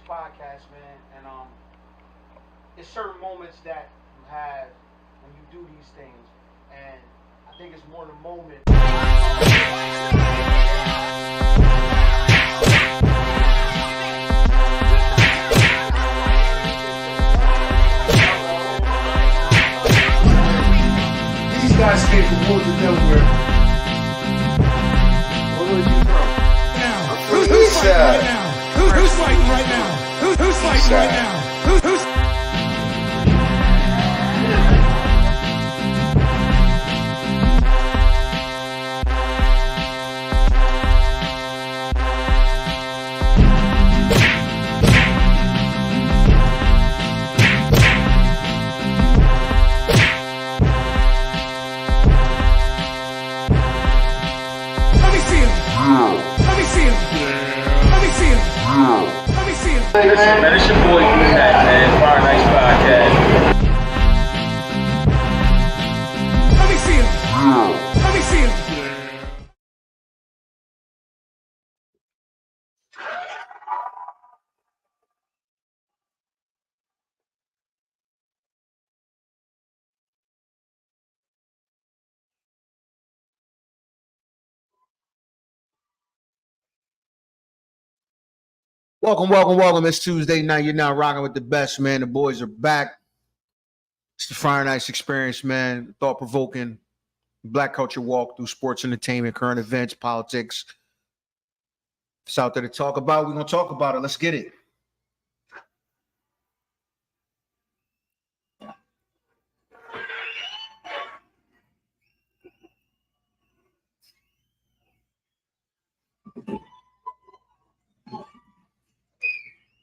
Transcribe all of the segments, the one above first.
Podcast, man, and there's certain moments that you have when you do these things, and I think it's more the moment. These guys came from Woodland, Delaware. Where was you from? Now, who's fighting right now? Who's fighting right now? Who's fighting right now? Who's Let me see him. Let me see him. Let me see him. Let me see him. Listen, man, it's your boy D-Mac, man. Fire Nice Podcast. Let me see him. Let me see him. Welcome. It's Tuesday night. You're now rocking with the best, man. The boys are back. It's the Fire Nice experience, man. Thought-provoking, black culture walk through sports, entertainment, current events, politics. If it's out there to talk about, we're going to talk about it. Let's get it.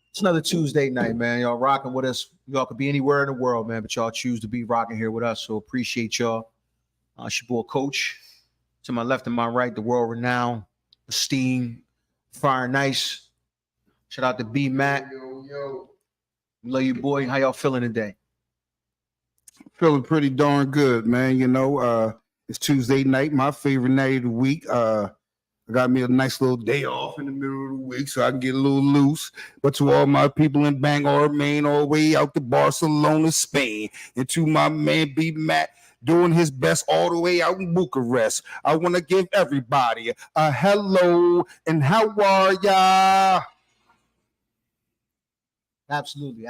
It's another Tuesday night, man. Y'all rocking with us. Y'all could be anywhere in the world, man, but y'all choose to be rocking here with us. So appreciate y'all. It's your boy, Coach. To my left and my right, the world-renowned, esteemed, Fire Nice. Shout out to B Matt. Yo. Love you, boy. How y'all feeling today? Feeling pretty darn good, man. You know, it's Tuesday night, my favorite night of the week. I got me a nice little day off in the middle of the week so I can get a little loose. But to all my people in Bangor, Maine, all the way out to Barcelona, Spain, and to my man B Matt doing his best all the way out in Bucharest, I want to give everybody a hello and how are ya? Absolutely.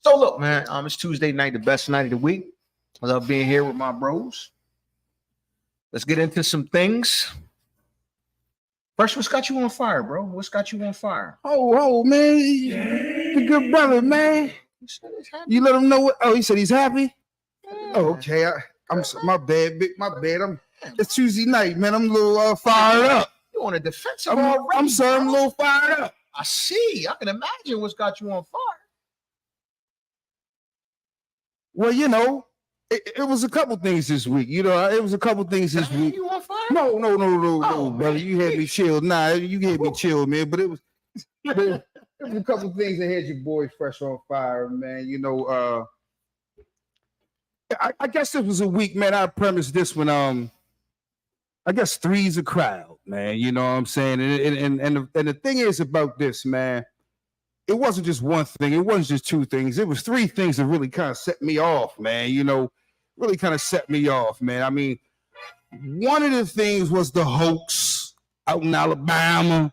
So look, man, it's Tuesday night, the best night of the week. I love being here with my bros. Let's get into some things. First, what's got you on fire, bro? What's got you on fire? Oh, man. The good brother, man. You let him know what? Oh, he said he's happy? Yeah. Oh, okay. I'm my bad. It's Tuesday night, man. I'm a little fired up. You on a defensive already? I'm sorry, I'm a little fired up. I see. I can imagine what's got you on fire. Well, you know, it was a couple things this week. You know, it was a couple things this week. You on fire? No, brother. You had me chilled. Nah, you had me chilled, man. But it was a couple things that had your boy fresh on fire, man. You know, I guess it was a week, man. I premised this when I guess three's a crowd, man. You know what I'm saying? And the thing is about this, man, it wasn't just one thing. It wasn't just two things. It was three things that really kind of set me off, man. You know, really kind of set me off, man. I mean, one of the things was the hoax out in Alabama.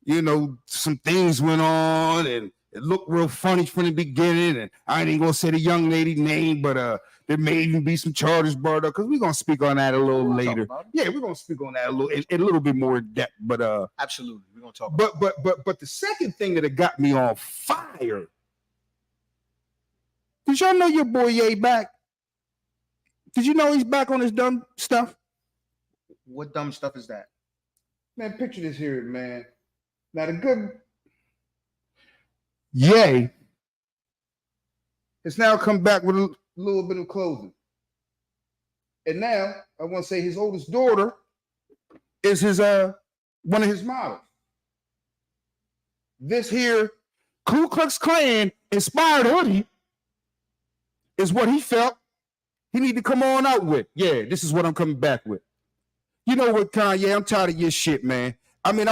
You know, some things went on and it looked real funny from the beginning. And I ain't gonna say the young lady's name, but there may even be some charges brought up because we're gonna speak on that a little later. Yeah, we're gonna speak on that a little bit more in depth. But absolutely, we're gonna talk. But the second thing that got me on fire. Did y'all know your boy Ye back? Did you know he's back on his dumb stuff? What dumb stuff is that? Man, picture this here, man. Now the good Ye has now come back with a little bit of clothing. And now I want to say his oldest daughter is his one of his models. This here Ku Klux Klan inspired hoodie is what he felt he need to come on out with. Yeah, this is what I'm coming back with. You know what, Kanye? I'm tired of your shit, man. I mean,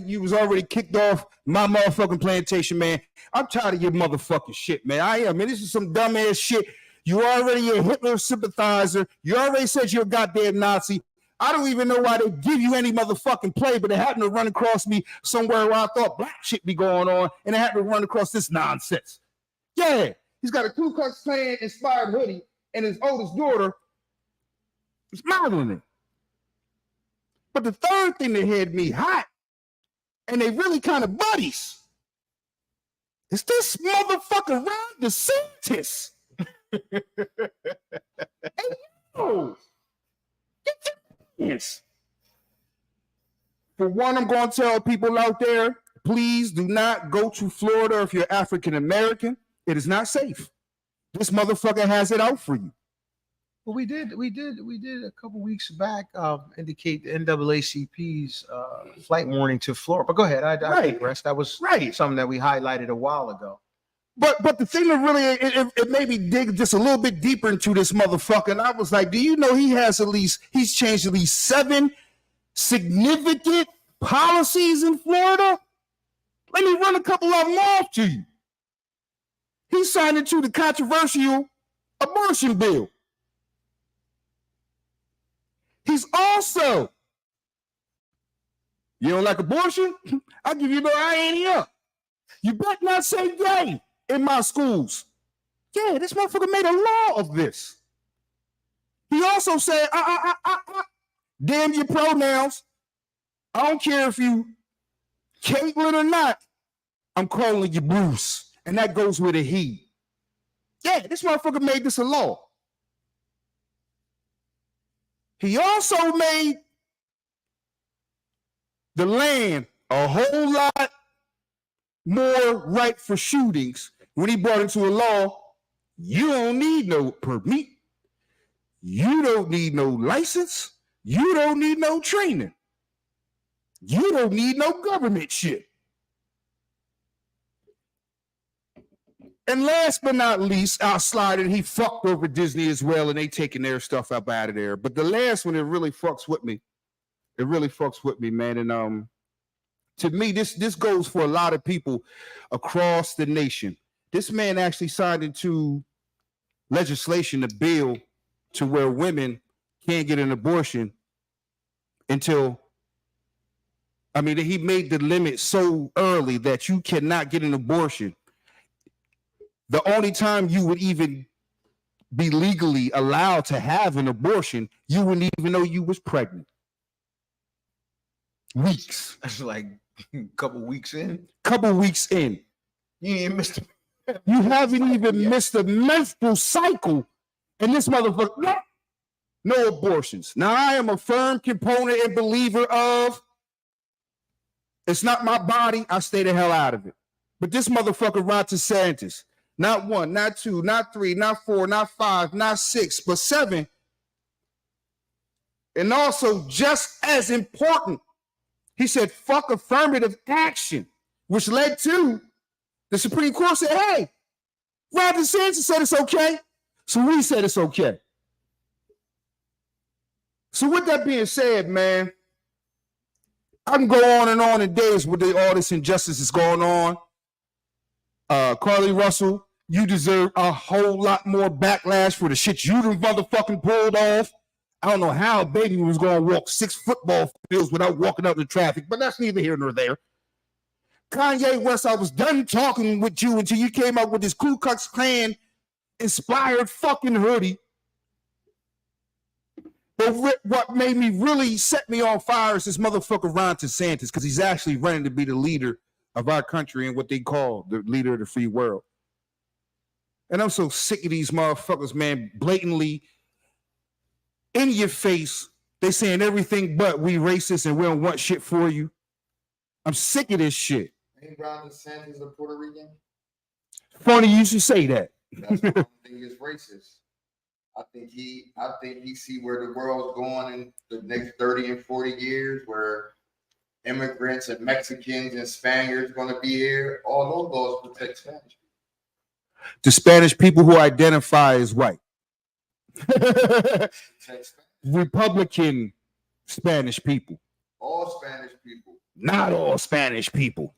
you was already kicked off my motherfucking plantation, man. I'm tired of your motherfucking shit, man. I am, man. This is some dumbass shit. You already a Hitler sympathizer. You already said you're a goddamn Nazi. I don't even know why they give you any motherfucking play, but it happened to run across me somewhere where I thought black shit be going on, and it happened to run across this nonsense. Yeah, he's got a Ku Klux Klan inspired hoodie, and his oldest daughter is modeling it. But the third thing that had me hot, and they really kind of buddies, is this motherfucker Ron DeSantis. Hey, yo, get this. For one, I'm going to tell people out there, please do not go to Florida if you're African American. It is not safe. This motherfucker has it out for you. Well, we did a couple weeks back indicate the NAACP's flight warning to Florida. But go ahead, I digress. That was something that we highlighted a while ago. But the thing that really it made me dig just a little bit deeper into this motherfucker, and I was like, do you know he's changed at least 7 significant policies in Florida? Let me run a couple of them off to you. He signed into the controversial abortion bill. He's also, you don't like abortion? I'll give you no I up. You better not say gay in my schools. Yeah, this motherfucker made a law of this. He also said, damn your pronouns. I don't care if you Caitlyn or not. I'm calling you Bruce. And that goes with a he. Yeah, this motherfucker made this a law. He also made the land a whole lot more ripe for shootings when he brought into a law. You don't need no permit. You don't need no license. You don't need no training. You don't need no government shit. And last but not least, I'll slide in. He fucked over Disney as well, and they taking their stuff up out of there. But the last one, it really fucks with me. It really fucks with me, man. And to me, this goes for a lot of people across the nation. This man actually signed into legislation, a bill to where women can't get an abortion until, he made the limit so early that you cannot get an abortion. The only time you would even be legally allowed to have an abortion, you wouldn't even know you was pregnant. Weeks. That's like a couple weeks in. You ain't missed. You haven't even missed a menstrual cycle, and this motherfucker, no abortions. Now I am a firm component and believer of it's not my body. I stay the hell out of it. But this motherfucker, Ron DeSantis. Not 1, not 2, not 3, not 4, not 5, not 6, but 7. And also, just as important, he said, fuck affirmative action, which led to the Supreme Court said, hey, Ron DeSantis said it's okay, so we said it's okay. So with that being said, man, I can go on and on in days with all this injustice is going on. Carlee Russell, you deserve a whole lot more backlash for the shit you done motherfucking pulled off. I don't know how a baby was going to walk 6 football fields without walking out the traffic, but that's neither here nor there. Kanye West, I was done talking with you until you came up with this Ku Klux Klan inspired fucking hoodie. But what made me really set me on fire is this motherfucker Ron DeSantis, because he's actually running to be the leader of our country and what they call the leader of the free world. And I'm so sick of these motherfuckers, man, blatantly in your face. They saying everything but we racist and we don't want shit for you. I'm sick of this shit. Ain't Ron DeSantis a Puerto Rican? Funny you should say that. That's what I think is racist. I think he see where the world's going in the next 30 and 40 years, where immigrants and Mexicans and Spaniards going to be here. All those laws protect Spanish people. The Spanish people who identify as white. Republican Spanish people. All Spanish people. Not all Spanish people.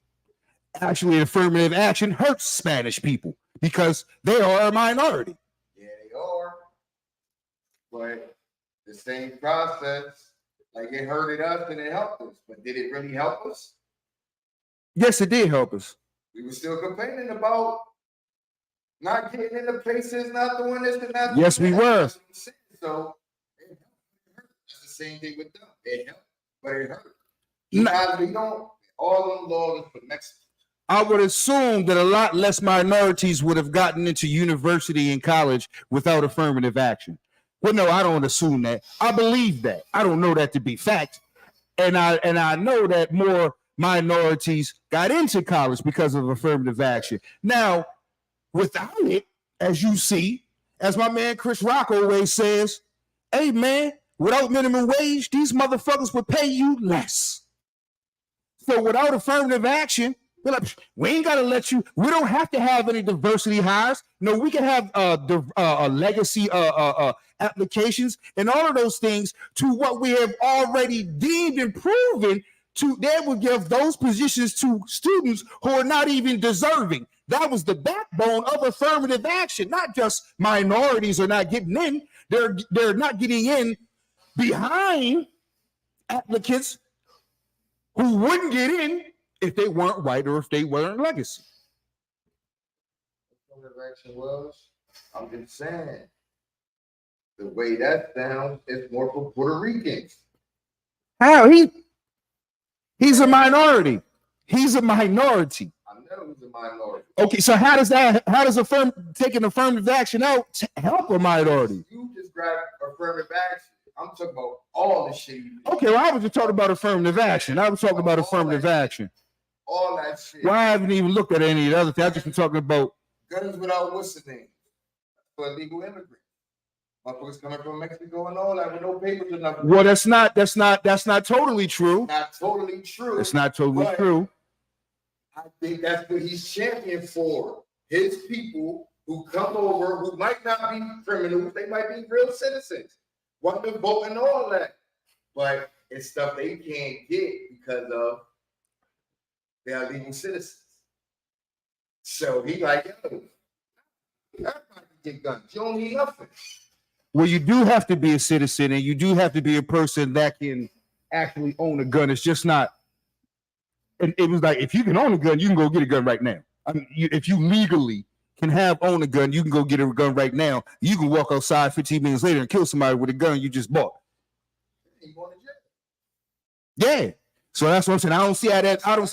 Actually, affirmative action hurts Spanish people because they are a minority. Yeah, they are. But the same process, like it hurted us and it helped us. But did it really help us? Yes, it did help us. We were still complaining about not getting into places, not doing this and not doing Yes, we that. were. So it hurt. That's the same thing with them. It helped, but it hurt. No. Because we don't, all them laws for Mexico. I would assume that a lot less minorities would have gotten into university and college without affirmative action. Well, no, I don't assume that. I believe that. I don't know that to be fact. And I know that more minorities got into college because of affirmative action. Now, without it, as you see, as my man Chris Rock always says, hey man, without minimum wage, these motherfuckers would pay you less. So without affirmative action, we're like, we ain't gotta let you. We don't have to have any diversity hires. No, we can have legacy applications and all of those things to what we have already deemed and proven. They would give those positions to students who are not even deserving. That was the backbone of affirmative action. Not just minorities are not getting in; they're not getting in behind applicants who wouldn't get in if they weren't white or if they weren't legacy. Action was, I'm just saying, the way that sounds is more for Puerto Ricans. How he's a minority. He's a minority. I know he's a minority. Okay, so how does taking affirmative action out to help a minority? You just grab affirmative action. I'm talking about all the shit. Okay, well, I was just talking about affirmative action. I was talking about affirmative action. All that shit. Well, I haven't even looked at any of the other things. I've just been talking about guns without what's the name for illegal immigrants. Motherfuckers coming from Mexico and all that with no papers or nothing. Well, that's not totally true. Not totally true. It's not totally true. I think that's what he's championing for. His people who come over, who might not be criminals, they might be real citizens. Want to vote and all that. But it's stuff they can't get because of their legal citizens. So he like, yo, everybody can get guns. You don't need nothing. Well, you do have to be a citizen and you do have to be a person that can actually own a gun. It's just not. And it was like, if you can own a gun, you can go get a gun right now. I mean, if you legally can own a gun, you can go get a gun right now. You can walk outside 15 minutes later and kill somebody with a gun you just bought. Yeah. So that's what I'm saying. I don't see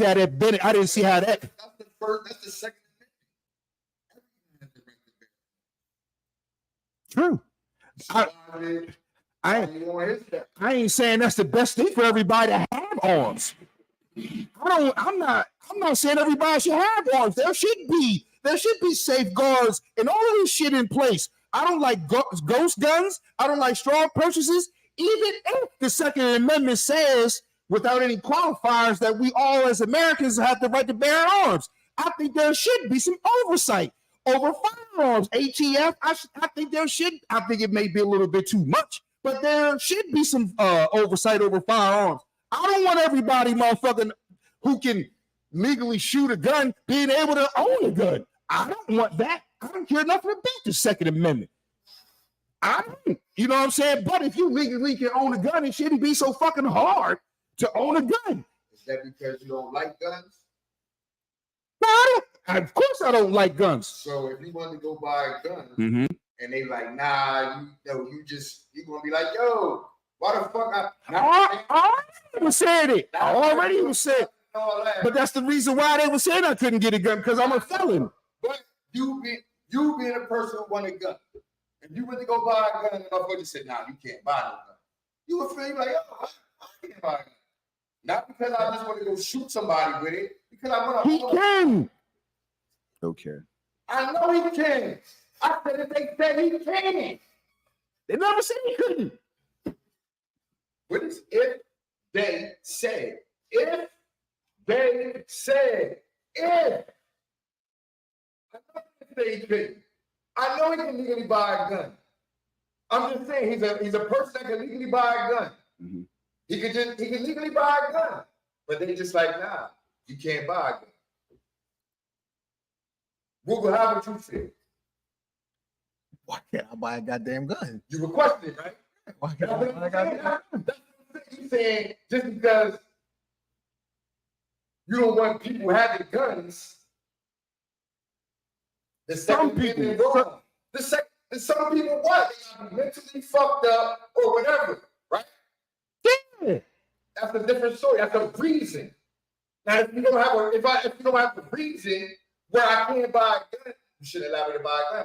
how that Bennett. I didn't see how that. That's the first. That's the second. True. I ain't saying that's the best thing for everybody to have arms. I'm not saying everybody should have arms. There should be safeguards and all of this shit in place. I don't like ghost guns. I don't like straw purchases. Even if the Second Amendment says, without any qualifiers, that we all as Americans have the right to bear arms, I think there should be some oversight over firearms. ATF, I think there should. I think it may be a little bit too much, but there should be some oversight over firearms. I don't want everybody, motherfucking, who can legally shoot a gun being able to own a gun. I don't want that. I don't care nothing about the Second Amendment. I don't. You know what I'm saying? But if you legally can own a gun, it shouldn't be so fucking hard to own a gun. Is that because you don't like guns? No, I don't. Of course I don't like guns. So if you want to go buy a gun Mm-hmm. and they like, nah, you're gonna be like, yo, why the fuck I already was saying it. I already was saying. all that. But that's the reason why they were saying I couldn't get a gun, because I'm a felon. But you being a person who want a gun If you really go buy a gun and motherfucker said, nah, you can't buy no gun. You would feel like, oh, I can't buy a gun. Not because I just want to go shoot somebody with it, because I want to. He can. Okay. I know he can. I said if they said he can. They never said he couldn't. What is if they said? If they said, if. I know he said he couldn't. I know he can legally buy a gun. I'm just saying he's a person that can legally buy a gun. Mm-hmm. He can legally buy a gun. But they just like, nah, you can't buy a gun. Google, how would you feel? Why can't I buy a goddamn gun? You requested it, right? Why can't I buy a goddamn gun? That's what you saying just because you don't want people having guns. The Some Second people- Amendment wrong. Some people what? They gotta be mentally fucked up or whatever, right? Yeah. That's a different story. That's a reason. Now, if you don't have a reason where I can't buy a gun, you shouldn't allow me to buy a gun,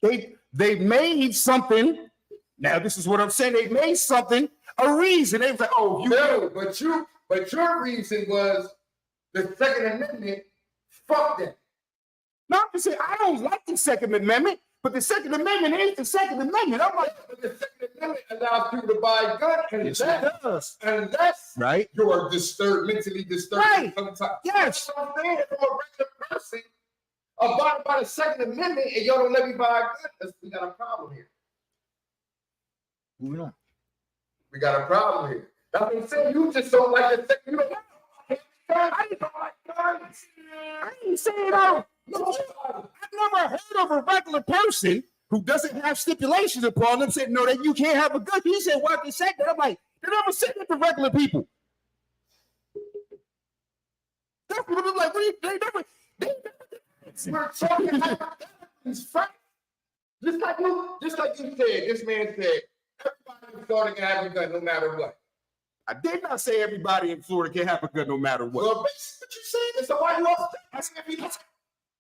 right? They made something. Now, this is what I'm saying. They made something a reason. They was like, oh, you No, but your reason was the Second Amendment. Fuck that. No, I'm just saying I don't like the Second Amendment, but the Second Amendment ain't the Second Amendment. I'm like, But the Second Amendment allows people to buy a gun, and yes, it does. unless Right? you're mentally disturbed. Right. Sometimes. Yes. That's what I'm saying. If I'm a regular person about the Second Amendment, and y'all don't let me buy a gun, we got a problem here. Moving on. We got a problem here. That's what I'm saying. You just don't like the Second. You don't like guns. I don't like guns. I ain't saying that. No, I've never heard of a regular person who doesn't have stipulations upon them saying, no, that you can't have a gun. He said, why they said that? I'm like, they never said that to regular people. That's what I'm like. They never. We're talking about guns, right? Just like you said, this man said, everybody in Florida can have a gun no matter what. I did not say everybody in Florida can have a gun no matter what. Well, but you saying this, so why you all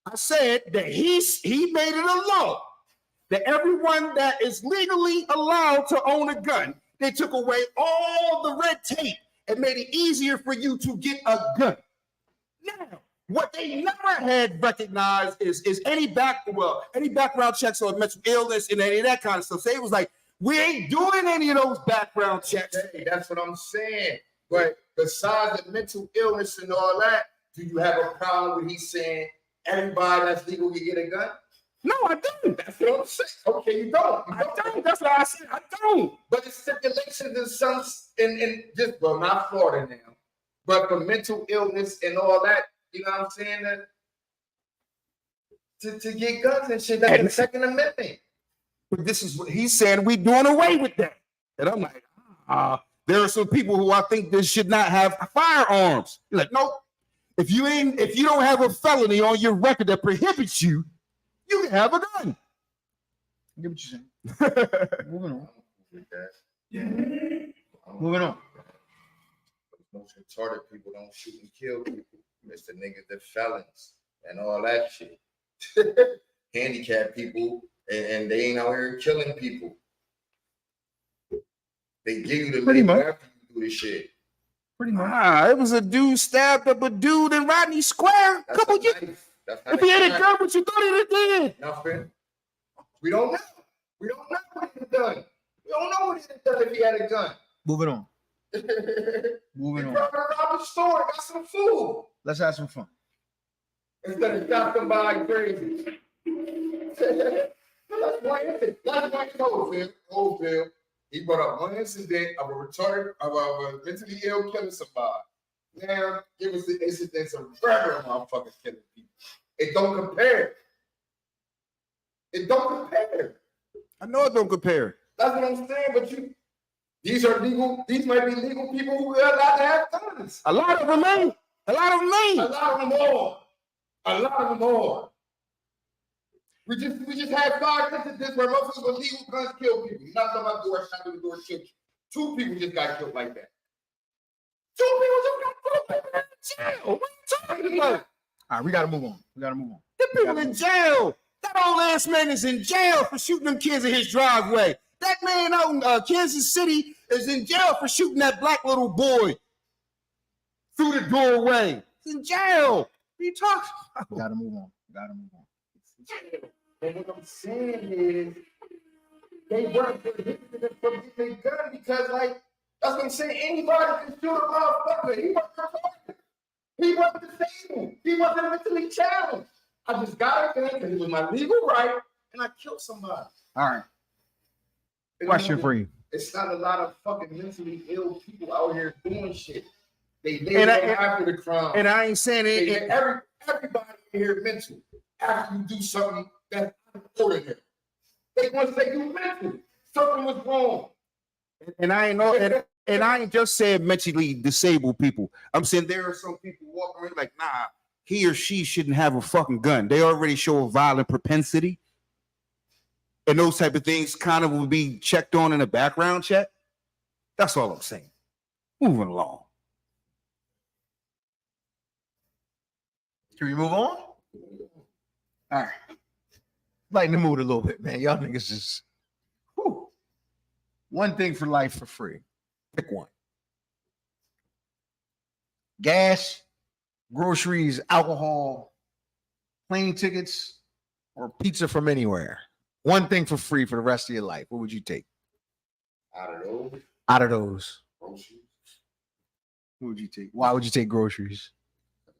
I said that he made it a law that everyone that is legally allowed to own a gun, they took away all the red tape and made it easier for you to get a gun. Now, what they never had recognized is any background checks on mental illness and any of that kind of stuff. So it was like, we ain't doing any of those background checks. Hey, that's what I'm saying. But besides the mental illness and all that, do you have a problem with he saying everybody that's legal can get a gun? No, I don't. That's what I'm saying. Okay, you don't. I don't. That's what I said. I don't. But the stipulations in some in just not Florida now, but for mental illness and all that, you know what I'm saying? That to get guns and shit, that's the Second Amendment. But this is what he's saying. We doing away with that. And I'm like, there are some people who I think this should not have firearms. You're like, nope. If you don't have a felony on your record that prohibits you, you can have a gun. I get what you're saying. Moving on. Moving on. Most retarded people don't shoot and kill people. It's the niggas that felons and all that shit. Handicapped people and they ain't out here killing people. They give you the Pretty label much. after you do this shit. Pretty much. It was a dude stabbed up a dude in Rodney Square a That's couple a years. knife. That's not If he had a knife. gun, what you thought he did? Nothing. We don't know. We don't know what he'd have done. We don't know what he'd have done if he had a gun. Moving on. He Moving on. probably robbed a store and got some food Let's have some fun. instead of shot somebody crazy. That's why he told Phil. He brought up one incident of a mentally ill killing somebody. Now, it was the incidents of regular motherfuckers killing people. It don't compare. It don't compare. I know it don't compare. That's what I'm saying. But these are legal. These might be legal people who are allowed to have guns. A lot of them ain't. A lot of them are. A lot of them are. We just had 5 incidents where motherfuckers with legal guns kill people. Not talking about door shot to the door shit. 2 people just got killed like that. 2 people just got killed in jail. What are you talking about? All right, we gotta move on. The people in jail. That old ass man is in jail for shooting them kids in his driveway. That man out in Kansas City is in jail for shooting that black little boy through the doorway. He's in jail. What are you talking about? Gotta move on. Gotta move on. And what I'm saying is, they weren't prohibited from getting a gun because, like, that's what I'm saying. Anybody can shoot a motherfucker. He wasn't retarded. He wasn't disabled. He wasn't mentally challenged. I just got a gun because it was my legal right, and I killed somebody. All right. Question for you. It's not a lot of fucking mentally ill people out here doing shit. They after the crime. And I ain't saying it. Everybody here mental. After you do something that's ordinary. They once they do mental, something was wrong. And I ain't know, and I ain't just saying mentally disabled people. I'm saying there are some people walking around like, nah, he or she shouldn't have a fucking gun. They already show a violent propensity. And those type of things kind of will be checked on in a background check. That's all I'm saying. Moving along. Can we move on? All right. Lighten the mood a little bit, man. Y'all niggas just whew. One thing for life for free. Pick one. Gas, groceries, alcohol, plane tickets, or pizza from anywhere. One thing for free for the rest of your life. What would you take? Out of those, Out of those. groceries. What would you take? Why would you take groceries?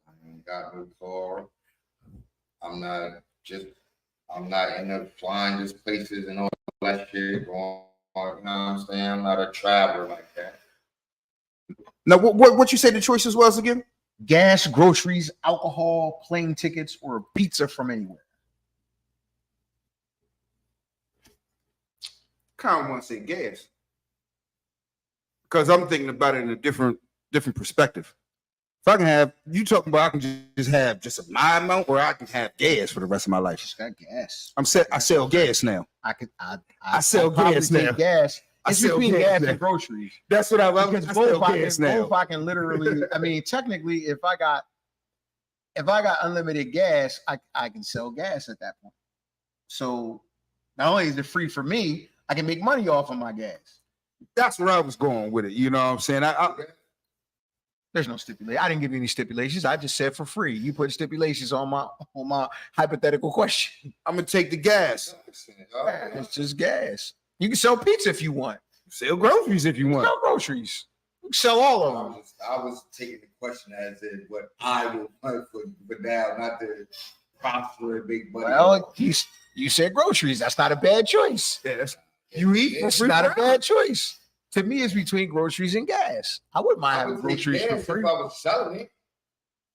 I ain't got no car. I'm not in the flying just places and all that shit going on. You know what I'm saying? I'm not a traveler like that. Now, what you say the choices was again? Gas, groceries, alcohol, plane tickets, or pizza from anywhere. Kind of want to say gas. Because I'm thinking about it in a different perspective. If I can have, you talking about I can just have just a my amount, or I can have gas for the rest of my life. Just got gas. I sell gas now. I sell probably gas take now. Gas. I It's sell between gas gas now. and groceries. That's what I Because I both sell I gas can, now. both I can literally. I mean, technically, if I got unlimited gas, I can sell gas at that point. So not only is it free for me, I can make money off of my gas. That's where I was going with it. You know what I'm saying? There's no stipulation. I didn't give you any stipulations. I just said for free. You put stipulations on my hypothetical question. I'm gonna take the gas. It's just gas. You can sell pizza if you want. Sell groceries if you want. Sell groceries. You can sell all of them. I was taking the question as in what I would want for now, not to prosper and make money. Well, you said groceries. That's not a bad choice. Yes. You eat for It's free. not a bad choice. To me, it's between groceries and gas. I wouldn't mind having groceries for free. If I was selling it,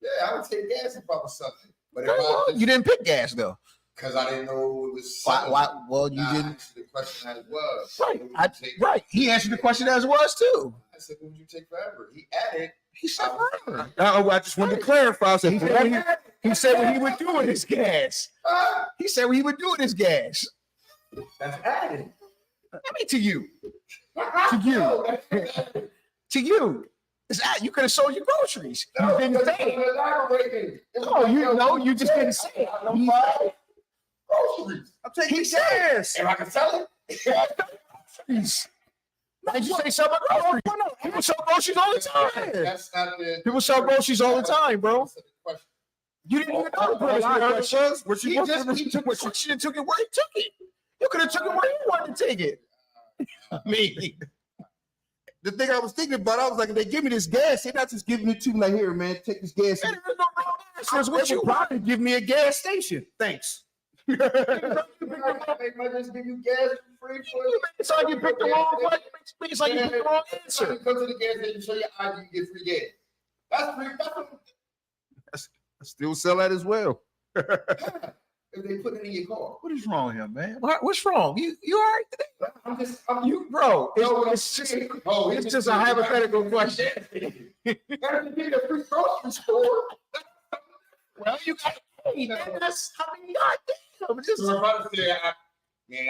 yeah, I would take gas if I was selling it. But Okay, well, you didn't pick gas though. because I didn't know it was Why? Well, you Nah, I didn't. answered the question as it was. Right. What would you take? Right. He answered the question as it was too. I said, what would you take forever? He added. He said forever. I just wanted to clarify. So He said what he would do with his gas. He said what he would do with his gas. That's added. I mean, to you. To you. You could have sold your groceries. You didn't say it. No, you just didn't say it. Groceries. I'm taking He said gas. If I can sell it, groceries. Did you say something about groceries? People sell groceries all the time. that's not the. People sell groceries all the time, bro. You didn't even know the question was. What He took the question and took it where he took it. You could have took it where you wanted to take it. I mean, The thing I was thinking about, I was like, if they give me this gas, they're not just giving it to me like, here, man, take this gas. there is no wrong answers. They What you would want? probably give me a gas station. Thanks. They might just give you gas for free for it. It's like you picked the wrong question. It's like you picked the wrong answer. You come to the gas station, show your ID, you get free gas. That's free. That's I still sell that as well. if they put it in your car. What is wrong with him, man? What's wrong? You all right today? You, bro. know what It's I'm just, saying? it's just a hypothetical question. Gotta get a free grocery store. Well, you got to pay. That's how many goddamn. Just, So if I say,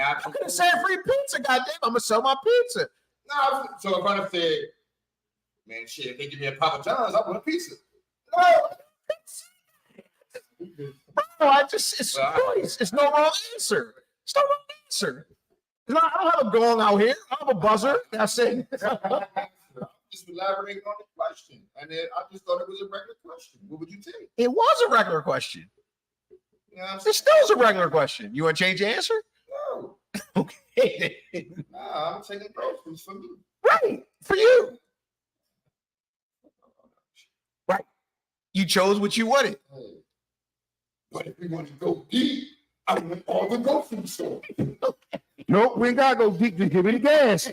I could have said free pizza. Goddamn, I'm gonna sell my pizza. no, so if I said, man, shit, if they give me a Papa John's, I want a pizza. No. No, it's choice. It's no wrong answer. It's no wrong answer. I don't have a gong out here. I have a buzzer. That's it. Just elaborating on the question, and then I just thought it was a regular question. What would you take? It was a regular question. You know what I'm It saying? still is a regular question. You want to change your answer? No, Okay. nah, I'm taking groceries for me. Right. For you. Right. You chose what you wanted. Hey. But if we want to go deep, I want all the grocery store. Nope, we ain't gotta go deep. Just give me the gas.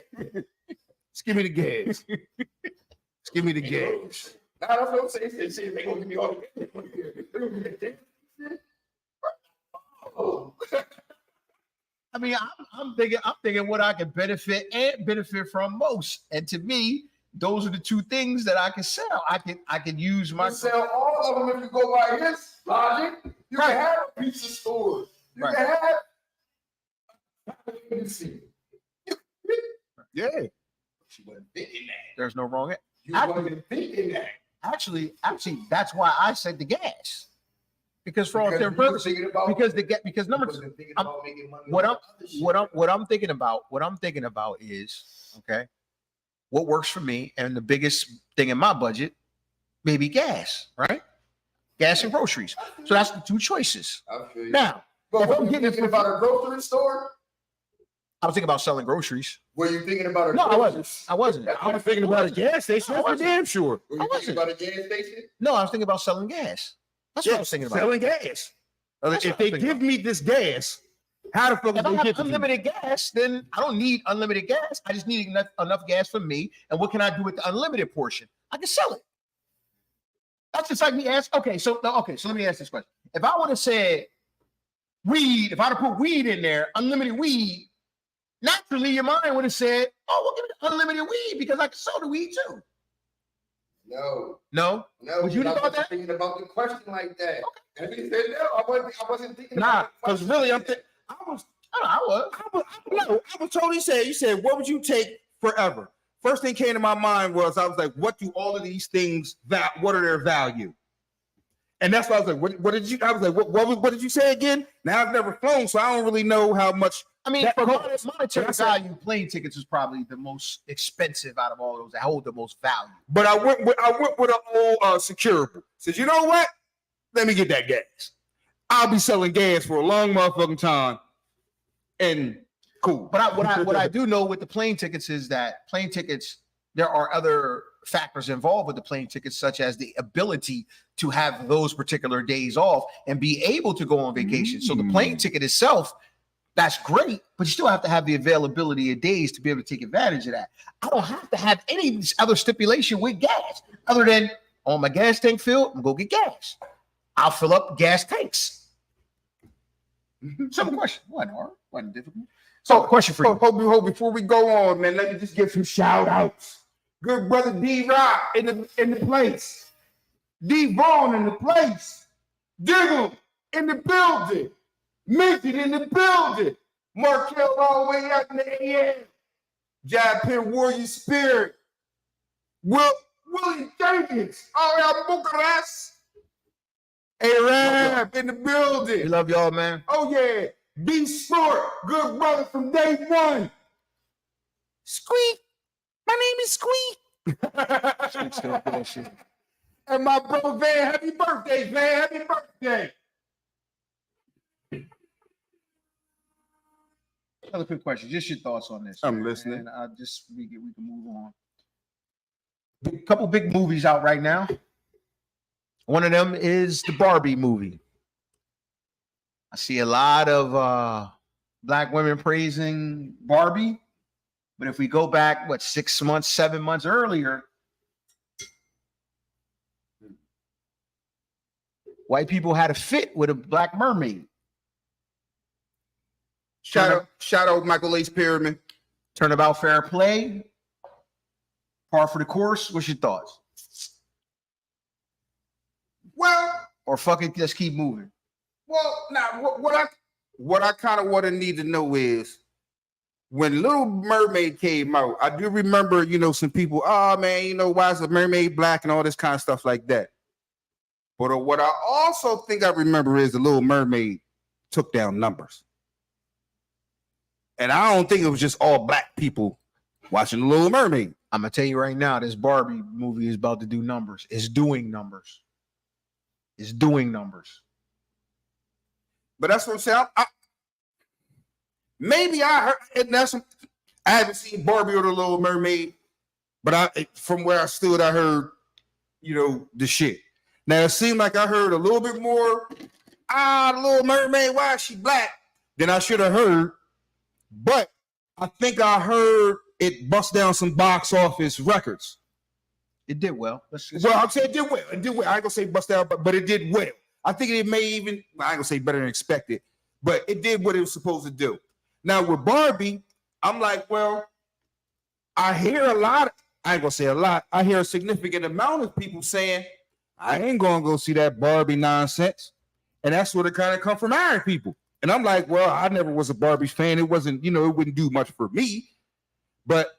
Just give me the gas. Just give me the gas. Nah, that's what I'm saying. Say, they gonna give me all the. Oh. I mean, I'm thinking what I can benefit from most. And to me, those are the two things that I can sell. I can use my You sell all of them if you go by his logic. You Right. can have a pizza store. You Right. can have. Yeah. She wasn't thinking that. There's no wrong. You wasn't thinking that. Actually, that's why I said the gas. Because for all Because intents and you were purposes, thinking about- because number you two, wasn't thinking I'm- about making money what on I'm other shit. what I'm thinking about is okay, what works for me, and the biggest thing in my budget, maybe gas, right? Gas and groceries. So that's the two choices. I feel you. Now, But if were I'm you getting it thinking for- about a grocery store? I was thinking about selling groceries. Were you thinking about a No, I grocery wasn't. I wasn't. I was thinking about a gas station. That's for damn sure. Were I you thinking wasn't. about a gas station? No, I was thinking about selling gas. That's what I was thinking about. Selling gas. That's If what they I'm thinking give me this gas, how the fuck If do I they have get to me? unlimited gas, then I don't need unlimited gas. I just need enough gas for me. And what can I do with the unlimited portion? I can sell it. That's just like me ask. Okay, so let me ask this question. If I would have said weed, if I'd have put weed in there, unlimited weed, naturally your mind would have said, "Oh, well, give me the unlimited weed because I can sell the weed too." No. No, No, Would you I have thought wasn't that? thinking about the question like that. And he said, no, I wasn't thinking Nah, about the because question. really, I was totally saying. You said, what would you take forever? First thing came to my mind was, I was like, what do all of these things, what are their value? And that's why I was like, what did you, I was like, what did you say again? Now I've never flown, so I don't really know how much. I mean, That for costs. monetary But I said- value, plane tickets is probably the most expensive out of all those that hold the most value. But I went with an old securable. Says, you know what? Let me get that gas. I'll be selling gas for a long motherfucking time. And cool. But what I do know with the plane tickets is that plane tickets, there are other factors involved with the plane tickets, such as the ability to have those particular days off and be able to go on vacation. So the plane ticket itself, that's great, but you still have to have the availability of days to be able to take advantage of that. I don't have to have any other stipulation with gas other than on my gas tank filled, I'm gonna go get gas. I'll fill up gas tanks. Simple question. Wasn't difficult. So, question for you. Hold before we go on, man, let me just give some shout outs. Good brother D-Rock in the place. D-Vaughn in the place. Diggle in the building. Minted in the building. Markel all the way out in the AM. Jab Pin Warrior Spirit. Willie Jenkins. Oh, yeah, Bucharest. Arab in the We building. love y'all, man. Oh, yeah. B Sport. Good brother from day one. Squeak. My name is Squeak. And my bro Van, happy birthday, Van. Happy birthday. Another quick question. Just your thoughts on this. I'm man. listening. And we can move on. A couple big movies out right now. One of them is the Barbie movie. I see a lot of black women praising Barbie, but if we go back, 6 months, 7 months earlier, white people had a fit with a black mermaid. Shout out Michael Ace Pyramid. Turnabout fair play. Par for the course. What's your thoughts? Well, Or fuck it, just keep moving. now what I kind of want to need to know is when Little Mermaid came out, I do remember, some people, oh man, why is the mermaid black and all this kind of stuff like that. But what I also think I remember is the Little Mermaid took down numbers. And I don't think it was just all black people watching the Little Mermaid. I'm gonna tell you right now, this Barbie movie is about to do numbers. It's doing numbers. It's doing numbers. But that's what I'm saying. Maybe I heard, and I haven't seen Barbie or the Little Mermaid, but from where I stood, I heard, the shit. Now it seemed like I heard a little bit more. The Little Mermaid, why is she black? Than I should have heard. But I think I heard it bust down some box office records. It did well. I'm saying it did well. It did well. I ain't gonna say bust down, but it did well. I think it may even, I ain't gonna say better than expected, but it did what it was supposed to do. Now with Barbie, I'm like, well, I hear a lot. I ain't gonna say a lot. I hear a significant amount of people saying, I ain't gonna go see that Barbie nonsense. And that's what it kind of come from Irish people. And I'm like, well, I never was a Barbie fan. It wasn't, it wouldn't do much for me. But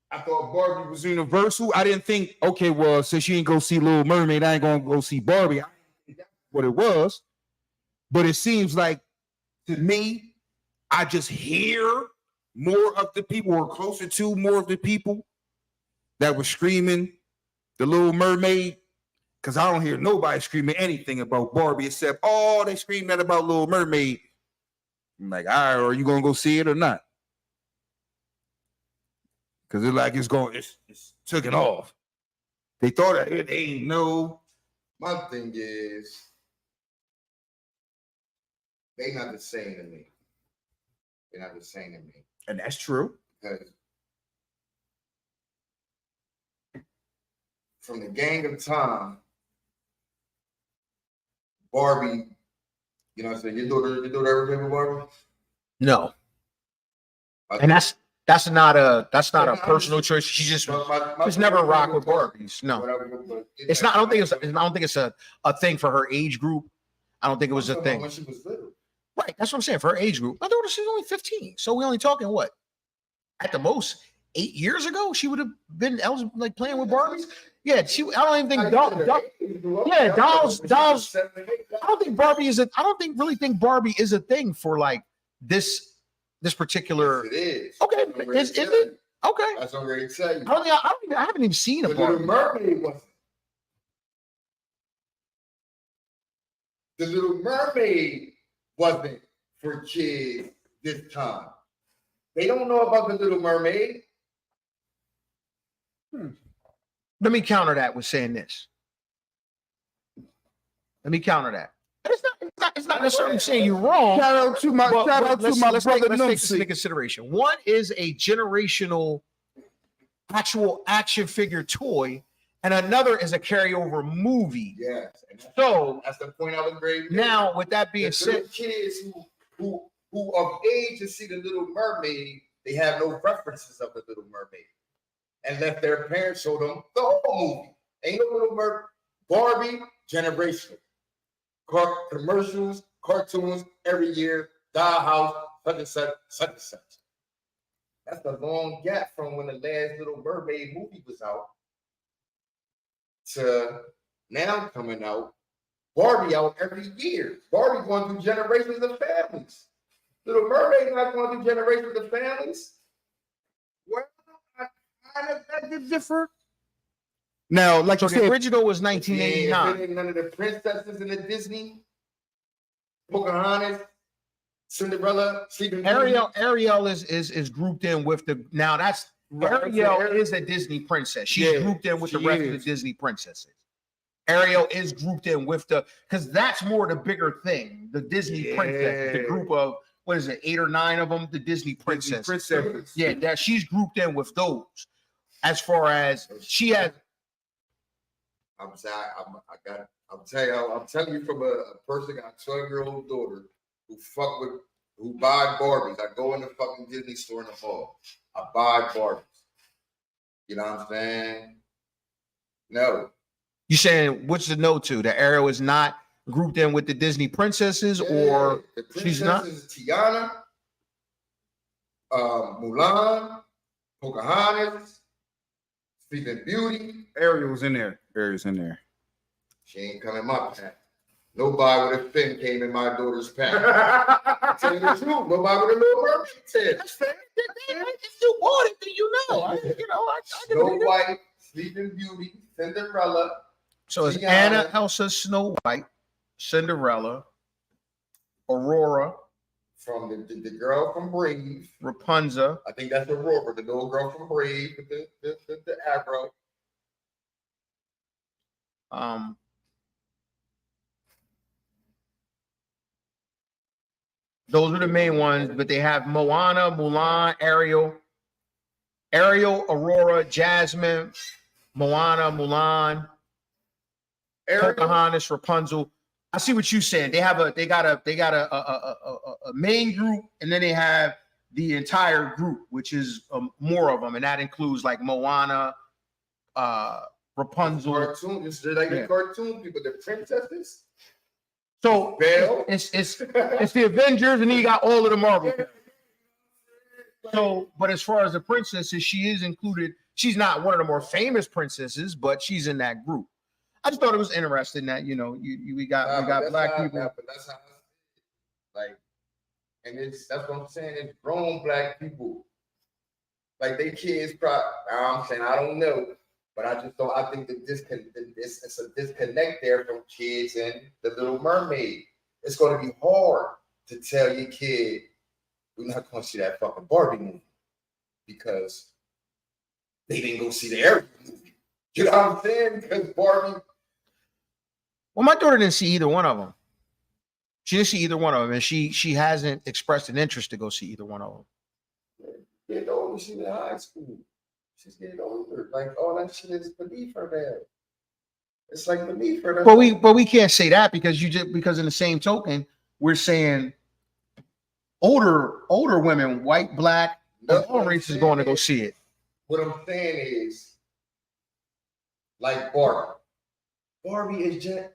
I thought Barbie was universal. I didn't think, okay, well, since you ain't go see Little Mermaid, I ain't gonna go see Barbie. I didn't think that's what it was. But it seems like, to me, I just hear more of the people, or closer to more of the people that were screaming the Little Mermaid. Because I don't hear nobody screaming anything about Barbie except, they scream that about Little Mermaid. I'm like, all right, are you going to go see it or not? Because it's taking off. They thought it ain't no. My thing is, they not the same to me. They're not the same to me. And that's true. Because from the gang of time, Barbie, you know what I'm saying? Your daughter ever played with Barbie? No. And that's not a personal choice. She just was never a rock with Barbies. No. It's not. I don't think it's a thing for her age group. I don't think it was a thing. When she was little. Right. That's what I'm saying. For her age group. My daughter, she's only 15. So we're only talking what? At the most 8 years ago, she would have been like playing with Barbies. Yeah, I don't even think dolls. I don't think Barbie is I don't really think Barbie is a thing for like this particular. Yes, it is. Okay, is it? Okay. That's what I'm ready to tell you. I haven't even seen a Barbie. The Little Mermaid wasn't for kids this time. They don't know about the Little Mermaid. Let me counter that with saying this. Let me counter that. It's not necessarily saying you're wrong. Shout out to my brother Let's take this into consideration. One is a generational actual action figure toy, and another is a carryover movie. Yes. So that's the point I was bringing. Now, with that being said, kids who of age to see the Little Mermaid, they have no references of the Little Mermaid, and let their parents show them the whole movie. Ain't no Little Mermaid. Barbie, generational. Commercials, cartoons every year. Dollhouse, such and such, such and such. That's a long gap from when the last Little Mermaid movie was out to now coming out. Barbie out every year. Barbie going through generations of families. Little Mermaid not going through generations of families. Well, I kind of beg to differ. Now, like so you said, the original was 1989. Yeah, none of the princesses in the Disney, Pocahontas, Cinderella, Sleeping Beauty. Ariel is grouped in with the now that's Ariel is a Disney princess. She's grouped in with the rest of the Disney princesses. Ariel is grouped in with because that's more the bigger thing. The Disney princess, the group of what is it, 8 or 9 of them? The Disney princesses. Yeah, that she's grouped in with those. As far as she has. I'm telling you from a person got a 12-year-old daughter who buy Barbies. I go in the fucking Disney store in the mall. I buy Barbies. You know what I'm saying? No. You saying what's the no to? The Ariel is not grouped in with the Disney princesses, or the she's not? Tiana, Mulan, Pocahontas, Sleeping Beauty. Ariel's in there. Ariel's in there. She ain't coming my path. Nobody with a fin came in my daughter's path. I'm telling you the truth. Nobody with a Little Mermaid said. That's fair. If you bought it, then you know. I Snow White, Sleeping Beauty, Cinderella. So it's Tiana. Anna, Elsa, Snow White, Cinderella, Aurora, From the girl from Brave. Rapunzel. I think that's Aurora, the little girl from Brave with the afro. Those are the main ones, but they have Moana, Mulan, Ariel, Aurora, Jasmine, Moana, Mulan, Pocahontas, Rapunzel. I see what you're saying. They got a main group, and then they have the entire group, which is more of them, and that includes like Moana, Rapunzel. Cartoon, they're like the cartoon people, the princesses. So Belle. it's the Avengers, and then you got all of the Marvel. So, but as far as the princesses, she is included. She's not one of the more famous princesses, but she's in that group. I just thought it was interesting that we got black people. But that's how like, and that's what I'm saying. It's grown black people. Like they kids probably. I'm saying I don't know. But I just don't. I think that it's a disconnect there from kids and the Little Mermaid. It's going to be hard to tell your kid we're not going to see that fucking Barbie movie because they didn't go see the Ariel movie. You know what I'm saying? Because Barbie. Well, my daughter didn't see either one of them. She didn't see either one of them, and she hasn't expressed an interest to go see either one of them. Get older. She's in high school. She's getting older. Like all that shit is beneath her now. It's like beneath her. But we can't say that because in the same token, we're saying older women, white, black, all races going to go see it. What I'm saying is, like Barbie. Barbie is just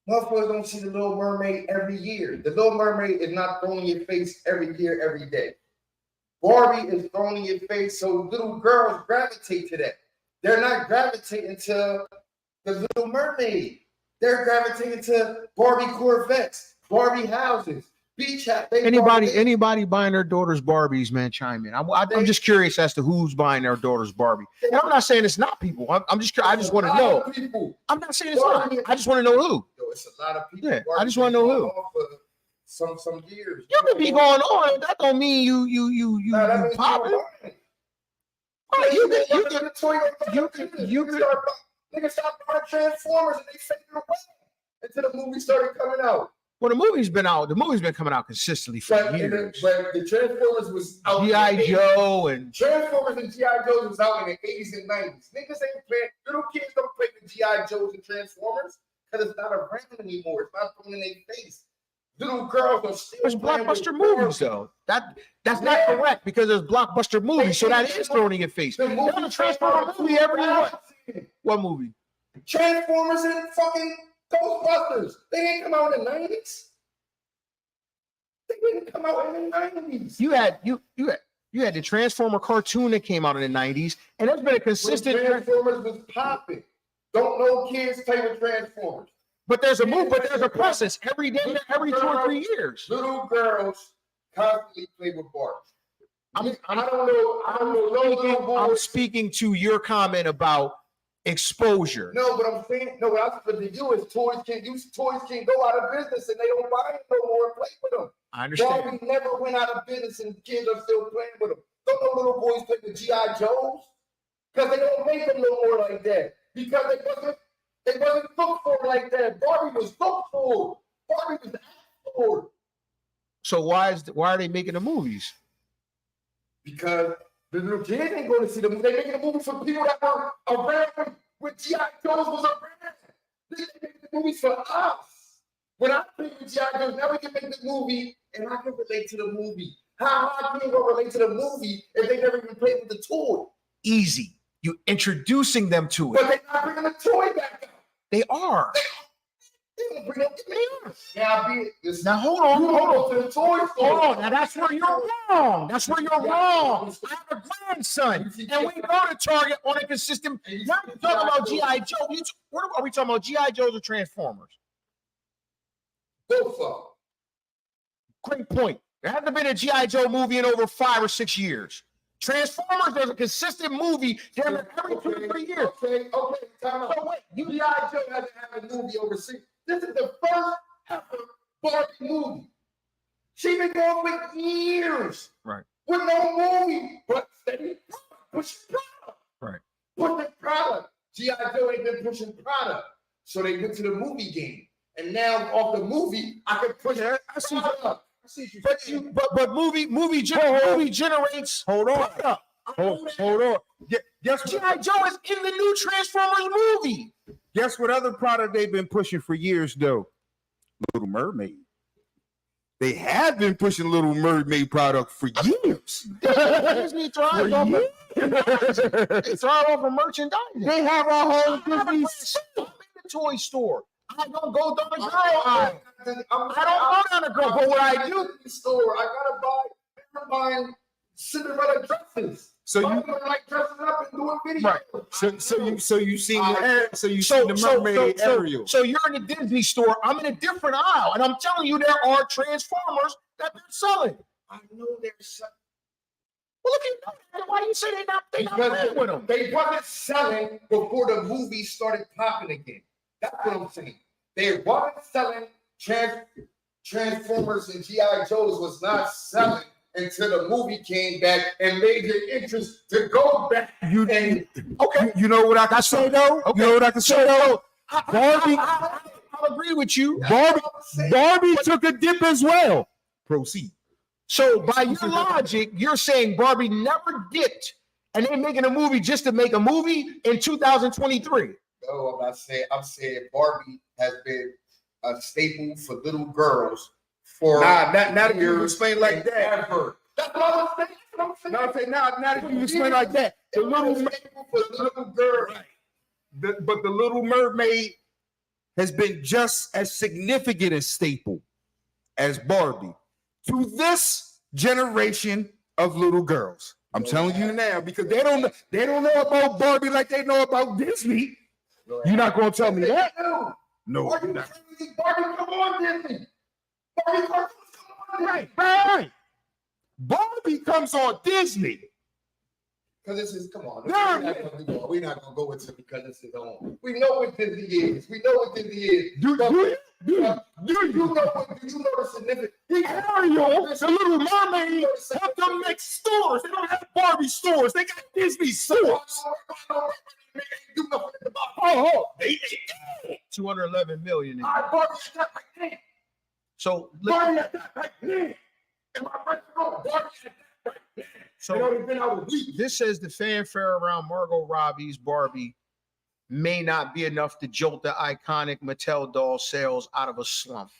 motherfuckers don't see the Little Mermaid every year. The Little Mermaid is not thrown in your face every year, every day. Barbie is thrown in your face, so little girls gravitate to that. They're not gravitating to the Little Mermaid. They're gravitating to Barbie Corvettes, Barbie houses, beach houses. Anybody buying their daughters Barbies, man, chime in. I'm just curious as to who's buying their daughters Barbie. And I'm not saying it's not people. I just want to know. People. I'm not saying it's not. I just want to know who. Yo, it's a lot of people. Yeah, I just want to know who. Some years. You can be going on. That don't mean you popping. Niggas stopped buying Transformers and they faded away until the movie started coming out. Well, the movie's been out. The movie's been coming out consistently for years. But the Transformers was out. G.I. Joe and Transformers and G.I. Joe was out in the 80s and 90s. Niggas ain't playing. Little kids don't play with G.I. Joes and Transformers because it's not around anymore. It's not thrown in their face. Little girls are still. There's blockbuster movies though. That's not correct because there's blockbuster movies, so that is thrown in your face. There's a Transformers movie every what? What movie? Transformers and fucking Ghostbusters. They didn't come out in the 90s. They didn't come out in the 90s. You had the Transformer cartoon that came out in the 90s, and that's been a consistent. When Transformers was popping. Don't know kids play with Transformers. But there's a process every day, every 2 or 3 years. Little girls constantly play with Barbie. I don't know. I'm speaking to your comment about exposure. No, but I'm saying what I was to do is toys can go out of business and they don't buy it no more and play with them. I understand. Barbie never went out of business and kids are still playing with them. Don't no little boys play with G.I. Joes because they don't make them no more like that because they wasn't looked for like that. Barbie was looked for. Barbie was asked for. So why are they making the movies? Because the little kids ain't going to see the movie. They making the movie for people that were around when G.I. Joes was around. They make the movies for us. When I play with G.I. Joes, now we can make the movie and I can relate to the movie. How can you relate to the movie if they never even played with the toy? Easy. You introducing them to it. But they're not bringing the toy back out. They are. They don't bring up the Now, be it this. Now hold on, hold on. To the toy store. Hold on. Now that's where you're wrong. That's where you're wrong. I have a grandson, and we go to Target on a consistent. Now you're talking about G.I. Joe. What are we talking about? G.I. Joes or Transformers? Both of them. Great point. There hasn't been a G.I. Joe movie in over 5 or 6 years. Transformers, there's a consistent movie every 2 to 3 years. Okay, time out. So wait, G.I. Joe hasn't had a movie overseas. This is the first ever Barbie movie. She been going for years. Right. With no movie, but steady pushing product. Right. Pushing product. G.I. Joe ain't been pushing product. So they went to the movie game. And now off the movie, I can push product. But movie generates. Hold on. Hold on. Guess G.I. Joe is in the new Transformers movie. Guess what other product they've been pushing for years, though? Little Mermaid. They have been pushing Little Mermaid product for years. Disney thrives off of merchandising. They have a whole Disney. I'm in the toy store. I don't go down the girl aisle. I don't go down the girl, but what I do in the store, I gotta buy Cinderella dresses. So you like dressing up and doing videos. right. So you seen the mermaid Ariel. So you're in the Disney store. I'm in a different aisle, and I'm telling you, there are Transformers that they're selling. I know they're selling. Well, if you know that, why do you say they're not playing with them? They wasn't selling before the movie started popping again. That's what I'm saying. They wasn't selling Transformers and G.I. Joes was not selling until the movie came back and made the interest to go back. You know what I can say though? Okay. You know what I can say though? Barbie, I'll agree with you. Barbie took a dip as well. Proceed. So by your logic, you're saying Barbie never dipped, and they're making a movie just to make a movie in 2023. No, I'm not saying. I'm saying Barbie has been a staple for little girls for not if you explain like that. Ever. That's what I'm saying. Not if you explain like that. The little staple for little girls. But the Little Mermaid has been just as significant a staple as Barbie to this generation of little girls. I'm telling you now, because they don't know about Barbie like they know about Disney. You're not going to tell me that? No. Barbie, come on, Disney. Barbie, come on. Right. Barbie comes on Disney. Because this is, come on. No. We're not going to go into because this is on. We know what Disney is. Do you know the significance? Ariel, the Little Mermaid, have them next stores. They don't have Barbie stores. They got Disney stores. Oh, 211 million. So this says the fanfare around Margot Robbie's Barbie may not be enough to jolt the iconic Mattel doll sales out of a slump.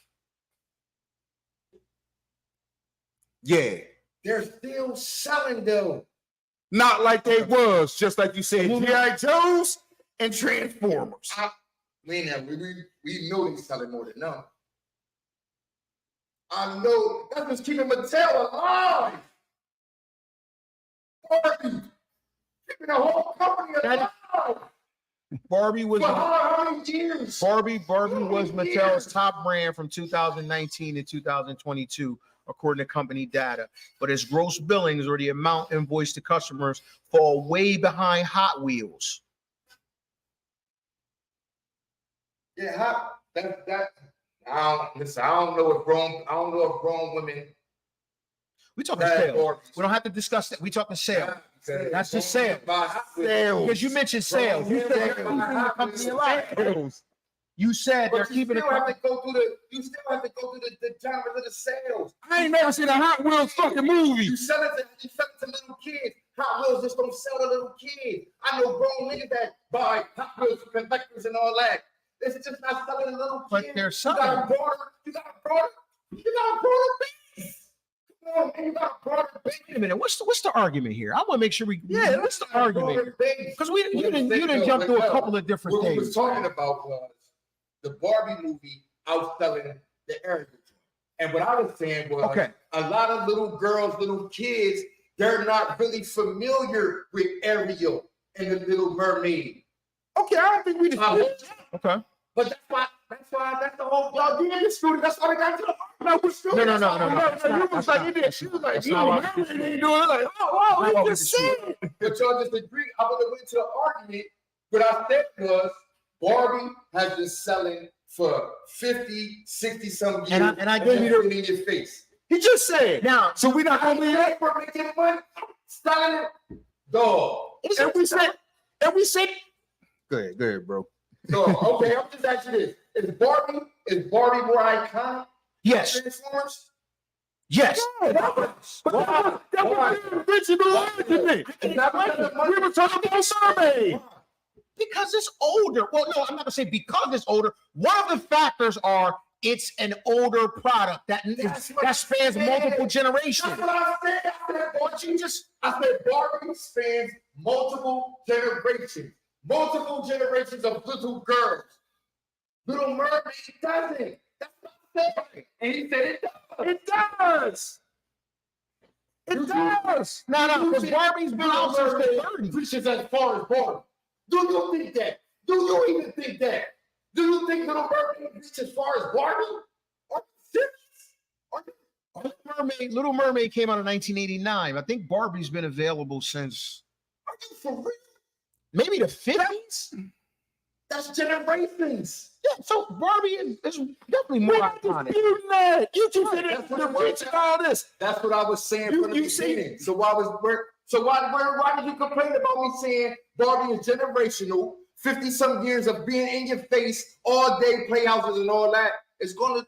Yeah. They're still selling though. Not like they was, just like you said, G.I. Joes and Transformers. We know they're selling more than none. I know that's what's keeping Mattel alive. Barbie, keeping the whole company alive. Barbie was how many years? Barbie was Mattel's top brand from 2019 to 2022, according to company data. But its gross billings, or the amount invoiced to customers, fall way behind Hot Wheels. Yeah, I don't know if grown women. We talking sales. We don't have to discuss that. We talking sales. That's just sales. Because you mentioned sales. You said they're keeping the company alive. You said they're keeping the company. You still have to go through the genres of the sales. I ain't never seen a Hot Wheels fucking movie. You sell it to little kids. Hot Wheels just don't sell to little kids. I know grown niggas that buy Hot Wheels for collectors and all that. It's just not selling to little kids. But they're selling. You got a broader base. Come on, man, you got a broader base. Wait a minute. What's the argument here? I want to make sure what's the argument? Because you didn't jump through a couple of different things. What we things. was talking about was the Barbie movie outselling the area. And what I was saying was, Okay. a lot of little girls, little kids, they're not really familiar with Ariel and the Little Mermaid. Okay, I don't think we just. Okay. But that's the whole, y'all did this student. That's why they got to the No. You was like, you did. She was like, you know, ain't doing it. Like, oh, we just said. But y'all disagree. I would have went to the argument. What I said was, Barbie has been selling for 50, 60 some years. And I gave you in your face. He just said. now. So we not gonna be that. For making money, selling it, dog. And we said. Go ahead, bro. So okay, I'm just asking this: Is Barbie more iconic? Yes. Transformers? Yes. Yeah, that was the original argument. It's not because of money. We were talking about Mermaid. Because it's older. Well, no, I'm not gonna say because it's older. One of the factors are it's an older product that spans multiple generations. That's what I said. I said Barbie spans multiple generations. Multiple generations of little girls. Little Mermaid doesn't. That's what I said. And he said it does. It does. It does. No, because Barbie's been out since the 30s. Reaches as far as Barbie. Do you think that? Do you even think that? Do you think Little Mermaid reaches as far as Barbie? Are you serious? Little Mermaid came out in 1989. I think Barbie's been available since Are you for real? maybe the 50s. That's generations. Yeah, so Barbie is definitely more iconic. You just said That's it. what The it was. reach and all this. That's what I was saying You- from the you see- beginning. So why did you complain about me saying Barbie is generational? 50-some years of being in your face all day, playhouses and all that. It's gonna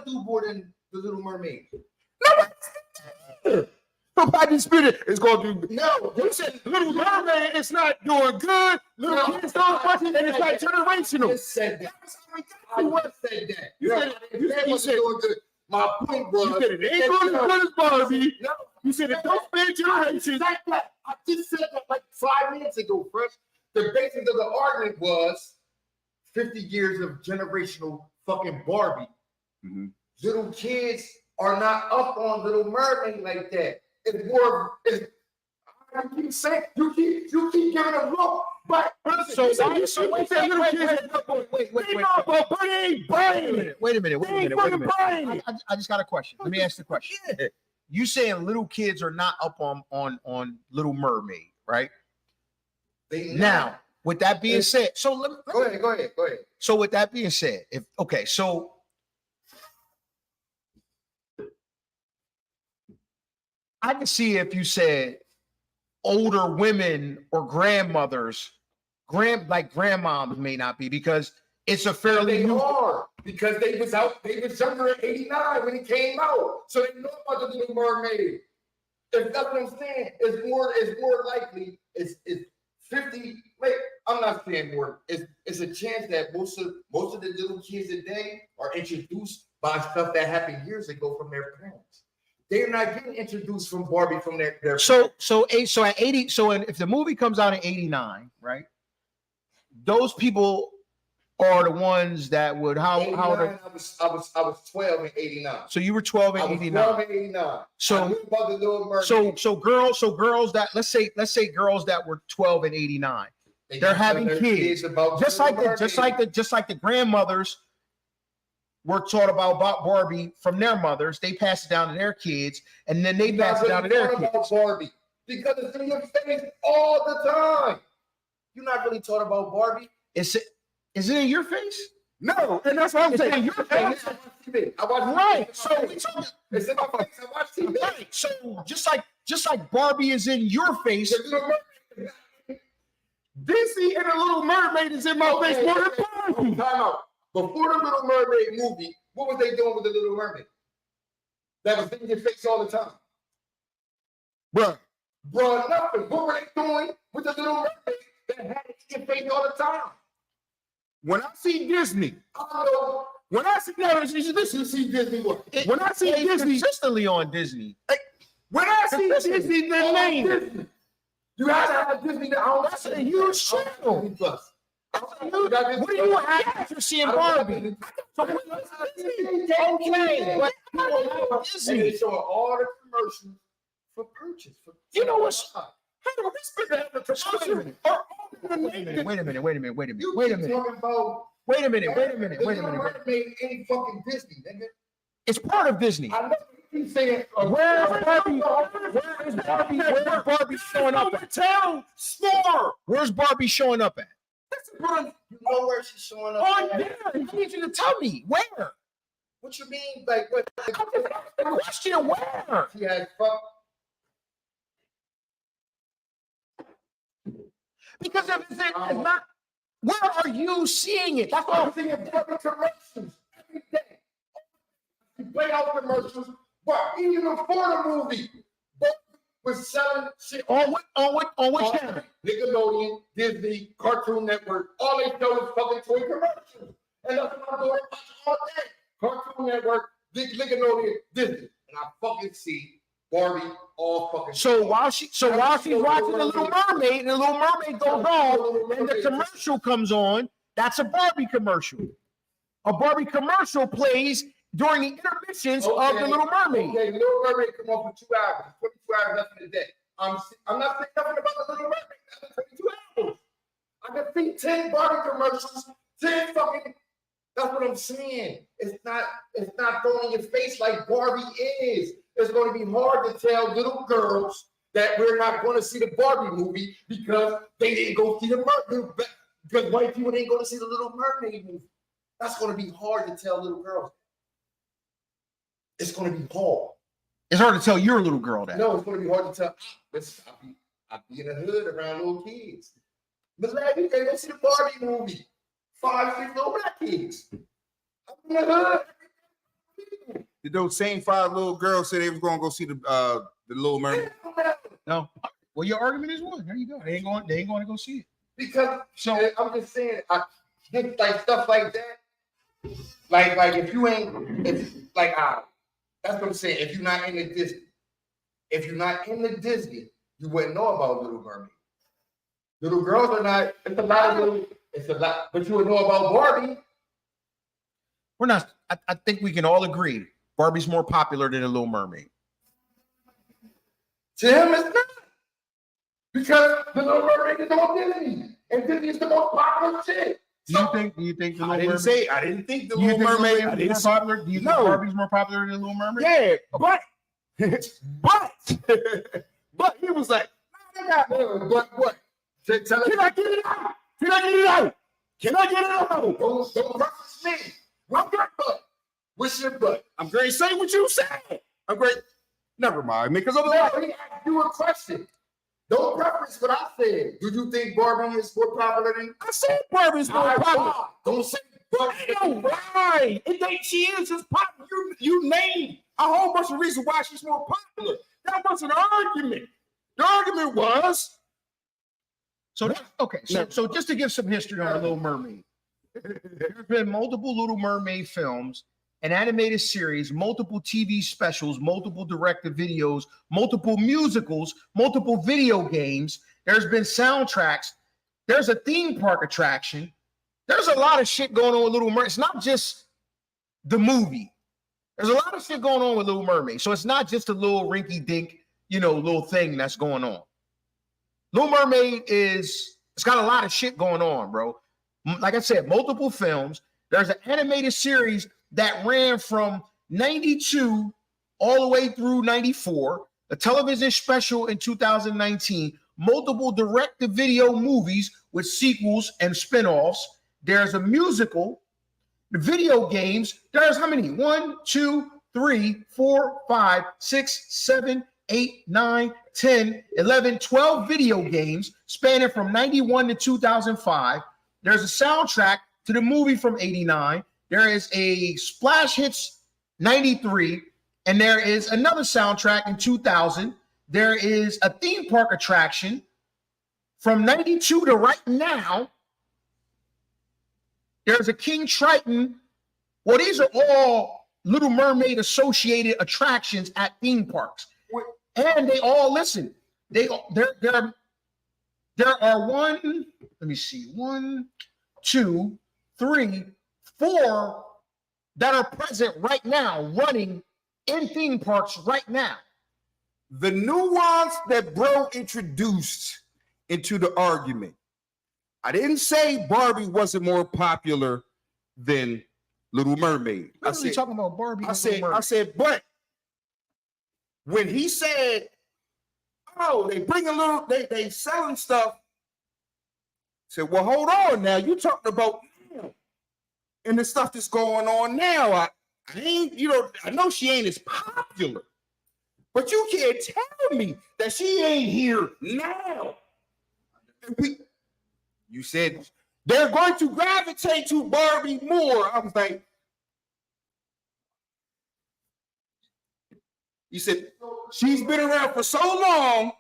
do more than the Little Mermaid. Nobody disputed it's going to do. No, You said Little Mermaid is not doing good. Little Kids don't watch it, and it's not generational. just said that. I You just said that. You No, said- it you wasn't said- doing good. My point was You said it ain't going as good as Barbie. No, You said it don't span I generations. said that. I just said that like 5 minutes ago, Fresh. The basis of the argument was 50 years of generational fucking Barbie. Mhm. Little kids are not up on Little Mermaid like that. It's more. You keep saying you keep giving them look, but So You said little kids. wait. They know about, but they ain't buying it. Wait a minute. They ain't fucking buying it. I just got a question. Let me ask the question. You saying little kids are not up on Little Mermaid, right? they Now, with that being said, so go ahead. So with that being said, so I can see if you said older women or grandmothers, grandmoms may not be because it's a fairly They new. are because they was younger in '89 when it came out, so they know about the Little Mermaid. If that's what I'm saying, it's more likely it's 50. Wait, I'm not saying more. It's a chance that most of the little kids today are introduced by stuff that happened years ago from their parents. They're not getting introduced from Barbie from their So at 80, if the movie comes out in 89, right? Those people are the ones that would how 89, I was 12 in '89. so you were 12 I in was 89. 12 in '89. So- I knew about the Little Mermaid. So girls that let's say girls that were 12 and 89, They they're can tell having their kids. about just Little like the grandmothers were taught about Barbie from their mothers. They pass it down to their kids, and then they You're pass not it down to really their talking kids. about Barbie because it's in your face all the time. You're not really taught about Barbie. Is it in your face? No, and that's what I'm It's saying. in your face. I watch TV. I watch Right. TV. So we talking. It's in my face. I watch TV. Right. So just like Barbie is in your face. The Little Mermaid. Disney and the Little Mermaid is in my face more than Barbie. Time out. Before the Little Mermaid movie, what was they doing with the Little Mermaid? That was in your face all the time. Bruh. Bro, nothing. What were they doing with the Little Mermaid that had it in your face all the time? When I see Disney, I know. when I see Listen, you see Disney what? when I see It's Disney, consistently on Disney. when I see Disney, the name. Disney. You have to have Disney. I don't That's a huge channel. Disney Plus. What do you have after seeing Barbie? So okay, but and they showing all the commercials for purchase. You know what's- How do we spend that commercial? Wait a minute. You keep talking about Wait a minute. Mermaid ain't fucking Disney, nigga. It's part of Disney. I know you keep saying Where is Barbie showing up at? Town store. Where's Barbie showing up at? You know where she's showing up? Oh, at? yeah. I need you to tell me where. What you mean? Like what? I'm just asking the question, where? She has fuck. Because if it's not, where are you seeing it? That's all. I'm seeing Barbie commercials every day. She play out commercials, but even before the movie, Barbie was selling shit On what channel? Nickelodeon, Disney, Cartoon Network. All they show is fucking toy commercials, and that's what I'm doing all day. Cartoon Network, Nickelodeon, Disney, and I fucking see Barbie all fucking. So while she's watching The Little Mermaid, and The Little Mermaid goes on, and the commercial comes on, that's a Barbie commercial. A Barbie commercial plays during the intermissions of The Little Mermaid. Okay, Little Mermaid come on for 2 hours, 22 hours left in the day. I'm not saying nothing about The Little Mermaid. That's 22 hours. I can see 10 Barbie commercials, 10 fucking. That's what I'm saying. It's not throwing in your face like Barbie is. It's going to be hard to tell little girls that we're not going to see the Barbie movie because they didn't go see the Mermaid. Because white people didn't go to see the Little Mermaid movie. That's going to be hard to tell little girls. It's going to be hard. It's hard to tell your little girl that. No, it's going to be hard to tell. Listen, I be in the hood around little kids. But last week, they go see the Barbie movie. 5, 6 little black kids. I'm in the hood. Did those same 5 little girls say they was gonna go see the Little Mermaid? No. Well, your argument is one. There you go. They ain't going to go see it. Because So I'm just saying, I think like stuff like that. Like if you ain't, that's what I'm saying. If you're not in the Disney, you wouldn't know about Little Mermaid. Little girls are not. It's a lot, but you would know about Barbie. we're not. I think we can all agree Barbie's more popular than The Little Mermaid. To him, it's not. Because the Little Mermaid is on Disney, and Disney is the most popular shit. Do you think The Little Mermaid? I didn't think the Do you Little think Mermaid. Mermaid is more popular? Do you think No. Barbie's more popular than The Little Mermaid? Yeah, but he was like, But what? Tell "Can I get it out? Can I get it out? Can I get it out?" Don't reference me. What's your butt? What's your butt? I'm great. Say what you said. I'm great. Never mind, because I'm No, he asked you a question. Don't reference what I said. Do you think Barbie is more popular than? I said Barbie's more popular. Don't say Barbie. Ain't no right. She is just popular. You named a whole bunch of reasons why she's more popular. That wasn't an argument. The argument was So okay. So just to give some history on The Little Mermaid, there's been multiple Little Mermaid films, an animated series, multiple TV specials, multiple directed videos, multiple musicals, multiple video games. There's been soundtracks. There's a theme park attraction. There's a lot of shit going on with Little Mermaid. It's not just the movie. There's a lot of shit going on with Little Mermaid. So it's not just a little rinky-dink, little thing that's going on. Little Mermaid it's got a lot of shit going on, bro. Like I said, multiple films. There's an animated series that ran from 92 all the way through 94, a television special in 2019, multiple direct-to-video movies with sequels and spin-offs. There's a musical, the video games. There's how many? 1, 2, 3, 4, 5, 6, 7, 8, 9, 10, 11, 12 video games spanning from 91 to 2005. There's a soundtrack to the movie from 89. There is a Splash Hits 93, and there is another soundtrack in 2000. There is a theme park attraction from 92 to right now. There's a King Triton. Well, these are all Little Mermaid associated attractions at theme parks. And they all listen. There are 1, 2, 3, 4 that are present right now, running in theme parks right now. The nuance that bro introduced into the argument. I didn't say Barbie wasn't more popular than Little Mermaid. I said, talking about Barbie. I said, but when he said, "Oh, they bring a little, they selling stuff," I said, "Well, hold on now. You talking about now and the stuff that's going on now? I ain't, I know she ain't as popular, but you can't tell me that she ain't here now." You said they're going to gravitate to Barbie more. I was like, you said she's been around for so long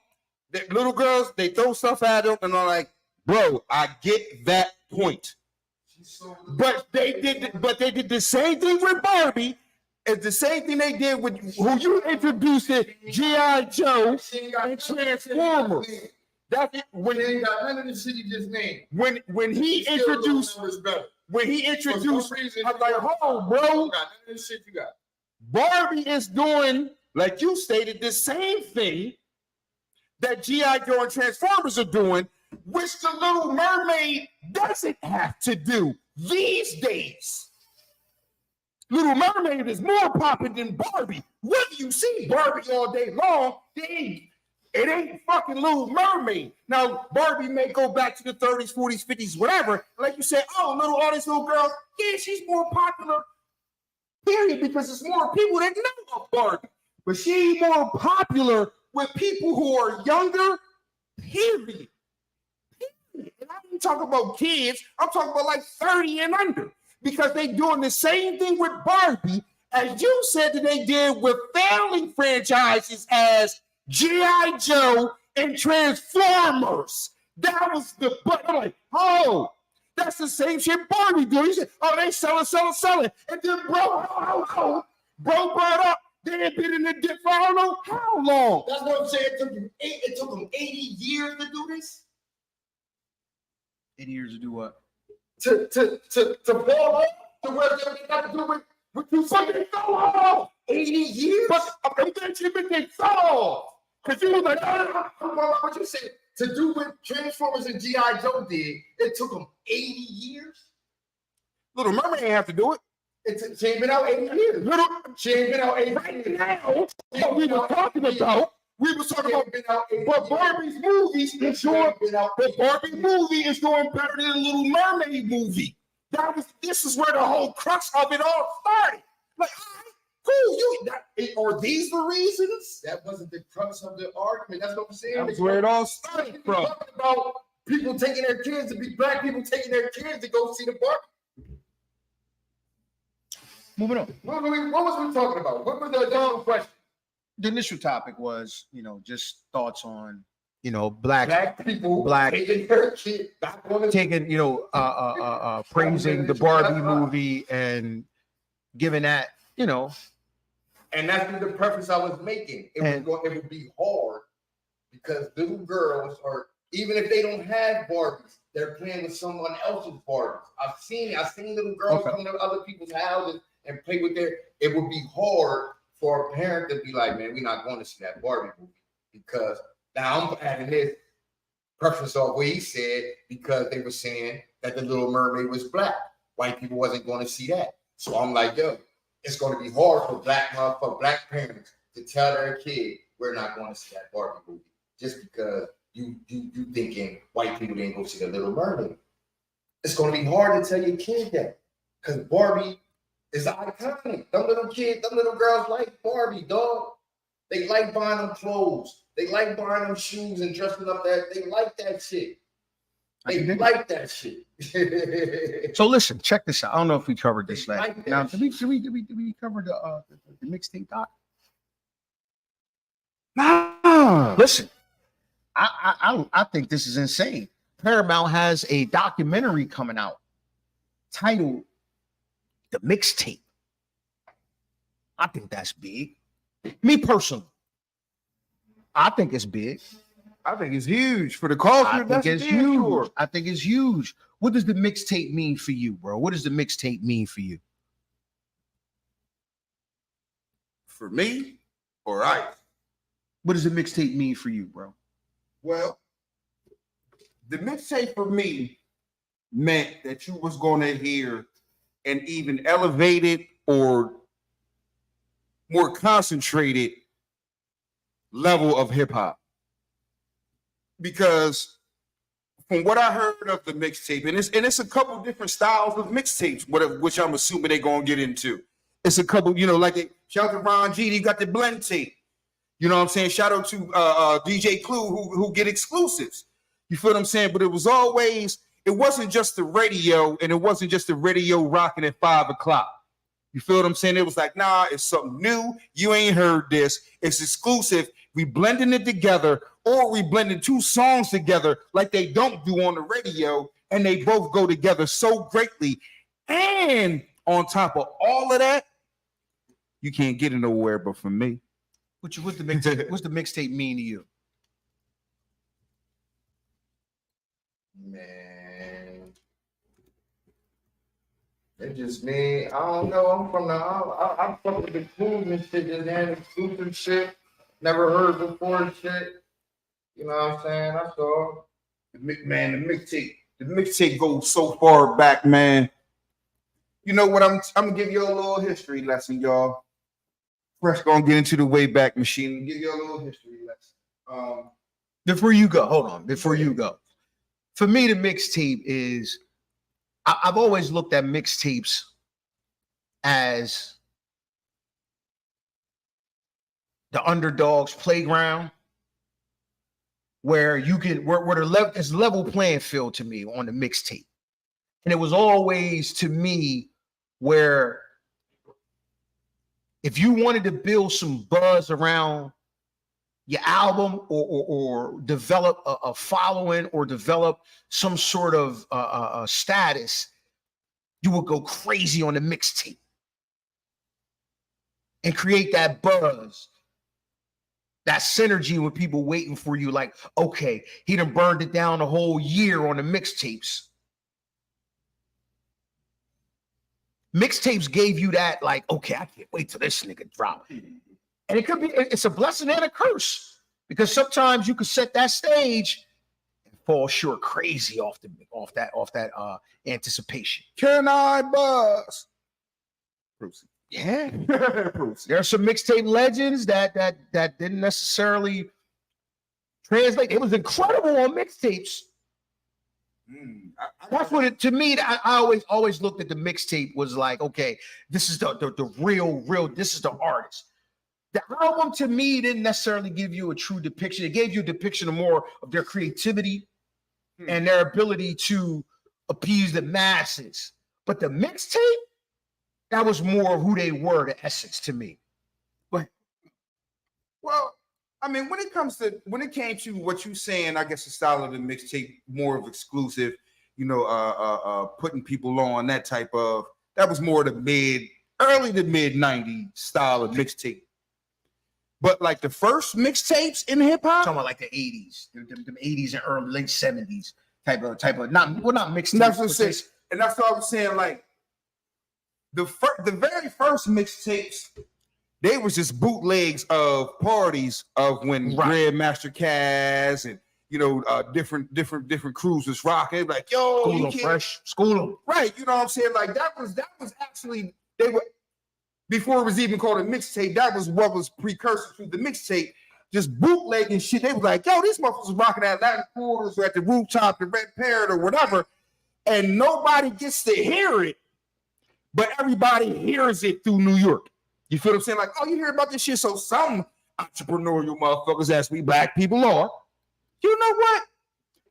that little girls, they throw stuff at them and I'm like, bro, I get that point. But they did the same thing with Barbie as the same thing they did with who you introduced it, G.I. Joe and Transformers. That's it. When they ain't got none of the shit he just named. When he introduced, I'm like, oh, bro, got none of the shit you got. Barbie is doing, like you stated, the same thing that G.I. Joe and Transformers are doing, which the Little Mermaid doesn't have to do these days. Little Mermaid is more popular than Barbie. Whether you see Barbie all day long, it ain't fucking Little Mermaid. Now, Barbie may go back to the 30s, 40s, 50s, whatever. Like you said, oh, all these little girls, yeah, she's more popular, period, because there's more people that know of Barbie. But she's more popular with people who are younger, period. And I ain't talking about kids. I'm talking about like 30 and under. Because they doing the same thing with Barbie as you said that they did with failing franchises as G.I. Joe and Transformers. That was the, but I'm like, oh, that's the same shit Barbie doing. He said, oh, they selling. And then bro brought up, they had been in the dip for I don't know how long. That's what I'm saying. It took them 80 years to do this. 80 years to do what? To fall off to where they got to do with what you fucking fell off. 80 years? But I'm glad you admit they fell off. Because you was like, what you said, to do what Transformers and G.I. Joe did, it took them 80 years. Little Mermaid ain't have to do it. She ain't been out 80 years. She ain't been out 80 years. Now, what we were talking about, but Barbie's movies is doing, but Barbie movie is doing better than the Little Mermaid movie. This is where the whole crux of it all started. Like, all right, cool. Are these the reasons? That wasn't the crux of the argument. That's what I'm saying. That's where it all started from. Talking about people taking their kids to be black people taking their kids to go see the Barbie. Moving on. What was we talking about? What was the initial question? The initial topic was, just thoughts on, black people taking their kids back on the taking, praising the Barbie movie and giving that, And that's the purpose I was making. It would be hard because little girls are, even if they don't have Barbies, they're playing with someone else's Barbies. I've seen little girls come to other people's houses and play with it would be hard for a parent to be like, man, we're not going to see that Barbie movie. Because now I'm having his preference off what he said because they were saying that the Little Mermaid was black. White people wasn't going to see that. So I'm like, yo, it's going to be hard for black parents to tell their kid we're not going to see that Barbie movie just because you thinking white people didn't go see the Little Mermaid. It's going to be hard to tell your kid that because Barbie is iconic. Them little kids, them little girls like Barbie, dog. They like buying them clothes. They like buying them shoes and dressing up that. They like that shit. They like that shit. So listen, check this out. I don't know if we covered this last. Now, did we cover the mixtape doc? Nah. Listen, I think this is insane. Paramount has a documentary coming out titled "The Mixtape." I think that's big. Me personally, I think it's big. I think it's huge for the culture. I think That's it's damn huge. sure. I think it's huge. What does the mixtape mean for you, bro? What does the mixtape mean for you? For me, all right. What does the mixtape mean for you, bro? Well, the mixtape for me meant that you was going to hear an even elevated or more concentrated level of hip hop. Because from what I heard of the mixtape, and it's a couple different styles of mixtapes, which I'm assuming they're gonna get into. It's a couple, like shout out to Ron G, he got the blend tape. You know what I'm saying? Shout out to DJ Clue who get exclusives. You feel what I'm saying? But it wasn't just the radio, and it wasn't just the radio rocking at 5 o'clock. You feel what I'm saying? It was like, nah, it's something new. You ain't heard this. It's exclusive. We blending it together, or we blending two songs together like they don't do on the radio, and they both go together so greatly. And on top of all of that, you can't get it nowhere but from me. What's the mixtape mean to you? Man, it just me. I don't know. I'm from the. I'm fucking the cool and shit. Just hearing exclusive shit. Never heard before shit. You know what I'm saying? That's all. The mixtape goes so far back, man. You know what? I'm gonna give you a little history lesson, y'all. First, gonna get into the Wayback Machine. Give you a little history lesson. Before you go, hold on. Before you go, for me, the mixtape is. I've always looked at mixtapes as the underdog's playground, where you can where it's level playing field to me on the mixtape, and it was always to me where if you wanted to build some buzz around your album or develop a following or develop some sort of status, you would go crazy on the mixtape and create that buzz, that synergy with people waiting for you. Like, okay, he done burned it down a whole year on the mixtapes. Mixtapes gave you that, like, okay, I can't wait till this nigga drop. And it's a blessing and a curse, because sometimes you could set that stage and fall short crazy off that anticipation. Can I buzz? Bruce. Yeah. Bruce. There are some mixtape legends that didn't necessarily translate. It was incredible on mixtapes. That's what it to me. I always looked at the mixtape was like, okay, this is the real. This is the artist. The album to me didn't necessarily give you a true depiction. It gave you a depiction of more of their creativity and their ability to appease the masses. But the mixtape, that was more of who they were, the essence to me. But well, I mean, when it came to what you saying, I guess the style of the mixtape, more of exclusive, putting people on that type of, that was more the early to mid 90s style of mixtape. But like the first mixtapes in hip hop, talking about like the 80s, the 80s and early late 70s type of not mixtapes. And that's what I was saying. Like the very first mixtapes, they was just bootlegs of parties of when Grandmaster Caz and different crews was rocking. Like, yo, school them. Right, you know what I'm saying? Like that was actually, they were, before it was even called a mixtape, that was what was precursor to the mixtape. Just bootlegging shit. They was like, yo, these motherfuckers was rocking at Latin Quarters or at the Rooftop, the Red Parrot or whatever, and nobody gets to hear it, but everybody hears it through New York. You feel what I'm saying? Like, oh, you hear about this shit? So some entrepreneurial motherfuckers, as we black people are, you know what?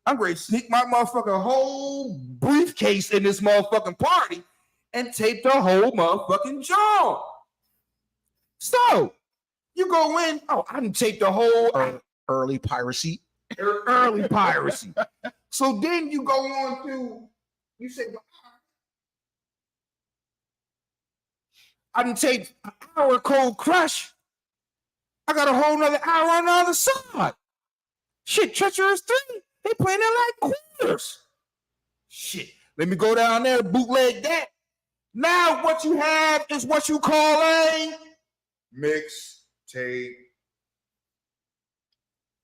I'm going to sneak my motherfucking whole briefcase in this motherfucking party and tape the whole motherfucking jaw. So you go in, oh, I didn't tape the whole early piracy. Early piracy. So then you go on to, you say, well, I didn't take an hour Cold Crush. I got a whole nother hour on the other side. Shit, Treacherous 3, they playing that like quarters. Shit, let me go down there, bootleg that. Now what you have is what you call a Mixtape.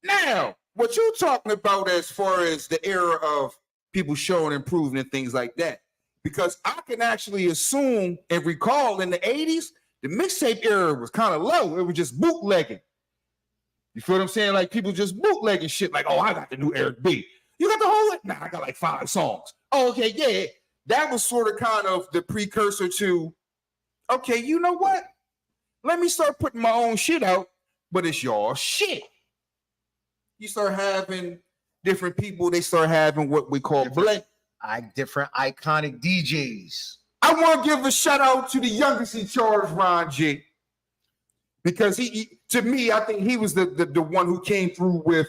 Now, what you talking about as far as the era of people showing and proving and things like that? Because I can actually assume and recall in the 80s, the mixtape era was kind of low. It was just bootlegging. You feel what I'm saying? Like people just bootlegging shit like, oh, I got the new Eric B. You got the whole, nah, I got like 5 songs. Oh, okay, yeah. That was sort of kind of the precursor to, okay, you know what? Let me start putting my own shit out, but it's y'all shit. You start having different people, they start having what we call blend. Different iconic DJs. I want to give a shout out to the youngest in charge, Ron G. Because he to me, I think he was the one who came through with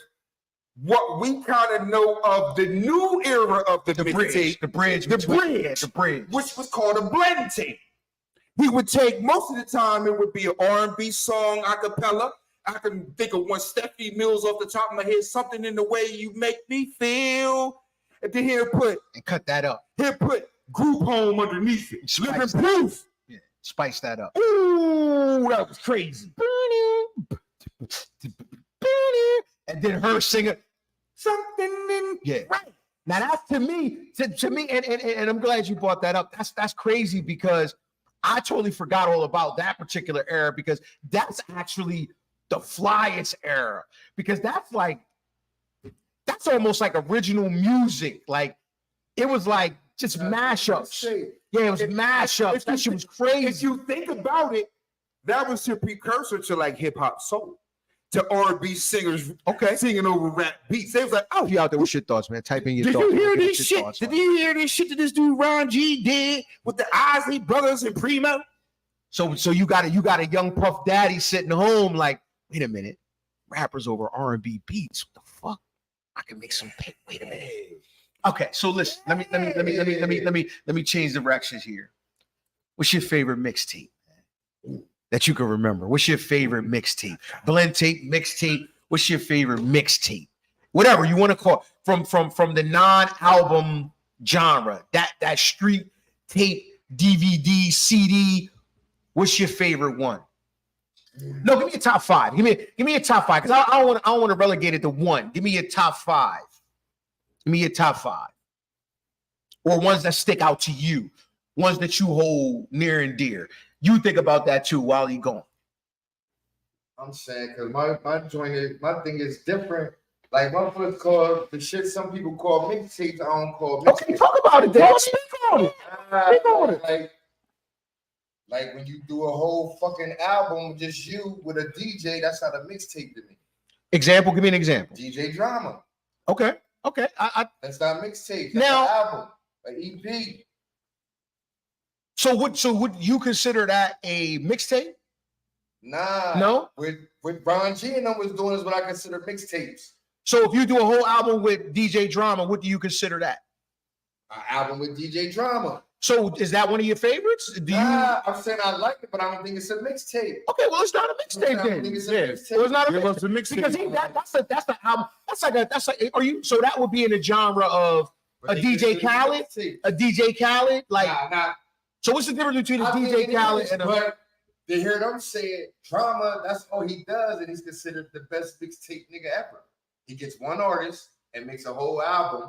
what we kind of know of the new era of the mixtape. The bridge, Which was called a blend tape. He would take, most of the time, it would be an R&B song, a cappella. I can think of one, Steffi Mills off the top of my head, something in the way you make me feel. And then he'll put, and cut that up. He'll put Group Home underneath it. Living Proof. Yeah, spice that up. Ooh, that was crazy. And then her singing something in, yeah. Right. Now that's to me, and I'm glad you brought that up. That's crazy because I totally forgot all about that particular era because that's actually the flyest era because that's almost like original music. Like it was like just mashups. Yeah, it was mashups. That shit was crazy. If you think about it, that was your precursor to like hip hop soul, to R&B singers, singing over rap beats. They was like, oh, you out there with your thoughts, man. Type in your did thoughts. You hear this shit? Did you hear this shit that this dude Ron G did with the Isley Brothers and Primo? So you got a young Puff Daddy sitting home like, wait a minute, rappers over R&B beats. What the fuck? I can make some pay. Wait a minute. Okay, so listen. Let me change directions here. What's your favorite mixtape that you can remember? What's your favorite mixtape? Blend tape, mixtape. What's your favorite mixtape? Whatever you want to call it. From the non-album genre, that street tape, DVD, CD. What's your favorite one? No, give me a top 5. Give me a top 5 because I don't want to relegate it to one. Give me your top 5. Give me your top 5, or ones that stick out to you, ones that you hold near and dear. You think about that too while you're going. I'm saying because my thing is different. Like my foot called the shit some people call mixtapes. I don't call mixtapes. Okay, talk about it, then. Speak on it. Speak on it. Like when you do a whole fucking album, just you with a DJ, that's not a mixtape to me. Example, give me an example. DJ Drama. Okay. That's not mixtape. That's now, an album, an EP. So would you consider that a mixtape? Nah. No? With Ron G and them was doing is what I consider mixtapes. So if you do a whole album with DJ Drama, what do you consider that? An album with DJ Drama. So is that one of your favorites? I'm saying I like it, but I don't think it's a mixtape. Okay, well it's not a mixtape then. It's not a mixtape because that's the album. That's like are you? So that would be in the genre of a DJ Khaled, Nah. So what's the difference between a DJ Khaled and a? But they hear them say Drama. That's all he does, and he's considered the best mixtape nigga ever. He gets one artist and makes a whole album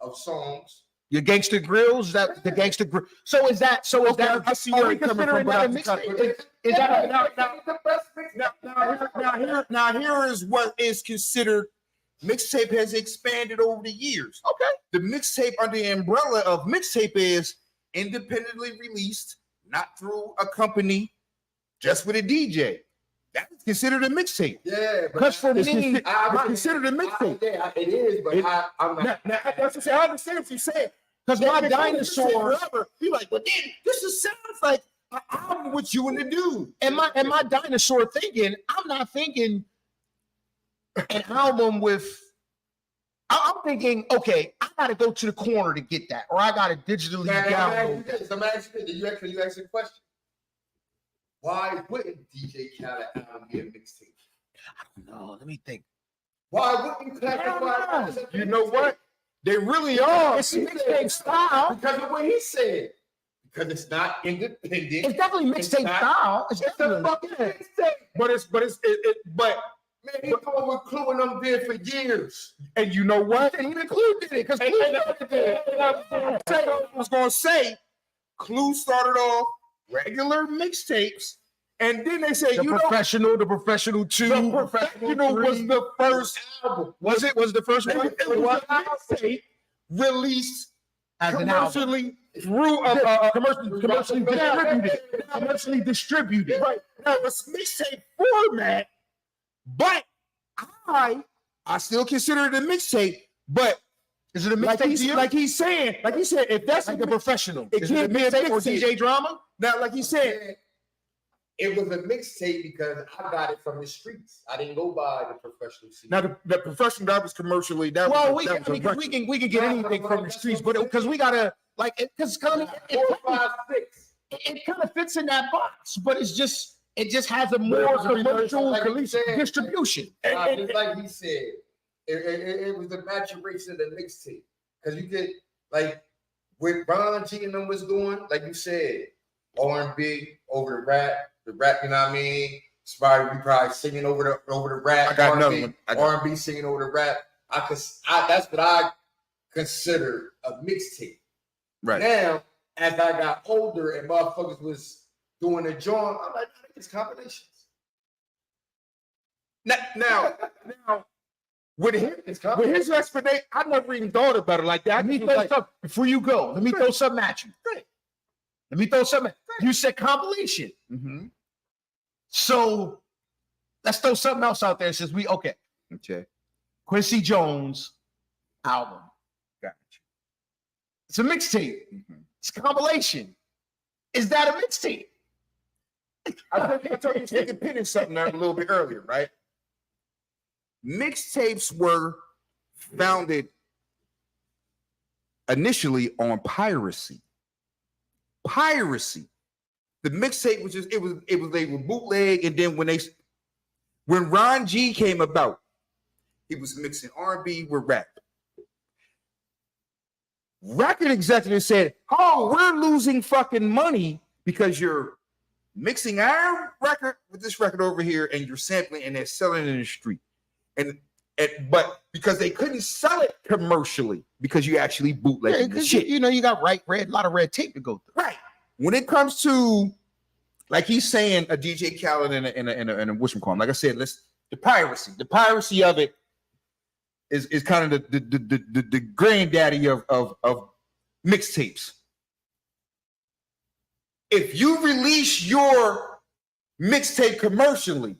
of songs. Your Gangsta Grills, is that the Gangsta Grill? So is that? I see where you're coming from. Now here is what is considered mixtape has expanded over the years. Okay. The mixtape under the umbrella of mixtape is independently released, not through a company, just with a DJ. That's considered a mixtape. Yeah, because for me, I consider it a mixtape. Yeah, it is, but I'm not. I understand what you said. Because my dinosaur, be like, but then this sounds like an album with you and the dude. And my dinosaur thinking, I'm not thinking an album with. I'm thinking, okay, I gotta go to the corner to get that, or I gotta digitally download that. You ask a question. Why wouldn't DJ Khaled album be a mixtape? I don't know. Let me think. Why wouldn't you classify it as a You know mixtape? what? They really are. It's mixtape style. Because of what he said. Because it's not independent. It's definitely mixtape not- style. It's It's a definitely. fucking mixtape. But Man, he told with Clue and them did for years. and you know what? And even Clue did it because And I was gonna say, Clue started off regular mixtapes, and then they say, the professional 2, the professional was three. the first album. Was it? Was the first one? It was a mixtape released As an album. commercially through Commercially distributed. Right now, it's mixtape format, but I still consider it a mixtape. But Is it a like mixtape to you? he said, if that's Like the professional. it Is it a can't be a mixtape or mixtape. DJ Drama? Now, like he said, It was a mixtape because I got it from the streets. I didn't go by the professional scene. now the professional that was commercially that Well, was, we that was a can record. we can get anything from the streets, but because we gotta like because Four, five, six. it kind of fits in that box, but it just has a But more it was a commercial like you said. distribution. Just like he said, it was the maturation of the mixtape. Because you get like what Ron G and them was doing, like you said, R&B over the rap, you know what I mean? Somebody be probably singing over the rap. I got another R&B, one. I got- R&B singing over the rap. That's what I consider a mixtape. Right. Now, as I got older and motherfuckers was doing a joint, I'm like, it's compilations. Now, with his explanation, I never even thought about it like that. Let me throw something before you go. Let me throw something at you. Let me throw something. You said compilation. Mm-hmm. So let's throw something else out there since okay. Quincy Jones album. Gotcha. It's a mixtape. It's a compilation. Is that a mixtape? I told you to pin in something there a little bit earlier, right? Mixtapes were founded initially on piracy. The mixtape was just they were bootleg, and then when Ron G came about, he was mixing R&B with rap. Record executives said, "Oh, we're losing fucking money because you're mixing our record with this record over here, and you're sampling and they're selling it in the street." But because they couldn't sell it commercially because you actually bootleg the shit. You got a lot of red tape to go through. Right. When it comes to, like he's saying, a DJ Khaled and a whatchamacallit, like I said, the piracy of it is kind of the granddaddy of mixtapes. If you release your mixtape commercially,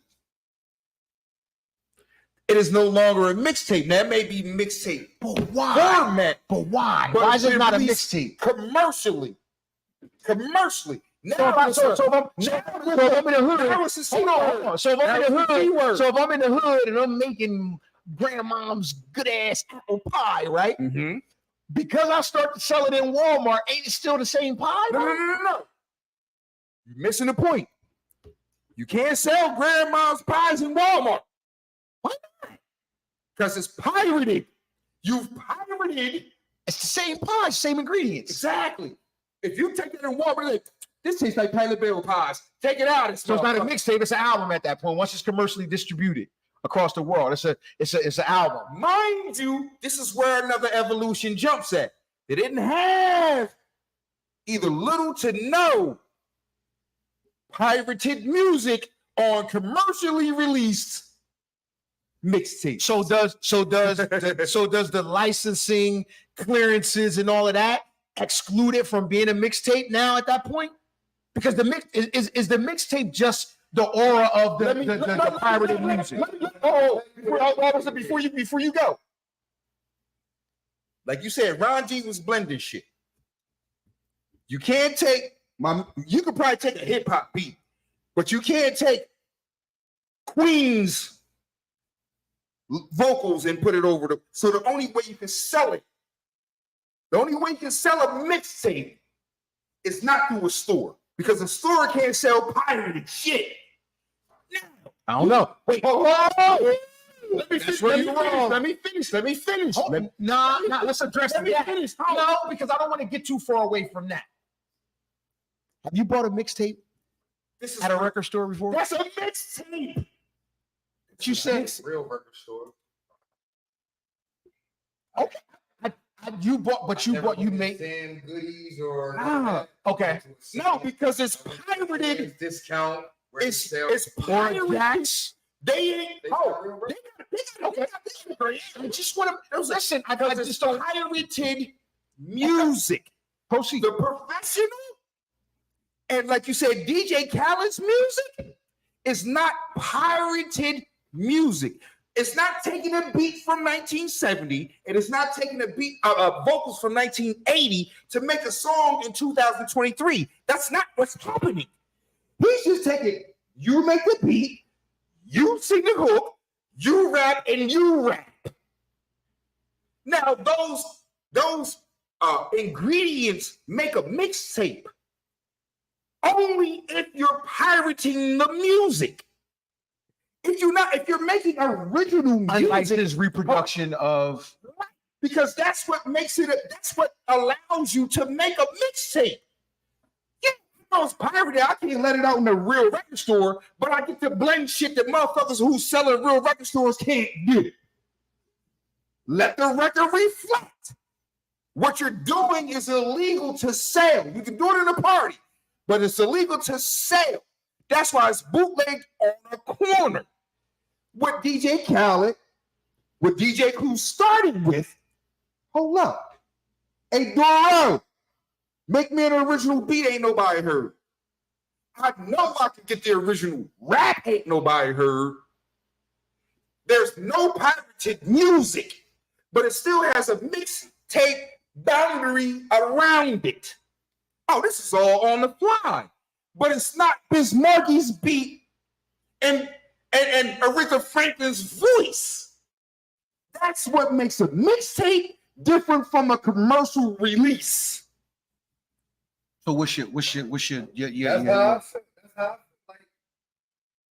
it is no longer a mixtape. Now it may be mixtape format. But why? But Why is it not a released mixtape? Commercially. Now, So if I'm in the hood, now it's a hold on. So if I'm in the keyword. hood, so if I'm in the hood and I'm making grandmom's good ass apple pie, right? Mm-hmm. Because I start to sell it in Walmart, ain't it still the same pie? No. You're missing the point. You can't sell grandma's pies in Walmart. Why not? Because it's pirated. You've pirated. It's the same pie, same ingredients. Exactly. If you take it in Walmart, like, this tastes like Pilot Bill pies. Take it out. So it's not a mixtape; it's an album at that point. Once it's commercially distributed across the world, it's an album. Mind you, this is where another evolution jumps at. They didn't have either little to no pirated music on commercially released mixtapes. So does the licensing clearances and all of that exclude it from being a mixtape now at that point? Because the mix is the mixtape just the aura of the pirated music. Before you go, like you said, Ron G was blending shit. You can't take you could probably take a hip hop beat, but you can't take Queen's vocals and put it over so the only way you can sell it, the only way you can sell a mixtape is not through a store, because a store can't sell pirated shit. I don't know. Wait, Let me finish. where Let me you're finish. wrong. Let me finish. Let me finish. Nah, let's address Let me that. finish. No, because I don't want to get too far away from that. Have you bought a mixtape This is at a record store before? That's a mixtape. You said Real record store. okay. You bought, but you bought. You made. Sam goodies or Okay. no, because it's pirated. Discount. It's pirated. They ain't. Okay. I just want to listen. I Because just it's don't. pirated music. Proceed. The professional, and like you said, DJ Khaled's music is not pirated music. It's not taking a beat from 1970, and it's not taking a beat vocals from 1980 to make a song in 2023. That's not what's happening. He's just taking, you make the beat, you sing the hook, you rap, and you rap. Now those ingredients make a mixtape only if you're pirating the music. If you're making original music, Unlike his reproduction of. because that's what makes it. That's what allows you to make a mixtape. Yeah, I know it's pirated. I can't let it out in the real record store, but I get to blend shit that motherfuckers who sell at real record stores can't get. Let the record reflect. What you're doing is illegal to sell. You can do it in a party, but it's illegal to sell. That's why it's bootlegged on a corner. What DJ Khaled, what DJ Clue started with, hold up. Hey, Doro, make me an original beat ain't nobody heard. I know I can get the original rap ain't nobody heard. There's no pirated music, but it still has a mixtape boundary around it. Oh, this is all on the fly. But it's not Bismarck's beat and Aretha Franklin's voice. That's what makes a mixtape different from a commercial release. So what's your That's how I feel.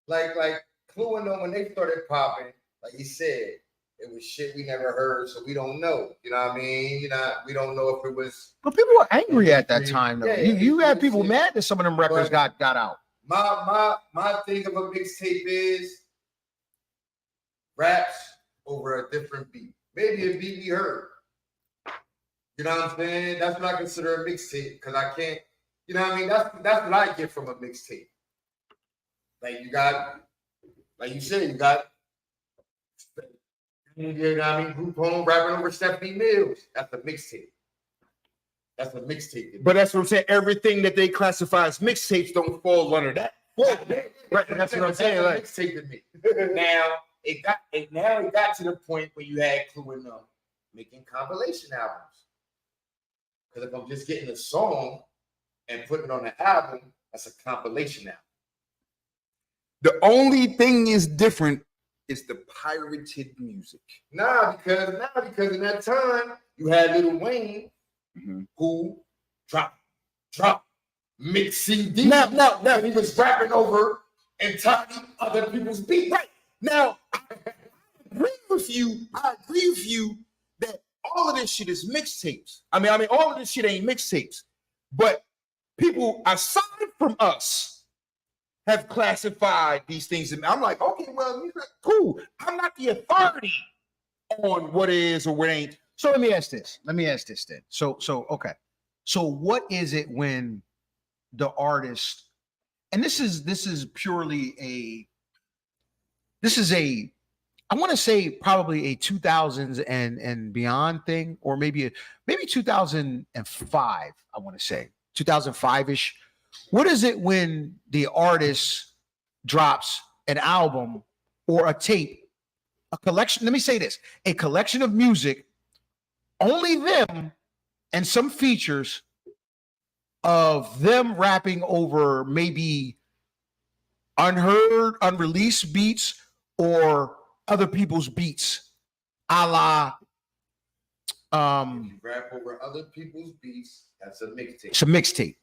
Like Clue and them when they started popping, like he said, it was shit we never heard, so we don't know. You know what I mean? We don't know if it was. But people were angry at that time, though. Yeah, you had people yeah. mad that some of them records got out. My thing of a mixtape is raps over a different beat. Maybe a beat we heard. You know what I'm saying? That's what I consider a mixtape because I can't. You know what I mean? That's what I get from a mixtape. Like you got, like you said, you got. You know what I mean? Group Home rapping over Stephanie Mills. That's a mixtape. That's a mixtape. But that's what I'm saying. Everything that they classify as mixtapes don't fall under that. Right. That's what I'm saying. Like mixtape to me. Now it got to the point where you had Clue and them making compilation albums. Because if I'm just getting a song and putting it on an album, that's a compilation album. The only thing is different is the pirated music. Because in that time you had Lil Wayne who dropped mix CDs. Now he was rapping over and talking other people's beats. Right now, I agree with you that all of this shit is mixtapes. I mean, all of this shit ain't mixtapes, but people aside from us have classified these things. And I'm like, okay, well, cool. I'm not the authority on what is or what ain't. So let me ask this then. So okay. So what is it when the artist, and this is purely I want to say probably a 2000s and beyond thing, or maybe 2005, I want to say 2005-ish. What is it when the artist drops an album or a tape, a collection? Let me say this, a collection of music, only them and some features of them rapping over maybe unheard, unreleased beats or other people's beats, a la you rap over other people's beats. That's a mixtape. It's a mixtape.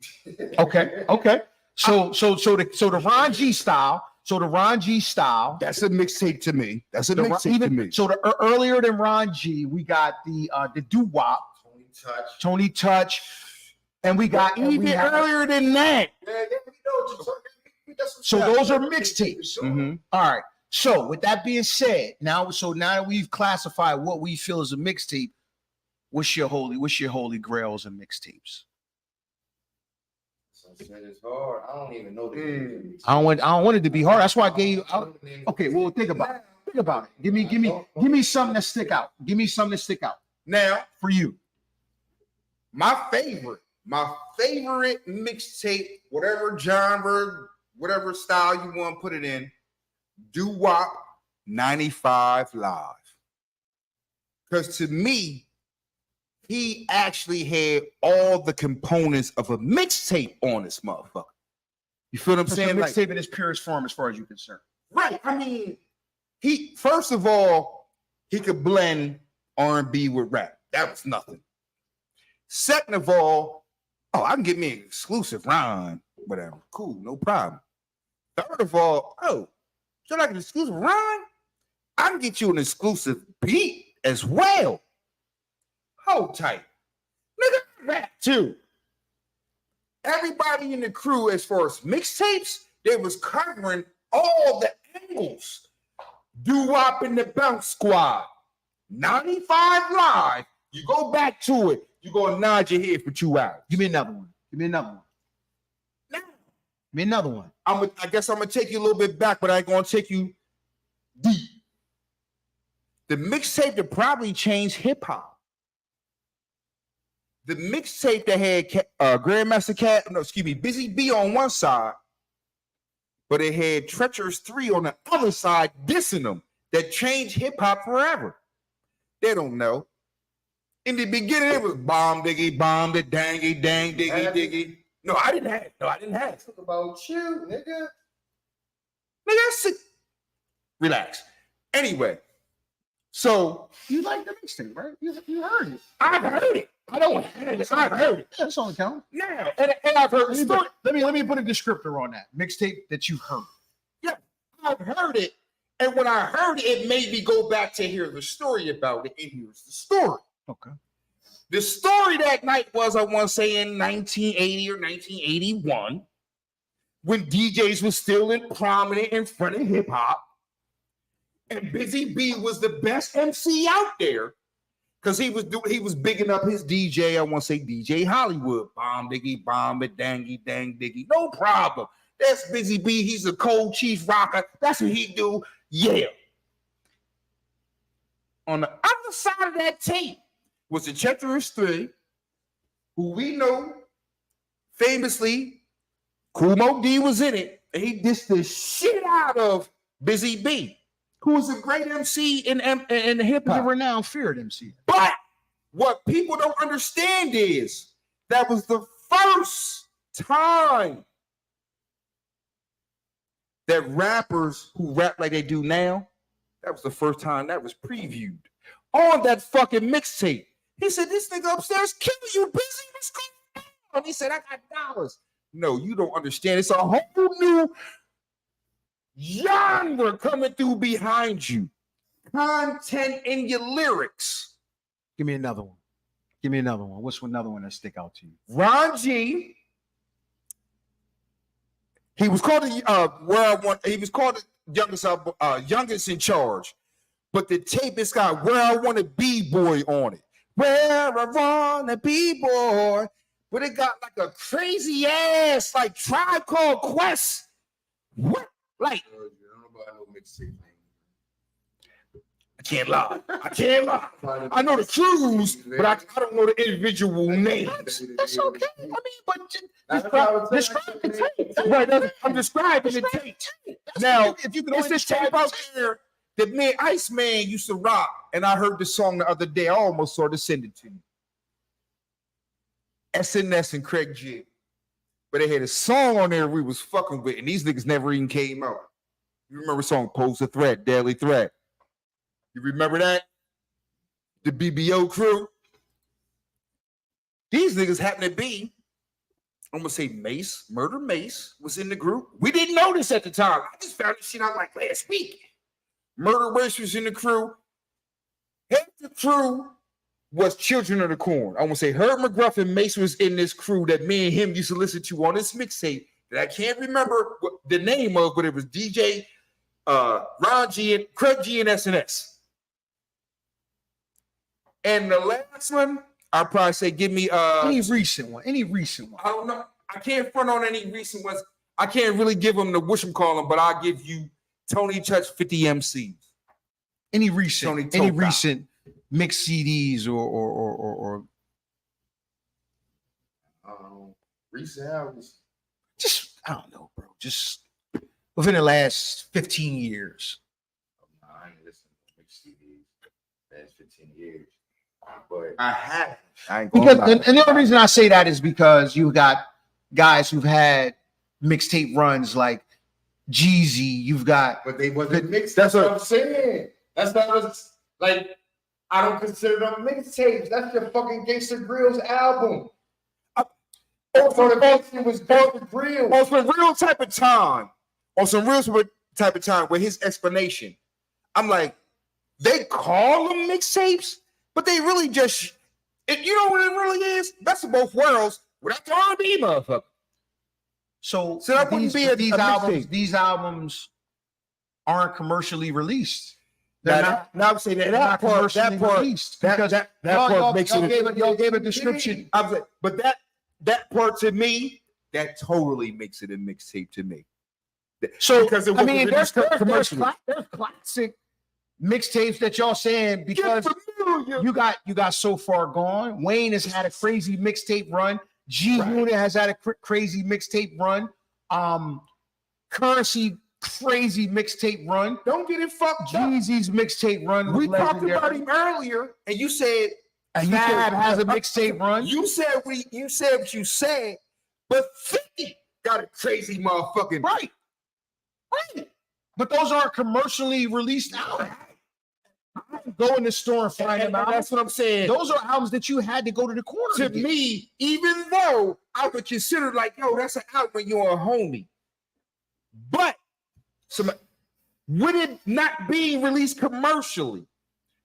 Okay. So the Ron G style. So the Ron G style. That's a mixtape to me. That's a The, mixtape to me. so the earlier than Ron G, we got the doo wop, Tony Touch, and we got Even earlier than that. So those are mixtapes. Mhm. All right. So with that being said, now that we've classified what we feel is a mixtape, what's your holy grails and mixtapes? It's hard. I don't even know the I don't want it to be hard. That's why I gave you. Okay, well, think about it. Think about it. Give me something that stick out. Give me something that stick out Now, for you. my favorite mixtape, whatever genre, whatever style you want to put it in, doo-wop 95 Live. Because to me, he actually had all the components of a mixtape on this motherfucker. You feel what I'm saying? Like, Mixtape in its purest form, as far as you're concerned. right. I mean, he first of all, he could blend R&B with rap. That was nothing. Second of all, I can get me an exclusive rhyme, whatever. Cool, no problem. Third of all, you like an exclusive rhyme? I can get you an exclusive beat as well. Hold tight. Nigga, rap too. Everybody in the crew, as far as mixtapes, they was covering all the angles. Doo-wop in the Bounce Squad. 95 Live. You go back to it, you're gonna nod your head for 2 hours. Give me another one. Give me another one. Now, Give me another one. I guess I'm gonna take you a little bit back, but I ain't gonna take you deep. The mixtape that probably changed hip hop. The mixtape that had Grandmaster Busy B on one side, but it had Treacherous 3 on the other side dissing them, that changed hip hop forever. They don't know. In the beginning, it was bomb diggy, bomb the dangy, dang diggy, diggy. No, I didn't have it. Talk about you, nigga. Nigga, relax. Anyway, so You like the mixtape, right? You heard it. I've heard it. I don't have it. I've heard it. That's all that counts. Now, and I've heard the story. Let me put a descriptor on that mixtape that you heard. Yeah, I've heard it. And when I heard it, it made me go back to hear the story about it. And here's the story. Okay. The story that night was, I want to say, in 1980 or 1981, when DJs was still prominent in front of hip hop, and Busy B was the best MC out there, because he was bigging up his DJ. I want to say DJ Hollywood, bomb diggy, bomb it, dangy, dang diggy, no problem. That's Busy B. He's a cold chief rocker. That's what he do. Yeah. On the other side of that tape was the Treacherous 3, who we know famously, Kool Moe D was in it, and he dissed the shit out of Busy B, who was a great MC in hip The hop. renowned feared MC. But what people don't understand is that was the first time that rappers who rap like they do now, that was the first time that was previewed on that fucking mixtape. He said, "This nigga upstairs killing you, Busy. What's going on?" He said, "I got dollars." No, you don't understand. It's a whole new genre coming through behind you. Content in your lyrics. Give me another one. Give me another one. What's another one that stick out to you? Ron G. He was called he was called the youngest in charge. But the tape has got Where I Want to Be Boy on it. Where I wanna be boy. But it got like a crazy ass like Tribe Called Quest. What? Like, I can't lie. I know the crews, but I don't know the individual names. That's okay. I mean, but describe the tape. Right, I'm describing the tape. Now, if you can it's only this tape out there that me and Iceman used to rock, and I heard the song the other day. I almost sort of sent it to you. SNS and Craig G. But they had a song on there we was fucking with, and these niggas never even came out. You remember the song Pose a Threat, Daily Threat? You remember that? The BBO crew? These niggas happen to be I'm gonna say Mace, Murder Mace was in the group. We didn't know this at the time. I just found this shit out like last week. Murder Mace was in the crew. Half the crew was Children of the Corn. I want to say Herb McGruff and Mace was in this crew that me and him used to listen to on this mixtape that I can't remember the name of, but it was DJ Ron G and Craig G and SNS. And the last one, I'll probably say give me Any recent one. I don't know. I can't front on any recent ones. I can't really give them the whatchamacallit, but I'll give you Tony Touch 50 MCs. Any recent Tony any Toka. recent mixed CDs or Recent albums. just I don't know, bro. Just within the last 15 years. I ain't listening to mixed CDs last 15 years. But I have. I ain't Because gonna lie. and the only reason I say that is because you got guys who've had mixtape runs like Jeezy. You've got they wasn't mixed. That's That's what- what I'm saying. That's not what's like. I don't consider them mixtapes. That's the fucking Gangsta Grill's album. So the mixtape was Gangsta Grill. On some real type of time, with his explanation, I'm like, they call them mixtapes, but they really just, you know what it really is? Best of both worlds without the R&B motherfucker. so that wouldn't be a mixtape. these albums aren't commercially released. They're Now I'm saying they're not commercially released because that y'all part makes it. y'all gave a description. I'm saying, but that part to me, that totally makes it a mixtape to me. So Because it I mean, wasn't there's released commercially. classic mixtapes that y'all saying because you got So Far Gone. Wayne has had a crazy mixtape run. G Unit has had a crazy mixtape run. Currency crazy mixtape run. Don't get it fucked up. Jeezy's mixtape run. We was talked legendary. about him earlier, and you said Fab has a mixtape run. You said what you said, but 50 got a crazy motherfucking Right. But those aren't commercially released albums. Go in the store and find them And out. that's what I'm saying. Those are albums that you had to go to the corner To get. me, even though I would consider like, yo, that's an album when you're a homie. But with it not being released commercially,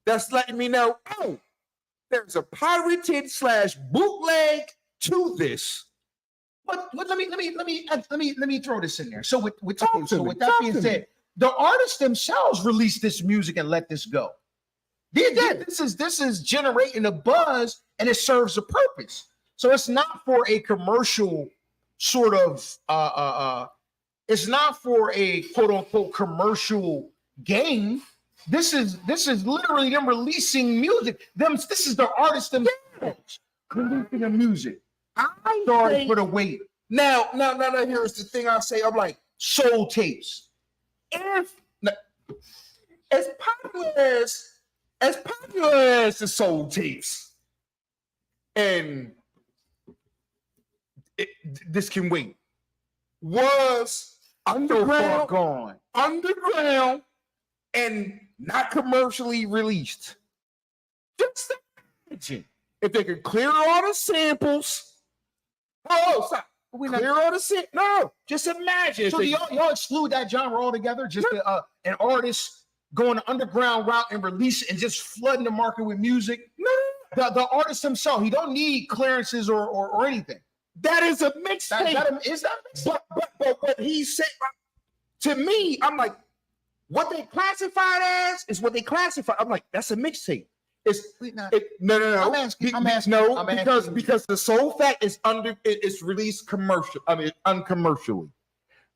that's letting me know, oh, there's a pirated / bootleg to this. But let me throw this in there. So with Talk to me. that Talk being to me. said, the artists themselves released this music and let this go. This is generating a buzz and it serves a purpose. So it's not for a commercial sort of it's not for a quote unquote commercial gain. This is literally them releasing music. This is the artists themselves releasing the music. Sorry for the wait. Now, here's the thing I say. I'm like, Soul tapes. if as popular as the soul tapes, and this can wait, was So Far Gone. underground and not commercially released. Just imagine if they could clear all the samples. Oh, stop. Clear all the samples. No, just imagine. if So they- y'all exclude that genre altogether? Just an artist going the underground route and release and just flooding the market with music? No, The artist himself, he don't need clearances or anything. that is a mixtape. Is that a mixtape? But what he said to me, I'm like, what they classified as is what they classify. I'm like, that's a mixtape. No. I'm asking Because the sole fact is it's released uncommercially.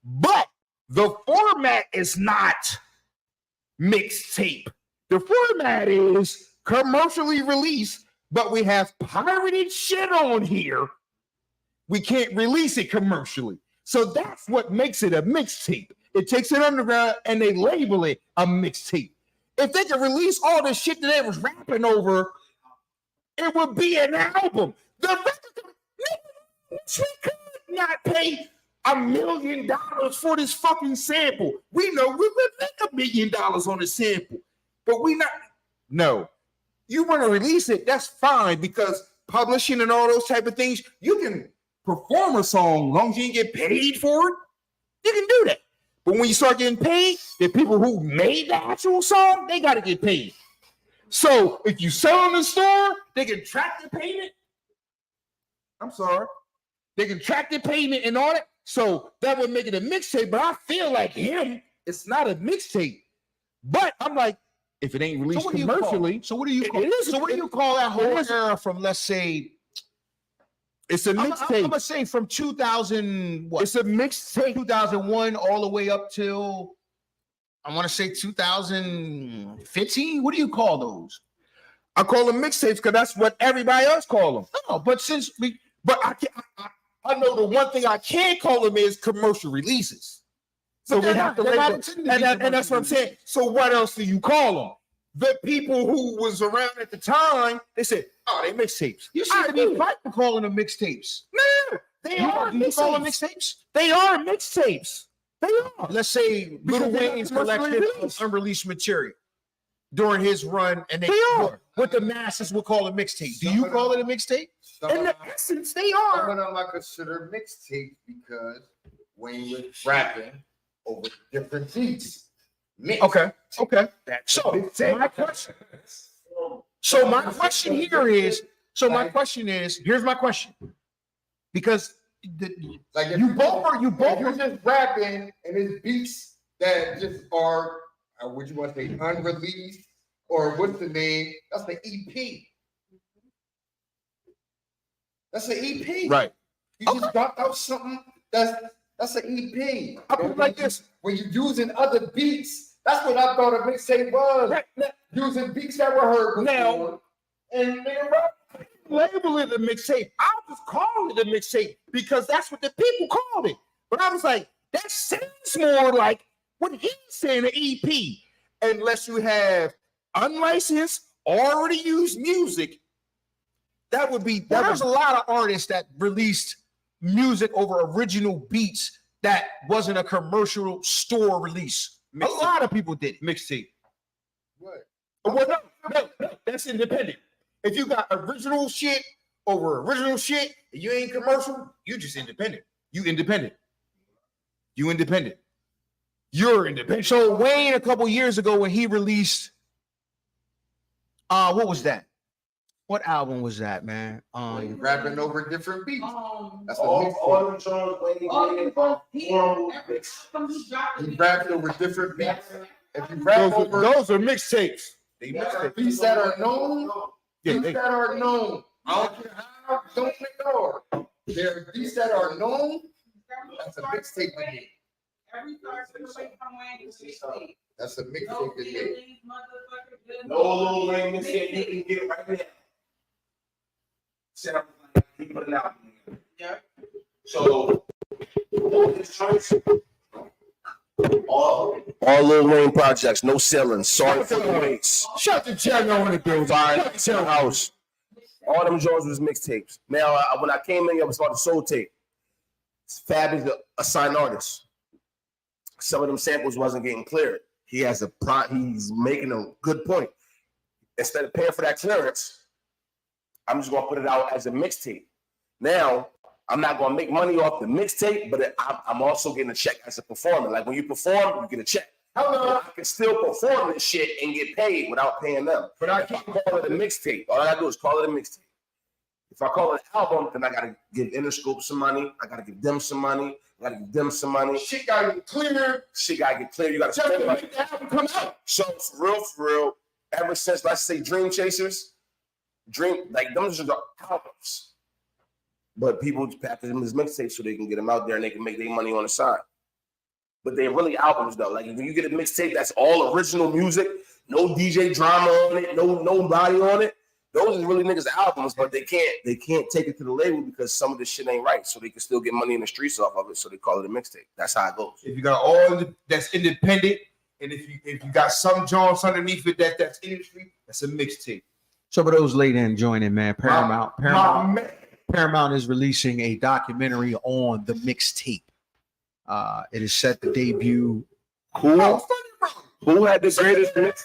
But the format is not mixtape. The format is commercially released, but we have pirated shit on here. We can't release it commercially. So that's what makes it a mixtape. It takes it underground and they label it a mixtape. If they could release all the shit that they was rapping over, it would be an album. The record, we could not pay $1 million for this fucking sample. We know we would make $1 million on the sample, but we not. No, you want to release it? That's fine because publishing and all those type of things, you can perform a song, as long as you didn't get paid for it, you can do that. But when you start getting paid, the people who made the actual song, they got to get paid. So if you sell in the store, they can track the payment. I'm sorry. They can track the payment and all that. So that would make it a mixtape. But I feel like him, it's not a mixtape. But I'm like, if it ain't released commercially, so what do you call? So what do you call that whole era from, let's say, it's a mixtape. I'm gonna say from 2000. What? It's a mixtape. 2001 all the way up till I want to say 2015. What do you call those? I call them mixtapes because that's what everybody else call them. No, but I can't. I know the one thing I can't call them is commercial releases. So we have to label, and that's what I'm saying. So what else do you call them? The people who was around at the time, they said, "Oh, they mixtapes." You seem to be fighting calling them mixtapes. No, they are. Do you call them mixtapes? They are mixtapes. They are. Let's say Lil Wayne's collection of unreleased material during his run, and they are what the masses will call a mixtape. Do you call it a mixtape? In the essence, they are. Some of them I consider mixtapes because Wayne was rapping over different beats. Okay. So my question. So my question here is. So my question is. Here's my question. Because like you both are just rapping and his beats that just are what you want to say unreleased or what's the name? That's the EP. That's an EP. Right. You just dropped out something that's an EP. I put it like this. When you're using other beats, that's what I thought a mixtape was. Right. Using beats that were heard before. Now, and label it a mixtape. I'll just call it a mixtape because that's what the people called it. But I was like, that sounds more like what he's saying, an EP. Unless you have unlicensed, already used music, that would be. There's a lot of artists that released music over original beats that wasn't a commercial store release. A lot of people did it. Mixtape. what? Well, no, that's independent. If you got original shit over original shit, and you ain't commercial, you just independent. You independent. You're independent. So Wayne, a couple years ago, when he released, what was that? What album was that, man? Rapping over different beats. That's a All mixtape. them songs, He rapped over different beats. If you rap over those are mixtapes. beats that are known, beats that are known. I don't care how don't they are. There are beats that are known. That's a mixtape to me. That's a mixtape to me. no little lane mixtape, you can get it right there. Set up, he put it out. Yeah. So, his choice. All Lil Wayne projects, no ceilings. Sorry for the waits. Shut the channel on the building. Fire house. All them joints was mixtapes. Now, when I came in, I was on the soul tape. Fab is a signed artist. Some of them samples wasn't getting cleared. He has he's making a good point. Instead of paying for that clearance, I'm just gonna put it out as a mixtape. Now, I'm not gonna make money off the mixtape, but I'm also getting a check as a performer. Like when you perform, you get a check. However, I can still perform this shit and get paid without paying them. But I can't call it a mixtape. All I gotta do is call it a mixtape. If I call it an album, then I gotta give Interscope some money. I gotta give them some money. I gotta give them some money. Shit gotta get clear. Shit gotta get clear. You gotta spend money. The album come out. So for real, ever since let's say Dream Chasers, like those are the albums. But people package them as mixtapes so they can get them out there and they can make their money on the side. But they're really albums though. Like when you get a mixtape that's all original music, no DJ drama on it, nobody on it. Those are really niggas' albums, but they can't take it to the label because some of this shit ain't right. So they can still get money in the streets off of it. So they call it a mixtape. That's how it goes. If you got all that's independent, and if you got some joints underneath it that's industry, that's a mixtape. So for those late in joining, man, Paramount is releasing a documentary on the mixtape. It is set to debut. Who had the greatest mix?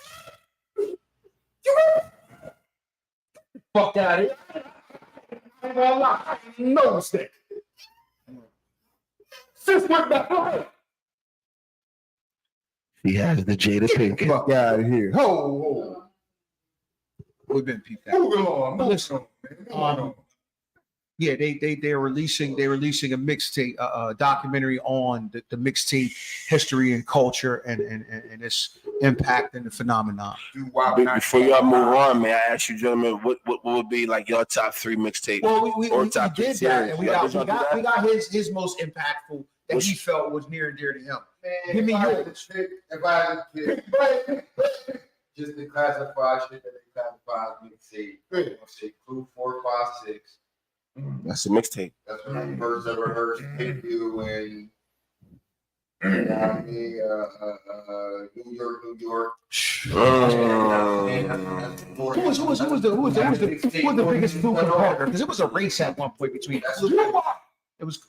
Fuck out of here. I ain't gonna lie. I didn't notice that. Just went back away. He has the Jada Pink. Fuck out of here. Ho, We've been peeped ho. out. Moving on. Listen, Moving on. Yeah, they're releasing a mixtape, documentary on the mixtape history and culture and its impact and the phenomenon. Before y'all move on, may I ask you, gentlemen, what would be like your top 3 mixtapes? Well, we Or did top three that, series. and we Y'all got do his most impactful that he felt was near and dear to him. Man, Give me if I had yours. to pick- If I had to pick, just to classify shit that they classify as mixtape, I'm gonna say Clue 4, 5, 6. That's a mixtape. That's when I first ever heard Take You and you know what I mean, New York. Who was the biggest Clue competitor? Because it was a race at one point between Clue. It was.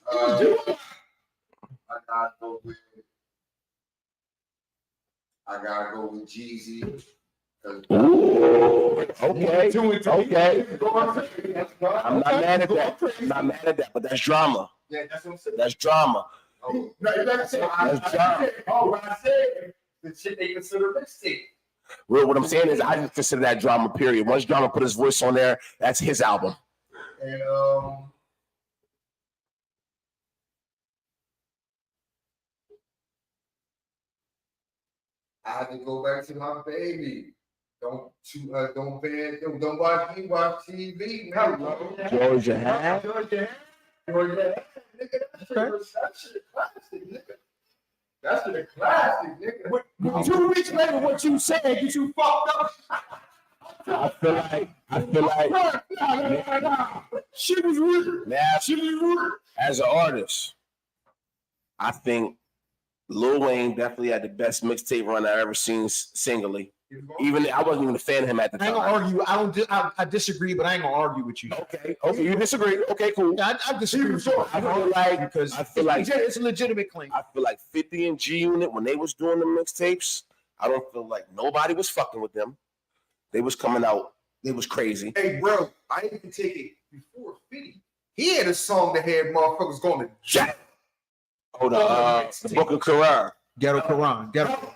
I gotta go with Jeezy. Okay. I'm not mad at that. I'm not mad at that, but that's drama. Yeah, that's what I'm saying. That's drama. Oh, no, you gotta say, That's drama. what I said, the shit they consider mixtape. Well, what I'm saying is, I just consider that drama. Period. Once drama put his voice on there, that's his album. And I had to go back to my baby. Don't watch me watch TV, man. Georgia Hat. Georgia, nigga, that shit classic, nigga. That's the classic, nigga. 2 weeks later, what you said, get you fucked up. I feel like Nah. Shit was weird. now, Shit was weird. as an artist, I think Lil Wayne definitely had the best mixtape run I've ever seen singly. Even I wasn't even a fan of him at the I ain't time. gonna argue. I disagree, but I ain't gonna argue with you. Okay, you disagree. Okay, cool. Yeah, I disagree with you. I feel like It's a legitimate claim. I feel like 50 and G Unit, when they was doing the mixtapes, I don't feel like nobody was fucking with them. They was coming out. They was crazy. Hey, bro, I didn't even take it before 50. He had a song that had motherfuckers going to jail. Oh, the Book of Quran. Ghetto Quran. Ghetto.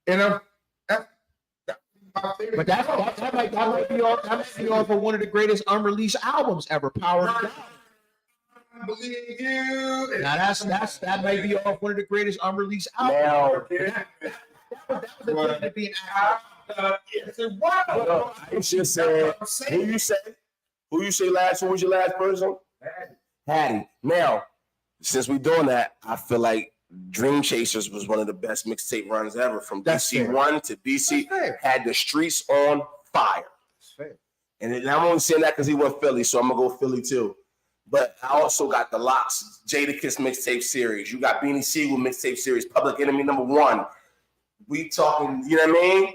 And But that might be off of one of the greatest unreleased albums ever, Power to God. I believe you. Now that might be off one of the greatest unreleased albums. Now, That was a thing to be an album. Yes, it was. I just said, who you say last? Who was your last person? Hattie. Now, since we doing that, I feel like Dream Chasers was one of the best mixtape runs ever. From That's DC fair. 1 to DC, That's fair. had the streets on fire. And I'm only saying that because he went Philly, so I'm gonna go Philly too. But I also got the Locks, Jadakiss mixtape series. You got Beanie Siegel mixtape series, Public Enemy #1. We talking, you know what I mean?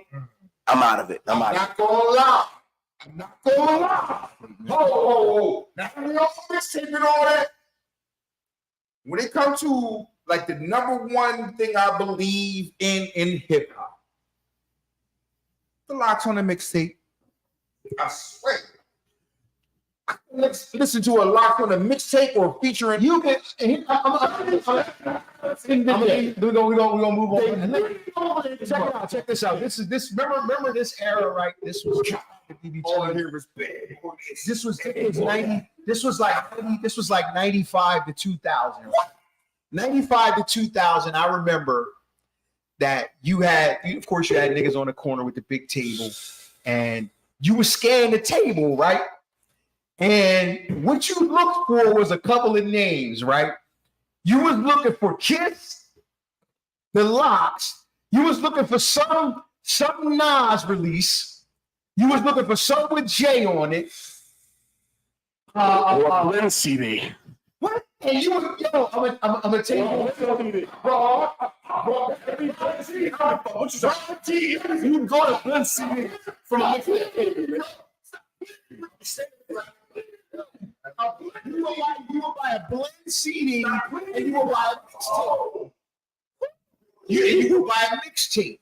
I'm out of it. I'm not gonna lie. I'm not gonna lie. Oh. Now we all mixtape and all that. When it comes to like the #1 thing I believe in hip hop, the Locks on the mixtape. I swear. Let's listen to a Lock on a mixtape or featuring You can. We're gonna move on. Check this out. This is remember this era, right? This was all in here was big. this was 90. This was like 95 to 2000. 95 to 2000. I remember that you had niggas on the corner with the big table, and you were scanning the table, right? And what you looked for was a couple of names, right? You was looking for Kiss, the Locks. You was looking for some Nas release. You was looking for some with J on it. or a blend CD. What? And you was, I'm gonna tell you, bro. You go to blend CD from a You will buy a blend CD and you will buy a mixtape. You will buy a mixtape.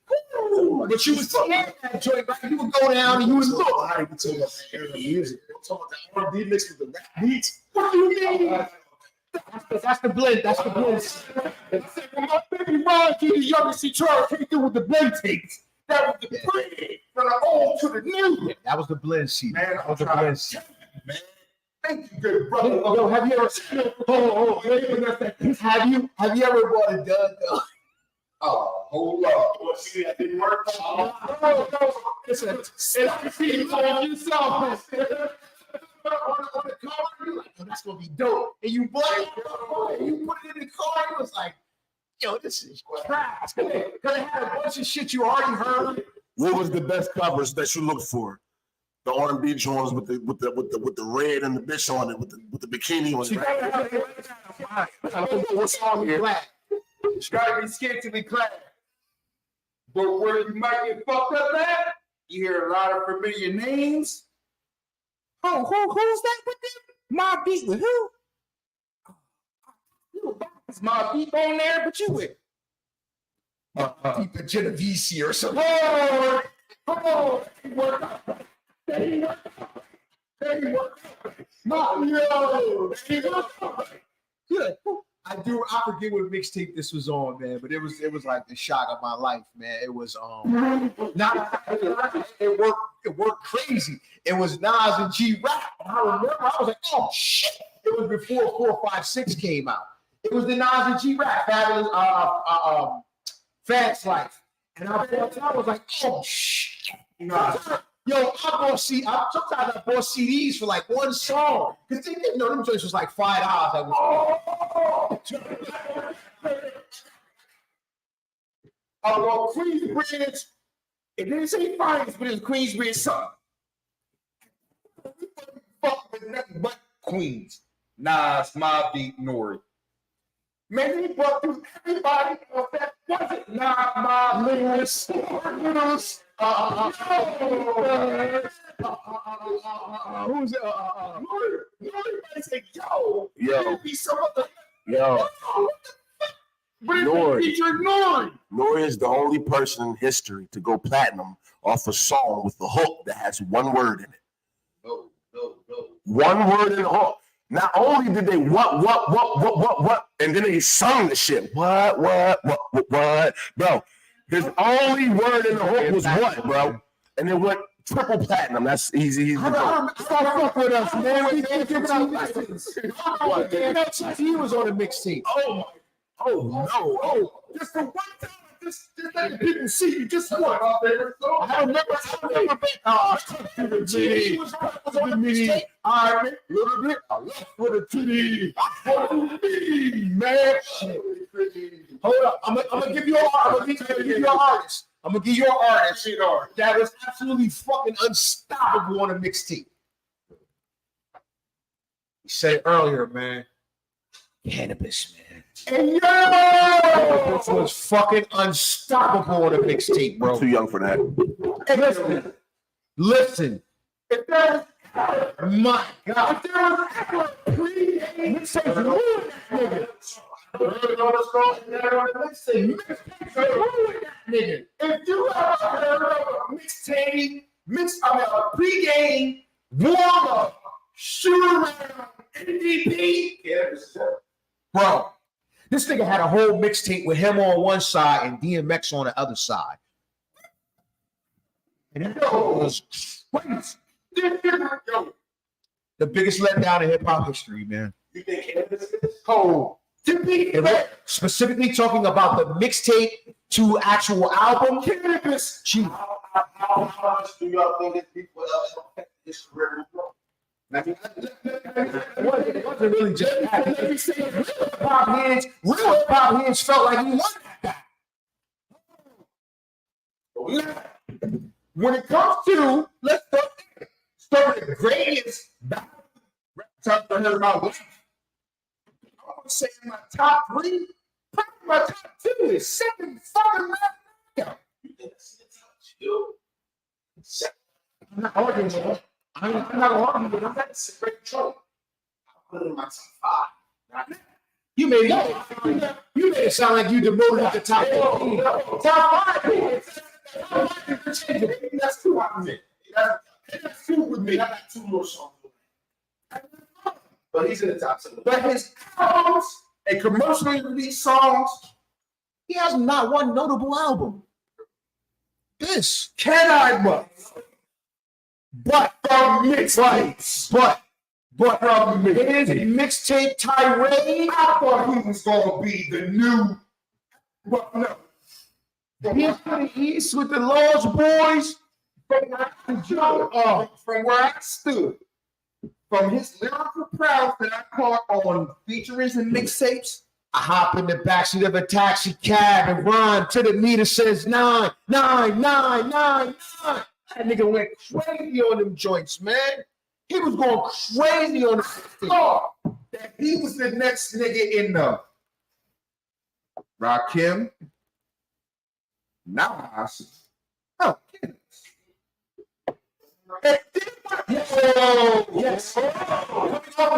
But you was scared that joint, right? You would go down and you would look. I ain't talking about that era of music. I'm talking about the R&B mixed with the rap beats. What do you mean? That's the blend. That's the blend. When my baby Ron G, the youngest he Charles came through with the blend tapes. That was the blend from the old to the new. That was the blend seat. Man, That was the blend seat. Man. Thank you, good brother. Yo, have you ever have you ever bought a dud though? Oh, hold up. Well, see, that didn't work. No. Listen, and I see you on yourself. On the car, you're like, oh, that's gonna be dope. And you bought it, and you put it in the car, and it was like, yo, this is trash. Cause it had a bunch of shit you already heard. What was the best covers that you looked for? The R&B joints with the red and the bitch on it, with the bikini on it. What's on here? It's gotta be scantily clad. But where you might get fucked up at, you hear a lot of familiar names. Oh, who's that with them? Mobb Deep with who? It's Mobb Deep on there, but you with Deep and Genovese or something. Oh, Good. I forget what mixtape this was on, man, but it was like the shock of my life, man. It was it worked crazy. It was Nas and G Rap. I remember I was like, oh shit. It was before 456 came out. It was the Nas and G Rap, Fabulous Fast Life. And I was like, oh shit. Yo, sometimes I bought CDs for like one song. Because them joints was like $5. I bought Queensbridge. It didn't say Finest, but it was Queensbridge something. Fuck with nothing but Queens. Nas, Mobb Deep, Nori. Man, he brought through everybody that wasn't Nas, Mobb, Lewis. Who's it? Nori said, yo, be some other. Yo. Nori. Nori is the only person in history to go platinum off a song with the hook that has one word in it. No. One word in the hook. Not only did they what, and then they sung the shit. What, bro. His only word in the hook was what, bro? And it went triple platinum. That's easy. Stop fuck with us, man. We can't get you lessons. He was on a mixtape. Oh no. Just for one time. Just let the people see you. Just one. I remember the TD. Was on the mixtape. All right, a little bit. I left for the TD. Man. Hold up. I'm gonna give you an artist. I'm gonna give you an artist that was absolutely fucking unstoppable on a mixtape. You said it earlier, man. Cannabis, man. And yo, this was fucking unstoppable on a mixtape, bro. I'm too young for that. Hey, listen. If there was, my God, if there was ever a pre-game mixtape, ruin that nigga. If you ever heard of a mixtape, a pre-game warm-up, shoot-around, MVP, bro. This nigga had a whole mixtape with him on one side and DMX on the other side. And that was crazy. The biggest letdown in hip-hop history, man. You think Cannabis is? Oh, to be fair, specifically talking about the mixtape to actual album, Cannabis. How much do y'all think that people affect his career? It wasn't really just that. Let me say, real hip-hop heads felt like he won that guy. When it comes to, let's start with the greatest top I heard about life. I'm gonna say in my top three, probably my top two is second fucking rap. You think that's two? I'm not arguing with him. I'm not arguing with him. That's a great trouble. I put it in my top five. You made it sound like you demoted at the top 15. Top five. That's two. That's two with me. I got two more songs. But he's in the top 10. But his albums and commercially released songs, He has not one notable album. This. can I but from mixtapes. But from his mixtape tirade, I thought he was gonna be the new. But no. He's to the East with the Lost Boys. From where I stood, from his lyrical prowess that I caught on featurings and mixtapes, I hop in the backseat of a taxi cab and run till the meter says 9, 9, 9, 9, 9. That nigga went crazy on them joints, man. He was going crazy on the thought that he was the next nigga in the Rakim, Nas. Oh, yes. the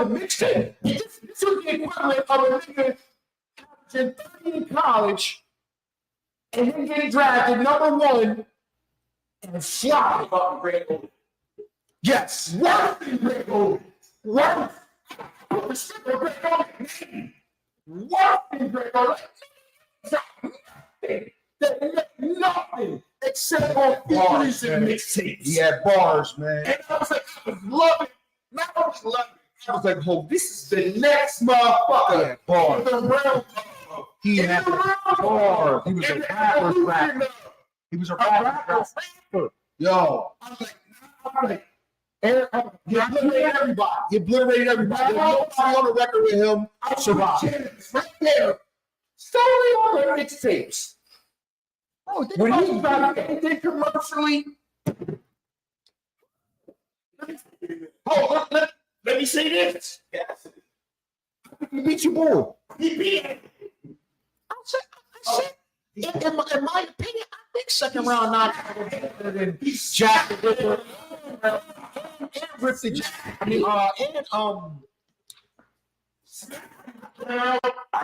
mixtape. This was the equivalent of a nigga in 30 in college and then getting drafted #1 and fly. Yes. Worse than Greg Oden. Worse. Worse than Greg Oden. Worse than Greg Oden. Nothing except on features and mixtapes. He had bars, man. And I was like, I was loving it. Not only loving it, I was like, oh, this is the next motherfucker. Yeah, bars. In the realm of, He in had the realm bars. of, He was in a the rapper's evolution rapper. of He was a a rapper's rapper. rapper. Yo, I'm like, he obliterated everybody. He obliterated everybody. There's nobody on the record with him survived. right there, solely on the mixtapes. Oh, When he got anything commercially, let me say this. Yes. he beat you, boy. He beat it. I said, in my opinion, I think second round knockout was better than Jack the Ripper and Rip the Jack. I mean, I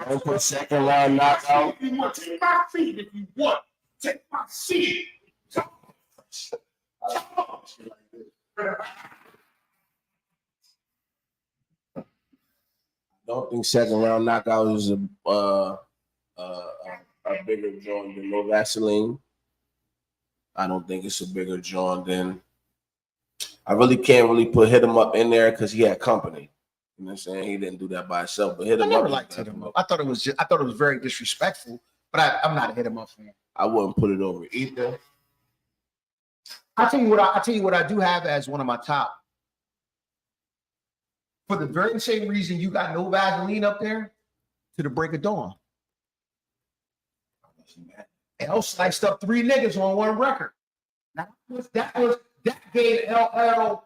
don't put second round knockout. If you want, take my seat. If you want, take my seat. Don't think second round knockout is a bigger joint than No Vaseline. I don't think it's a bigger joint than. I really can't really put Hit 'Em Up in there because he had company. You know what I'm saying? He didn't do that by himself, but Hit I 'Em never Up. liked Hit 'Em Up. I thought it was very disrespectful, but I'm not a Hit 'Em Up fan. I wouldn't put it over either. I tell you what I do have as one of my top. For the very same reason you got No Vaseline up there, To the Break of Dawn. L sliced up 3 niggas on one record. Now, that gave LL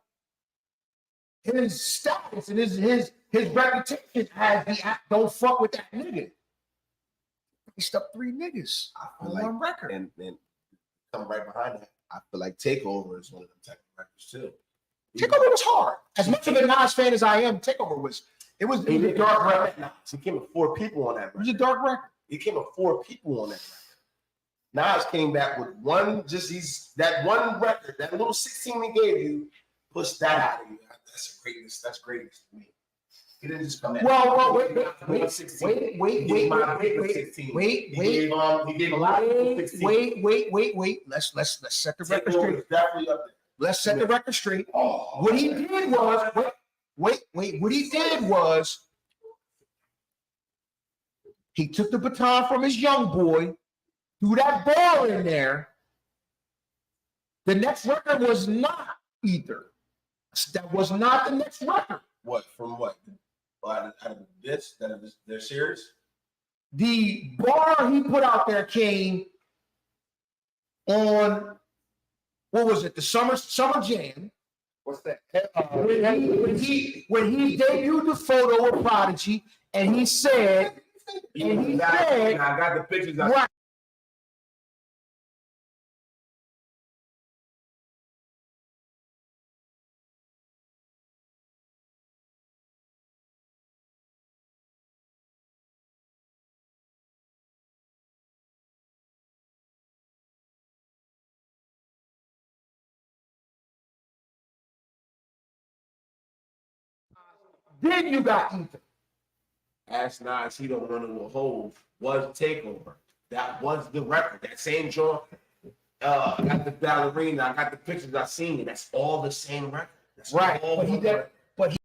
his status and his reputation as the don't fuck with that nigga. Sliced up 3 niggas on one record. And come right behind that, I feel like Takeover is one of them type of records too. Takeover was hard. As much of a Nas fan as I am, Takeover was a dark record. He came with 4 people on that It was record. a dark record. He came with 4 people on that record. Nas came back with that one record, that little 16 he gave you, pushed that out of you. That's greatness. That's greatness to me. He didn't just come in. Well, wait. He gave a lot of people 16. Wait. Let's set the record Takeover straight. is definitely up there. Let's set the record straight. What he did was, what he did was, he took the baton from his young boy, threw that ball in there. The next record was not either. That was not the next record. What? From what? Out of their series? The bar he put out there came on, what was it? The summer jam. What's that? When he debuted the photo of Prodigy, and he said, I got the pictures. right. Then you got Ether. Ask Nas, he don't run into a hole. Was Takeover. That was the record. That same joint. I got the ballerina. I got the pictures. I seen it. That's all the same record. That's Right. all But he one did. record. But he.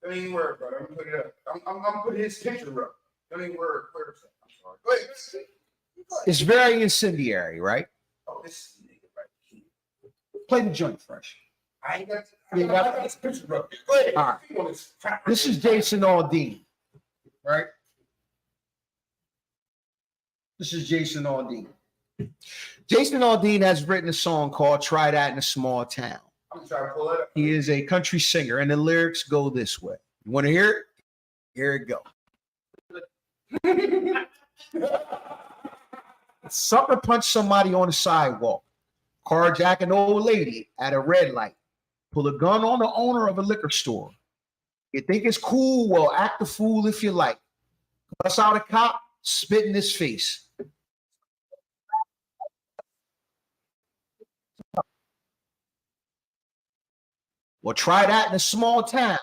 Don't even worry, bro. Let me put it up. I'm putting his picture up. Don't even worry. Where is it? I'm sorry. Go ahead. It's very incendiary, right? Oh, this nigga right here. Play the joint fresh. I ain't got. You I got- got this picture up. Go ahead. All right. If you want this crap right This here. is Jason Aldean, right? This is Jason Aldean. Jason Aldean has written a song called Try That in a Small Town. I'm trying to pull it up. He is a country singer, and the lyrics go this way. You want to hear it? Here it go. Sucker punched somebody on the sidewalk. Carjack an old lady at a red light. Pull a gun on the owner of a liquor store. You think it's cool? Well, act the fool if you like. Bust out a cop, spit in his face. Well, try that in a small town.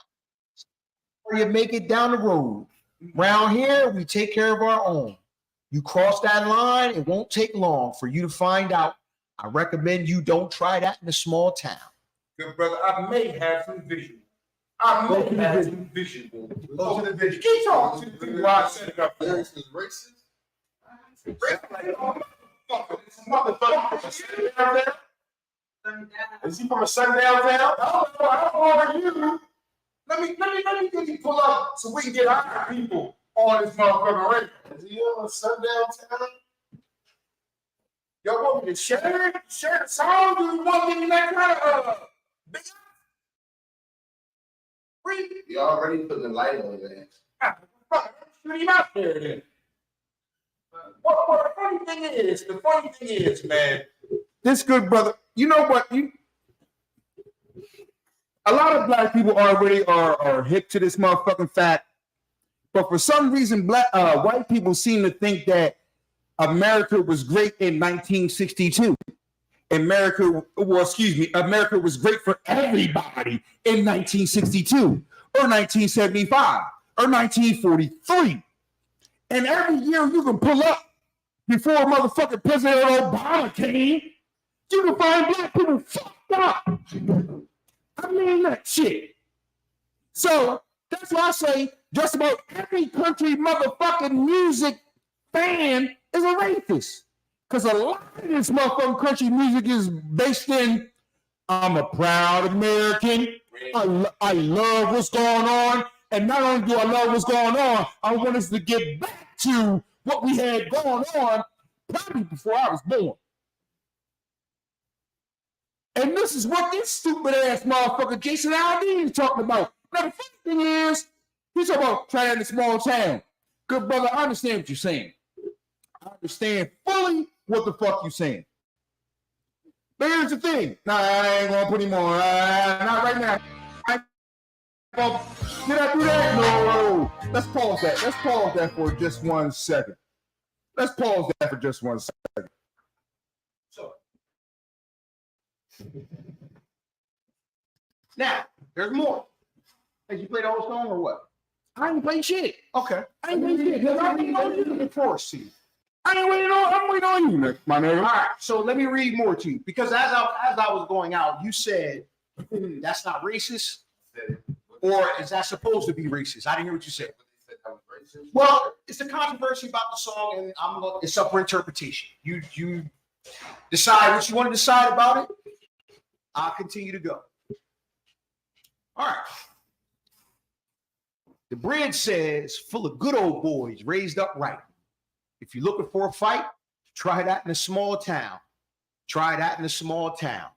Or you make it down the road. Round here, we take care of our own. You cross that line, it won't take long for you to find out. I recommend you don't try that in a small town. Good brother, I may have some visual. I may have some visual. Go to the video. Keep talking to the people while I set it up. Lyrics is racist. Motherfucker. Is he from a sundown town? I don't know you. Let me get you pull up so we can get our people on this motherfucker radio. Is he on sundown town? Y'all want me to share it? Share the song? Do you want me to that kind of big? Read. You already putting the light on his ass. Shoot him out there then. What the funny thing is, man, this good brother, you know what? A lot of black people already are hip to this motherfucking fact, but for some reason, white people seem to think that America was great in 1962. America was great for everybody in 1962 or 1975 or 1943. And every year you can pull up before motherfucking President Obama came, you can find black people fucked up. I mean that shit. So that's why I say just about every country motherfucking music fan is a rapist. Because a lot of this motherfucking country music is based in, I'm a proud American. I love what's going on. And not only do I love what's going on, I want us to get back to what we had going on probably before I was born. And this is what this stupid ass motherfucker Jason Aldean is talking about. Now, the funny thing is, he's talking about trying in a small town. Good brother, I understand what you're saying. I understand fully what the fuck you're saying. But here's the thing. Nah, I ain't gonna put him on. Not right now. Did I do that? No. Let's pause that. Let's pause that for just 1 second. Let's pause that for just 1 second. So now there's more. Did you play the whole song or what? I ain't playing shit. Okay. I ain't playing shit. I'm waiting on you to force you. I'm waiting on you, my nigga. All right. So let me read more to you because as I was going out, you said that's not racist, or is that supposed to be racist? I didn't hear what you said. Well, it's a controversy about the song, and it's up for interpretation. You decide what you want to decide about it. I'll continue to go. All right. The bridge says, full of good old boys raised up right. If you're looking for a fight, try that in a small town. Try that in a small town.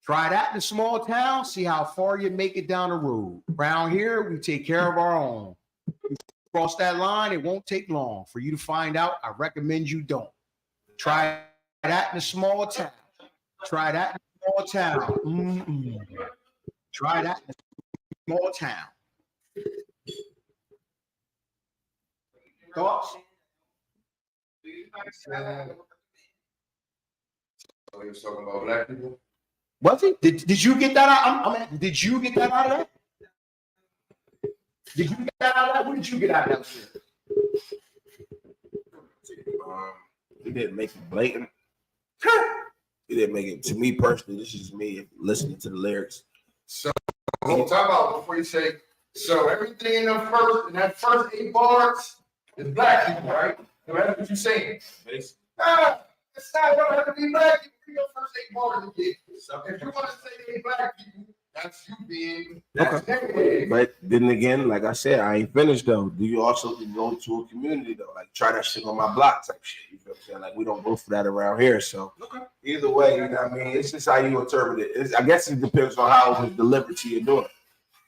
Try that in a small town. See how far you make it down the road. Around here, we take care of our own. You cross that line, it won't take long for you to find out. I recommend you don't. Try that in a small town. Try that in a small town. Try that in a small town. Thoughts? So he was talking about black people. Was it? Did you get that out? Did you get that out of that? Did you get that out of that? What did you get out of that shit? He didn't make it blatant. He didn't make it. To me personally, this is me listening to the lyrics. So talk about before you say. So everything in that first 8 bars is black people, right? So that's what you're saying. It's not gonna have to be black people. Read your first 8 bars again. So if you want to say they black people, that's you being. Okay. But then again, like I said, I ain't finished though. Do you also belong to a community though? Like try that shit on my block type shit. You feel what I'm saying? Like we don't go for that around here. So either way, you know what I mean? It's just how you interpret it. I guess it depends on how it was delivered to your daughter.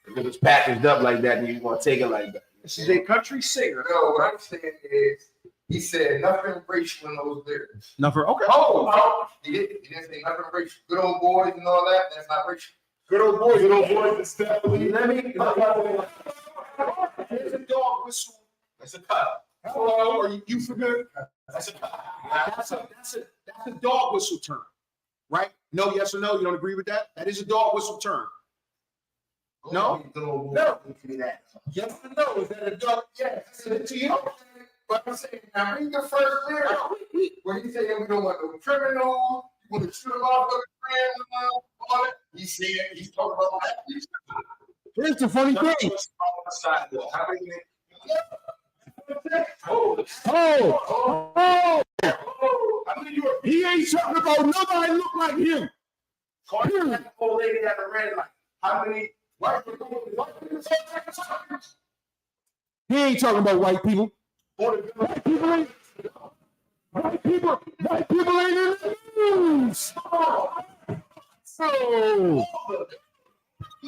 If it's packaged up like that, then you want to take it like that. This is a country singer. No, what I'm saying is he said nothing racial in those lyrics. Nothing. Okay. Oh, he didn't say nothing racial. Good old boys and all that. That's not racial. Good old boys is definitely. Let me. Here's a dog whistle. That's a cut. Hello, are you familiar? That's a cut. That's a dog whistle term, right? No, yes or no? You don't agree with that? That is a dog whistle term. No. No. Yes or no? Is that a dog? Yes. Send it to you. But I'm saying, now read the first lyric where he said we don't want no criminal. You want to shoot him off the grand all that. He's talking about that. Here's the funny thing. He ain't talking about nobody look like him. That old lady at the red light. How many white people? He ain't talking about white people. White people ain't in the news. So Go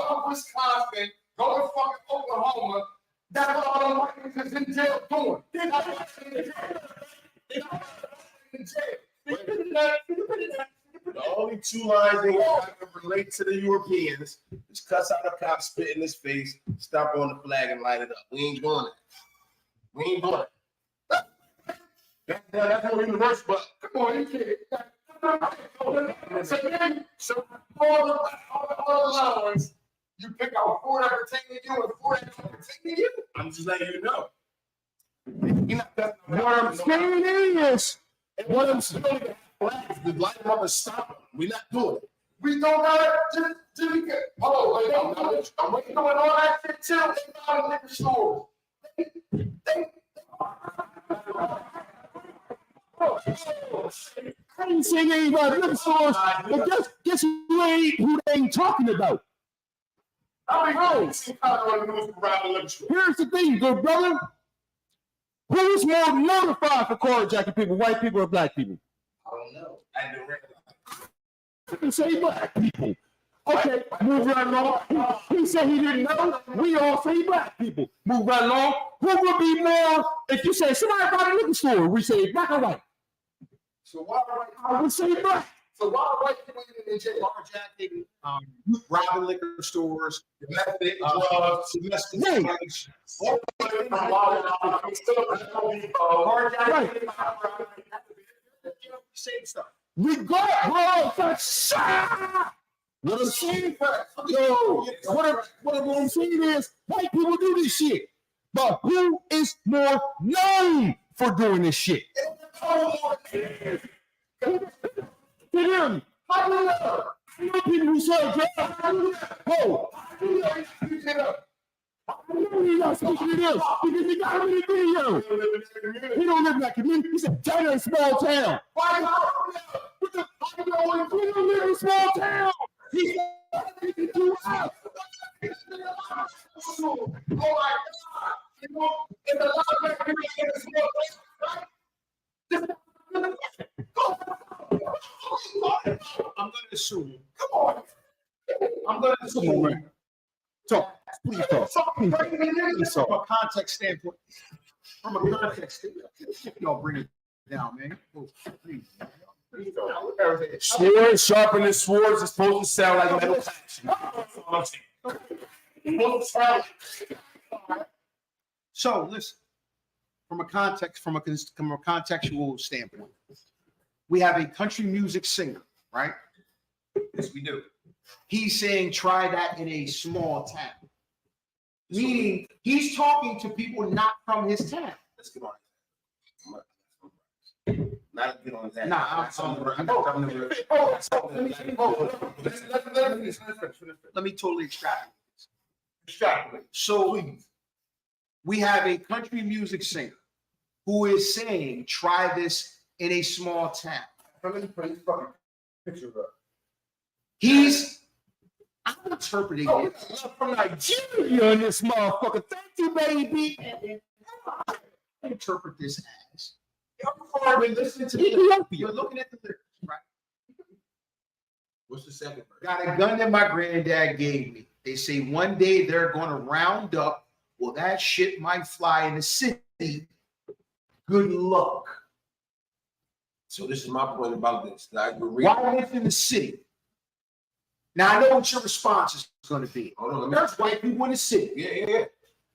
to Wisconsin, go to fucking Oklahoma. That's all the white people is in jail doing. They're not in jail. The only 2 lines they got to relate to the Europeans is cuss out a cop, spit in his face, stomp on the flag, and light it up. We ain't doing it. We ain't doing it. That's more universal, but come on, you can't. So all the lines, you pick out 4 that pertain to you and 4 that don't pertain to you. I'm just letting you know. what I'm saying is, What I'm saying is, flags, the light them up and stop them. We're not doing it. We don't got it. Just get. Oh, wait, I'm doing all that shit too. They found liquor stores. I didn't say anything about liquor stores, but guess who they ain't talking about. Here's Here's the thing, good brother. Who's more notified for carjacking people, white people or black people? I don't know. I didn't recognize. I can say black people. Okay, move right along. He said he didn't know. We all say black people. Move right along. Who would be more if you say somebody bought a liquor store? We say black or white. So why I would say black. So why are white people in jail? Carjacking, robbing liquor stores, Domestic drugs, domestic Right. violence. same stuff. We got bro. What I'm saying, yo, what I'm saying is white people do this shit. But who is more known for doing this shit? Can you hear me? How do you know? You know people who sell drugs. Whoa. I know he's not speaking to this because he got him in the video. He don't live in that community. He said China is a small town. Why don't live in a small town? He's do us. Oh my God. You know, it's a lot of black people in the small place, right? I'm going to assume. Come on. I'm going to assume. Man. Talk. Please talk. From a context standpoint. From a context standpoint. Y'all bring it down, man. Oh, please. Swords sharpening swords is supposed to sound like metal action. So listen, from a contextual standpoint, we have a country music singer, right? Yes, we do. He's saying try that in a small town. Meaning he's talking to people not from his town. Let's get on it. Not get on that. Let me totally extrapolate. So we have a country music singer who is saying, try this in a small town. I'm interpreting it. From Nigeria in this motherfucker. Thank you, baby. I interpret this as, we're listening to the lyrics. You're looking at the lyrics, right? What's the second verse? Got a gun that my granddad gave me. They say one day they're going to round up. Well, that shit might fly in the city. Good luck. So this is my point about this. I agree. Why live in the city? Now I know what your response is going to be. Hold on, There's white people in the city. Yeah.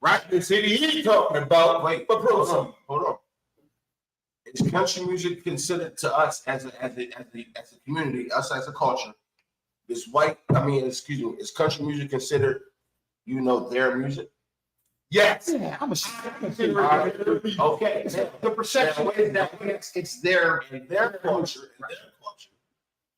Right? The city he's talking about. Wait, But hold on. Is country music considered to us as a community, us as a culture? Is country music considered, their music? yes. Yeah, I'm a Okay. The perception is that it's their culture.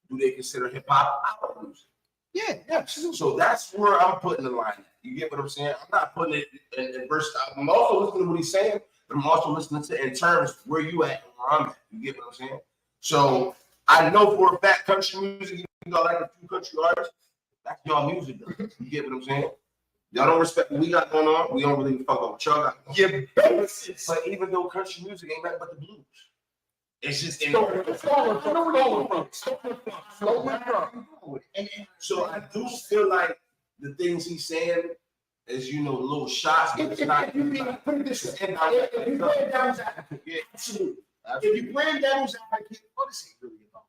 Do they consider hip hop our music? yeah, absolutely. So that's where I'm putting the line. You get what I'm saying? I'm not putting it in verse. I'm also listening to what he's saying, but I'm also listening to in terms where you at and where I'm at. You get what I'm saying? So I know for a fact country music, you know, like a few country artists, that's y'all music though. You get what I'm saying? Y'all don't respect what we got going on. We don't really fuck up what y'all got going on. Yeah, But even though country music ain't nothing but the blues, it's just so I do feel like the things he's saying is, little shots. But it's not. If you play devil's advocate, yeah, absolutely. If you play devil's advocate, what is he really about?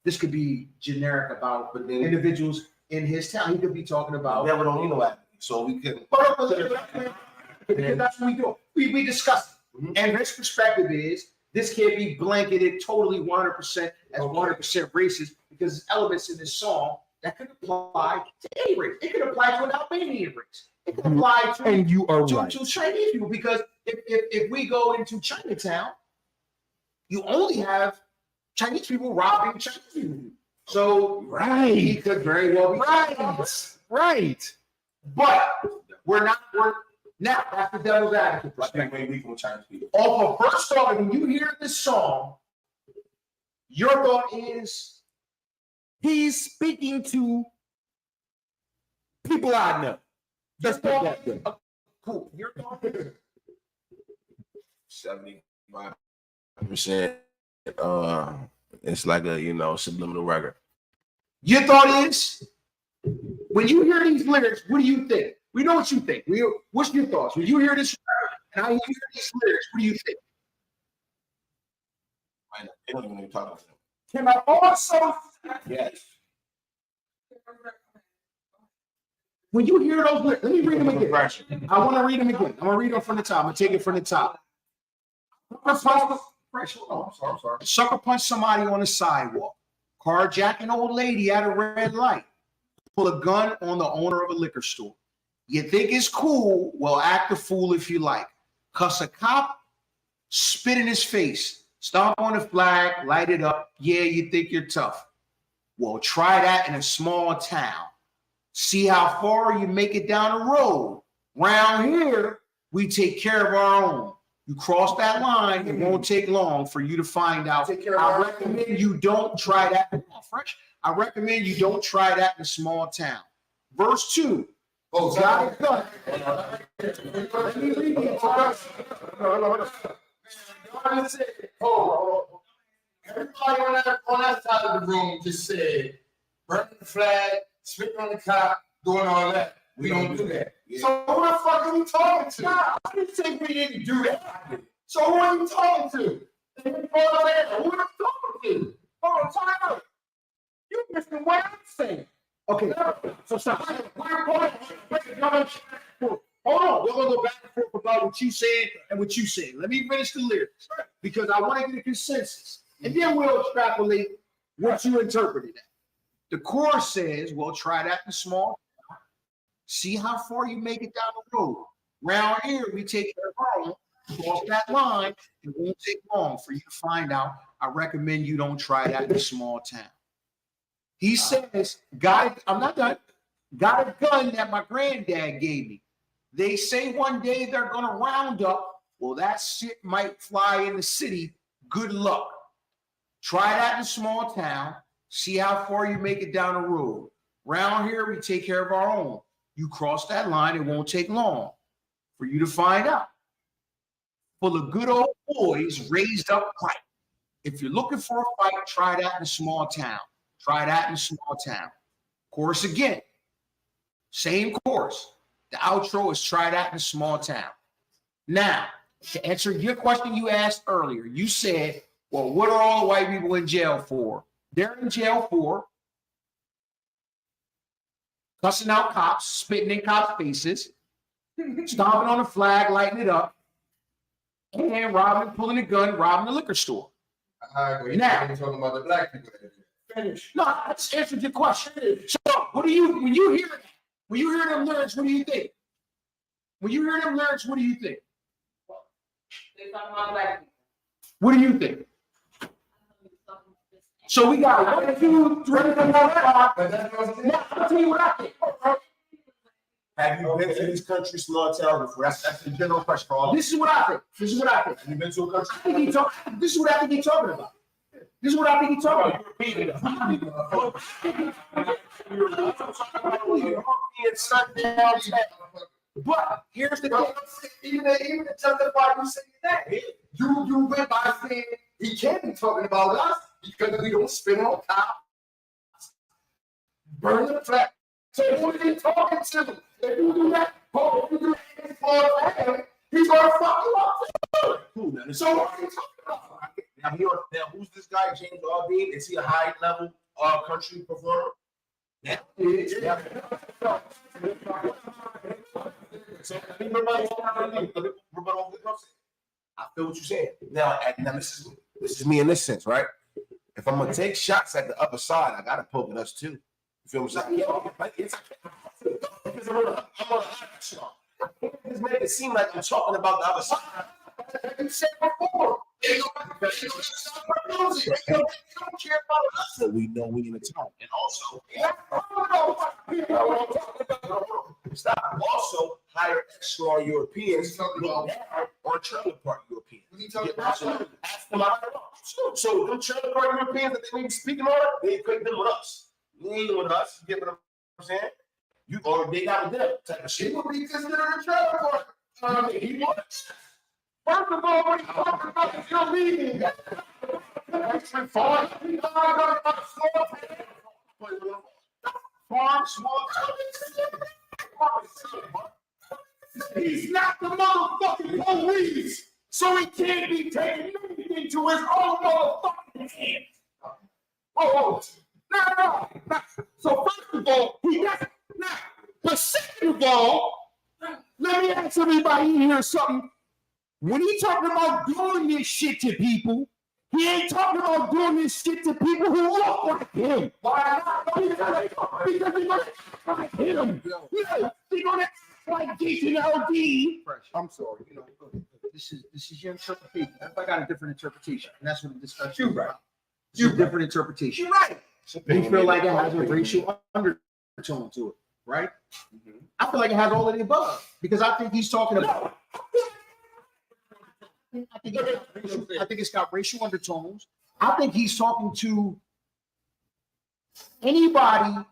This could be generic about individuals in his town. He could be talking about. Devil don't need no advocate, so we can. That's what we do. We discuss it. Mm-hmm. And his perspective is this can't be blanketed totally 100% as 100% racist because there's elements in this song that could apply to any race. It could apply to an Albanian race. It could apply to, and you are right. to Chinese people because if we go into Chinatown, you only have Chinese people robbing Chinese people. So he could very well be right. But we're now that's the devil's advocate perspective. Off of first thought, when you hear this song, your thought is he's speaking to people I know. That's cool. Your thought is 75%. It's like a subliminal record. Your thought is, when you hear these lyrics, what do you think? We know what you think. What's your thoughts? When you hear this and I hear these lyrics, what do you think? They don't even know what you're talking about. Can I also? Yes. When you hear those lyrics, let me read them again. I want to read them again. I'm gonna read them from the top. I'm gonna take it from the top. I'm sorry. Sucker punch somebody on the sidewalk. Carjack an old lady at a red light. Pull a gun on the owner of a liquor store. You think it's cool? Well, act a fool if you like. Cuss a cop, spit in his face, stomp on the flag, light it up. Yeah, you think you're tough. Well, try that in a small town. See how far you make it down the road. Round here, we take care of our own. You cross that line, it won't take long for you to find out. I recommend you don't try that. Fresh. I recommend you don't try that in a small town. Verse 2. Oh, Got it done. Let me read it. Everybody on that side of the room just said, burning the flag, spitting on the cop, doing all that. We don't do that. Yeah. So who the fuck are you talking to? I didn't say we didn't do that. So who are you talking to? Who are you talking to? Hold on, time out. You missing what I'm saying. Okay, So stop. hold on. We're gonna go back and forth about what you said and what you said. Let me finish the lyrics because I want to get a consensus, and then we'll extrapolate what you interpreted. The chorus says, "Well, try that in small. See how far you make it down the road. Round here, we take care of our own. Cross that line, it won't take long for you to find out. I recommend you don't try that in a small town." He says, I'm not done. Got a gun that my granddad gave me. They say one day they're going to round up. Well, that shit might fly in the city. Good luck. Try that in a small town. See how far you make it down the road. Round here, we take care of our own. You cross that line, it won't take long for you to find out. Full of good old boys raised up right. If you're looking for a fight, try that in a small town. Try that in a small town. Chorus again. Same chorus. The outro is try that in a small town. Now, to answer your question you asked earlier, you said, well, what are all the white people in jail for? They're in jail for cussing out cops, spitting in cops' faces, stomping on the flag, lighting it up, and robbing, pulling a gun, robbing the liquor store. Now, talking about the black people. Finish. No, I just answered your question. So, when you hear them lyrics, what do you think? When you hear them lyrics, what do you think? They talking about black people. What do you think? So we got 1, 2, 3, 4, 5. Now, I'll tell you what I think. Have you been to these country small towns before? That's the general question for all. This is what I think. This is what I think. Have you been to a country? This is what I think he's talking about. This is what I think he's talking about. But here's the thing. Even to justify you saying that, you went by saying he can't be talking about us because we don't spin on cops, burn the flag. So who are you talking to? If you do that, he's gonna fuck you up. Cool, now, So what are you talking about? Now, who's this guy, James Aldean? Is he a high level country performer? Yeah. So let me remind you, I feel what you're saying. Now this is me in this sense, right? If I'm gonna take shots at the other side, I gotta poke at us too. You feel what I'm saying? Because I'm on a show. I can't just make it seem like I'm talking about the other side. You said before. They don't care about us. So we know we in the town. And also, stop. Also, hire extra Europeans or trailer park Europeans. So the trailer park Europeans that they may be speaking on, they equate them with us. You ain't with us. You get what I'm saying? You or they got with them type of shit. He would be considered a trailer park. He was. First of all, what are you talking about is your leading. Farm, small. He's not the motherfucking police, so he can't be taking anything to his own motherfucking hands. Oh, no. So first of all, he doesn't. Now, but second of all, let me ask everybody in here something. When he talking about doing this shit to people, he ain't talking about doing this shit to people who look like him. Why not? Because they're gonna act like him. No, they're gonna act like Jason LD. I'm sorry. You know, this is your interpretation. If I got a different interpretation, and that's what the discussion is about. It's a different interpretation. You're right. You feel like it has a racial undertone to it, right? I feel like it has all of the above because I think he's talking about. I think it's got racial undertones. I think he's talking to anybody,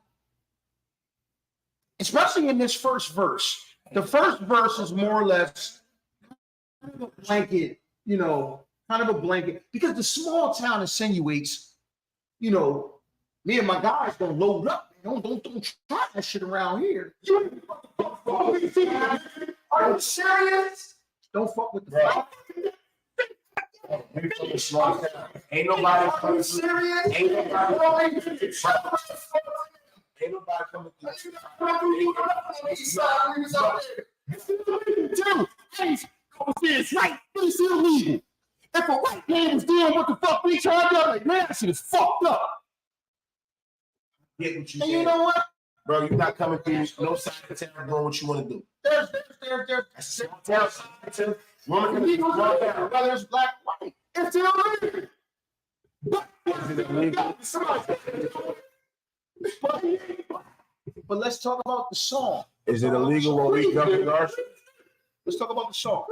especially in this first verse. The first verse is more or less kind of a blanket, you know, kind of a blanket, because the small town insinuates, you know, me and my guys don't load up. Don't try that shit around here. Are you serious? Don't fuck with the flag. Ain't nobody coming Are you serious? Ain't nobody coming through. It's right. It's illegal. If a white man was doing what the fuck we charged up, like, man, that shit is fucked up. Get what you And said. you know what? Bro, you're not coming through no side of town doing what you want to do. There's Woman, whether it's black, white. It's illegal. But let's talk about the song. is it illegal when we jump in our Let's talk about the song.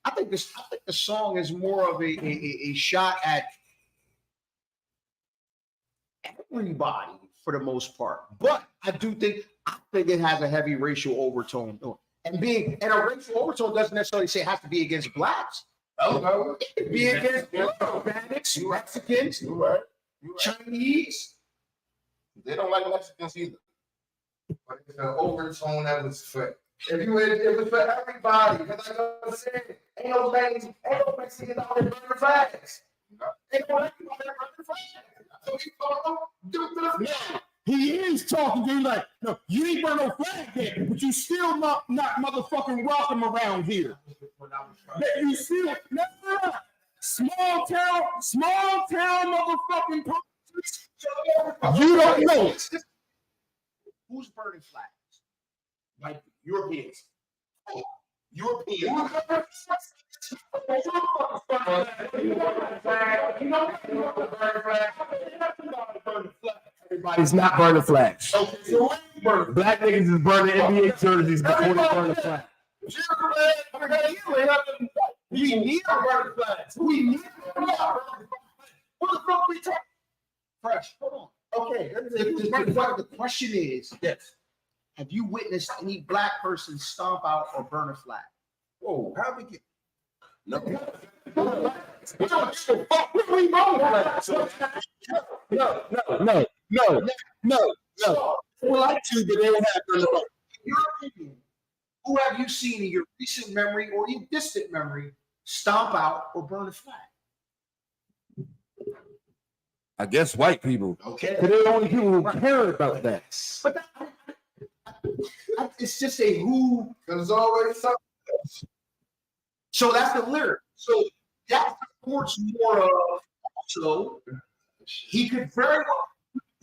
I think the song is more of a shot at everybody for the most part. But I think it has a heavy racial overtone. And a racial overtone doesn't necessarily say it has to be against blacks. It could be against Hispanics, Mexicans, Chinese. They don't like Mexicans either. But it's an overtone that was for. If it was for everybody, because like I was saying, ain't no Mexicans out there burning flags. Ain't no Mexicans out there burning flags. So he talking, He is talking to you like, no, you ain't burn no flag there, but you still not motherfucking rock them around here. That you still small town motherfucking politics. You don't know it. Who's burning flags? Like Europeans. Europeans. Everybody's not burning flags. Black niggas is burning NBA jerseys before they burn the flag. We need to burn flags. We need to burn flags. What the fuck we talking? Fresh. Hold on. Okay. The question is, Yes. have you witnessed any black person stomp out or burn a flag? Whoa, how we get? No. No. I would like to, but they don't have to. In your opinion, who have you seen in your recent memory or your distant memory stomp out or burn a flag? I guess white people. Okay. They're the only people who care about that. But it's just a who. there's always something. So that's the lyric. So that supports more of also. He could very well.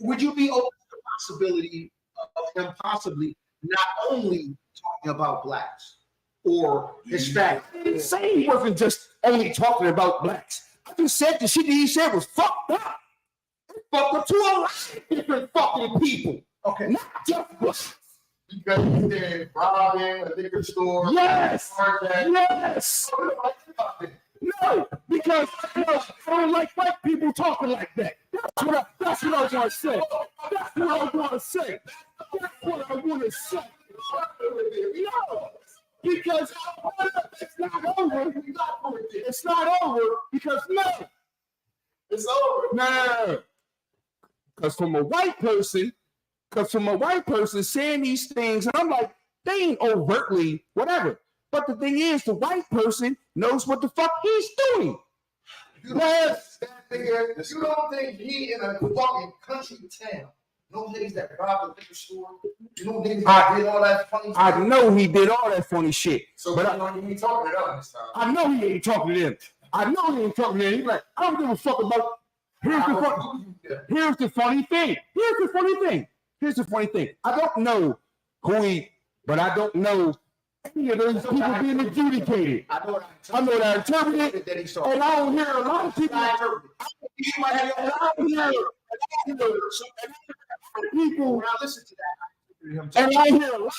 Would you be open to the possibility of him possibly not only talking about blacks or Hispanic? I didn't say he wasn't just only talking about blacks. I just said the shit that he said was fucked up. It fucked up to a lot of different fucking people. Okay. Not just blacks. Because he said robbing a liquor store. Yes. Carjacking. Yes. No, because I don't like white people talking like that. That's what I want to say. That's what I want to say. That's what I want to say. No, because it's not over. It's not over because no. It's over. No. Because from a white person saying these things, and I'm like, they ain't overtly whatever. But the thing is, the white person knows what the fuck he's doing. Yes, that nigga, you don't think he in a fucking country town? No niggas that robbed the liquor store. You know niggas that did all that funny shit. I know he did all that funny shit. So but he ain't talking to them this time. I know he ain't talking to them. He's like, I don't give a fuck about. Here's the funny thing. Here's the funny thing. I don't know who he, but I don't know any of those people being adjudicated. I know that I interpreted, and I don't hear a lot of people. I don't hear people. When I listen to that, And I hear a lot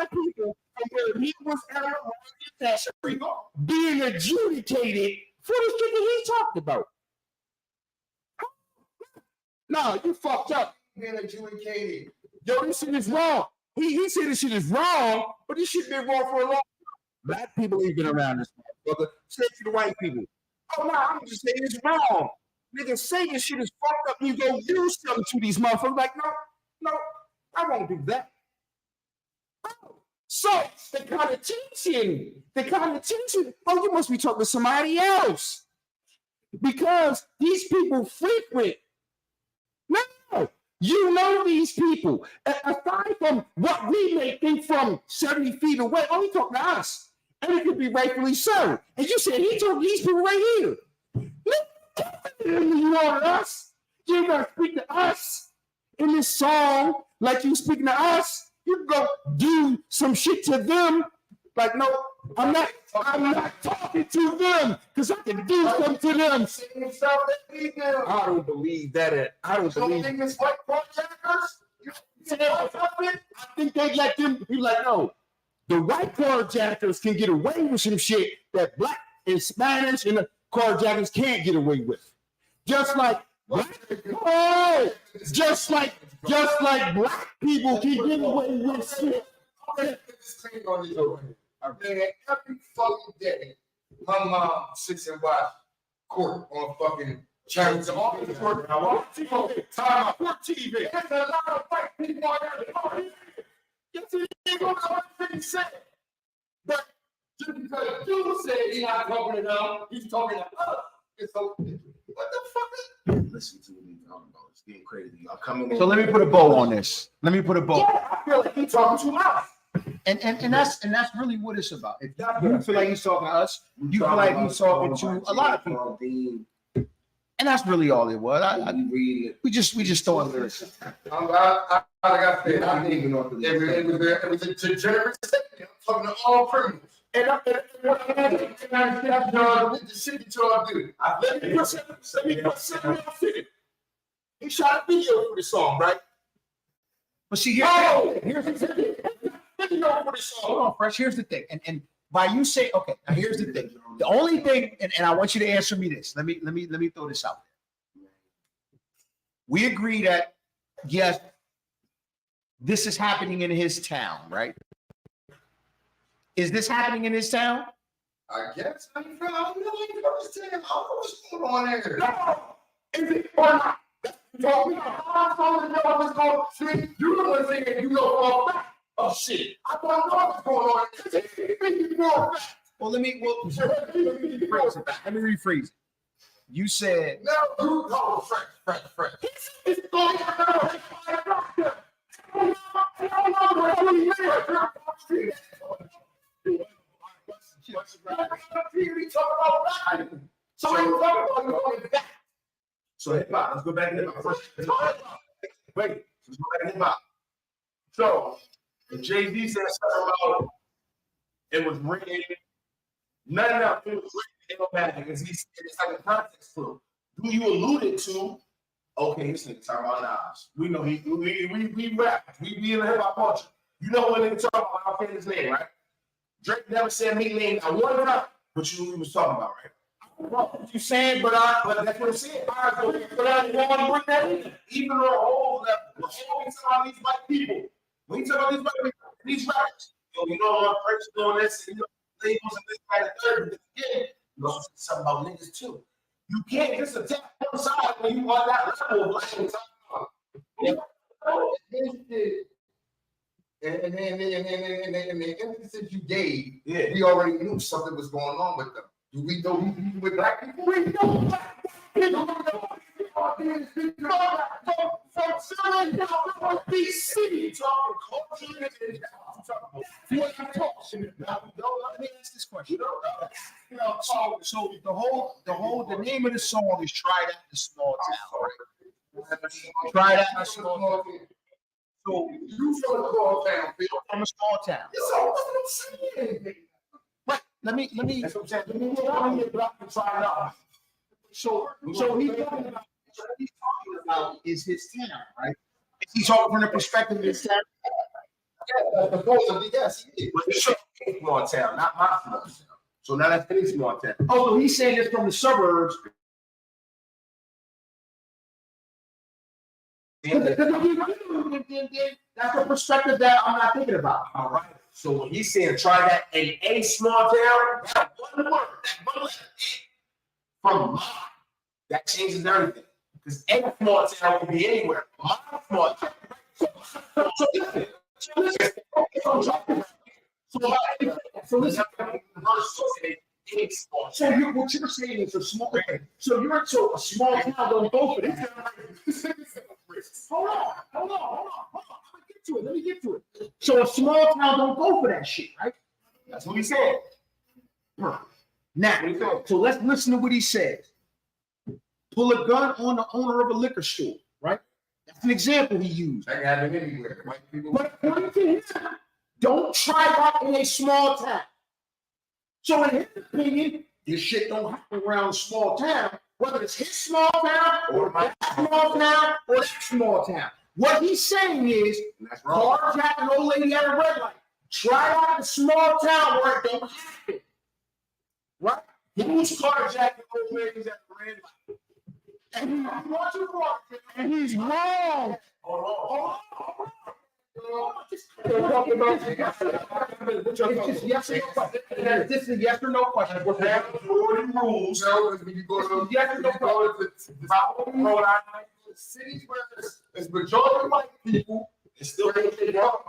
of people from where he was at being adjudicated for the shit that he talked about. No, you fucked up. Being adjudicated. Yo, this shit is wrong. He said this shit is wrong, but this shit been wrong for a long time. Black people ain't been around this motherfucker. Say it to the white people. Oh no, I'm just saying it's wrong. Niggas say this shit is fucked up. You go do something to these motherfuckers. Like, no, I won't do that. Oh. So the kind of teaching, oh, you must be talking to somebody else. Because these people frequent. No, you know these people. Aside from what we may think from 70 feet away, oh, he talking to us. And it could be rightfully so. And you said he told these people right here. You want us? You ain't gonna speak to us in this song like you speaking to us. You go do some shit to them. Like, no, I'm not talking to them because I can do something to them. I don't believe that. I don't believe think it's white carjackers? I think they let them be like, no, the white carjackers can get away with some shit that black and Spanish and the carjackers can't get away with. Just like black people can get away with shit. Every fucking day, my mom sits and watch court on fucking channel. Time out. Court TV. There's a lot of white people on there. Yes, he ain't gonna know what he said. But just because you say he's not talking to them, he's talking to us. It's so, what the fuck is? Listen to what he's talking about. It's getting crazy. Y'all coming in. so let me put a bow on this. Yeah, I feel like he's talking to us. And that's really what it's about. If you feel like he's talking to us, you feel like he's talking to a lot of people. And that's really all it was. We just throwing lyrics. I got to say, I didn't even know what it was a degenerate statement. I'm talking to all criminals. And the shit that y'all do. Let me put something else in it. He shot a video for the song, right? But see, here's the thing. Hold on, Fresh. Here's the thing. And by you say, okay, now here's the thing. The only thing, and I want you to answer me this. Let me throw this out there. We agree that yes, this is happening in his town, right? Is this happening in his town? I guess. I don't know what's going on there. No, is it or not? Talking about how I'm supposed to know what's going on. See, you the one saying you know all facts. Oh shit! I don't know what's going on. Well, let me rephrase it back. Let me rephrase it. You said No, you call Fresh. It's going on. So hip hop. Let's go back to hip hop first. Wait, let's go back to hip hop. So if Jay-Z said something about it was written, none of that was written in bad because it's like a context clue. Who you alluded to? Okay, this nigga talking about Nas. We know we rap. We in the hip hop culture. You know when nigga talk about how famous his name, right? Drake never said me name at one time, but you knew he was talking about, right? What you saying? But But that's what I'm saying. But I don't want to bring that in. Even on a whole level, when we talk about these white people, when you talk about these white people, these rappers, you know, one person doing this, and you know, labels and this, that, and third, but again, you know, something about niggas too. You can't just attack one side when you are that level. And the instances you gave, Yeah. we already knew something was going on with them. Do we know he's with black people? We know black people. From BC. Let me ask this question. So the name of the song is "Try That in a Small Town," right? Try that in a small town. So You from a small town, Phil. from a small town. That's all I'm saying. But let me. That's what I'm saying. Let me get out here, black and try it out. So he's talking about is his town, right? Is he talking from the perspective of his town? Supposedly, yes, he is. But it's a small town, not my small town. So now that's any small town. Oh, so he's saying it's from the suburbs. That's a perspective that I'm not thinking about. All right. So when he's saying try that in a small town, that one word, that one letter, from my, that changes everything. Because any small town can be anywhere. My small town. So listen. So what you're saying is a small. So a small town don't go for that. Hold on. Let me get to it. So a small town don't go for that shit, right? That's what he said. Now, so let's listen to what he says. Pull a gun on the owner of a liquor store, right? That's an example he used. That can happen anywhere. White people. But according to him, don't try that in a small town. So in his opinion, this shit don't happen around a small town, whether it's his small town or that small town or that small town. What he's saying is, That's wrong. carjack an old lady at a red light. Try out the small town where it don't happen. Right? Who's carjacking old ladies at the red light? And he's wrong. Hold on. This is yes or no question. This is a yes or no question. Rules. When you go to cities where it's majority white people, It's still doing all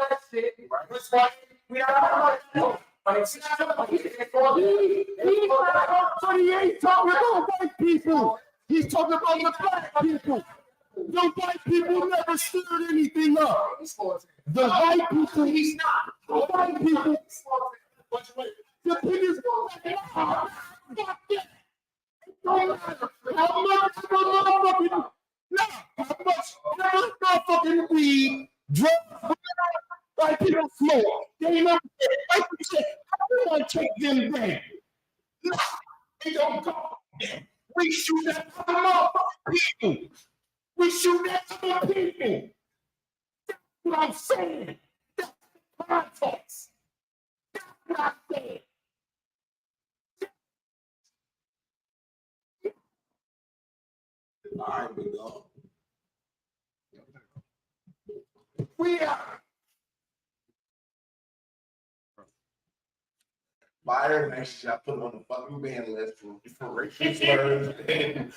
that shit. That's why we are not He ain't talking about white people. He's talking about the black people. The white people never stirred anything up. The white people, he's not. The white people. The thing is, fuck that. Don't matter how much motherfucking weed, drugs, white people smoke. They never said, white people say, I don't want to take them down. No, they don't go there. We shoot at other motherfucking people. We shoot at other people. That's what I'm saying. That's the context. That's what I'm saying. All right, big dog. We are. Buy her next shit. I put it on the fucking ban list for racial slurs and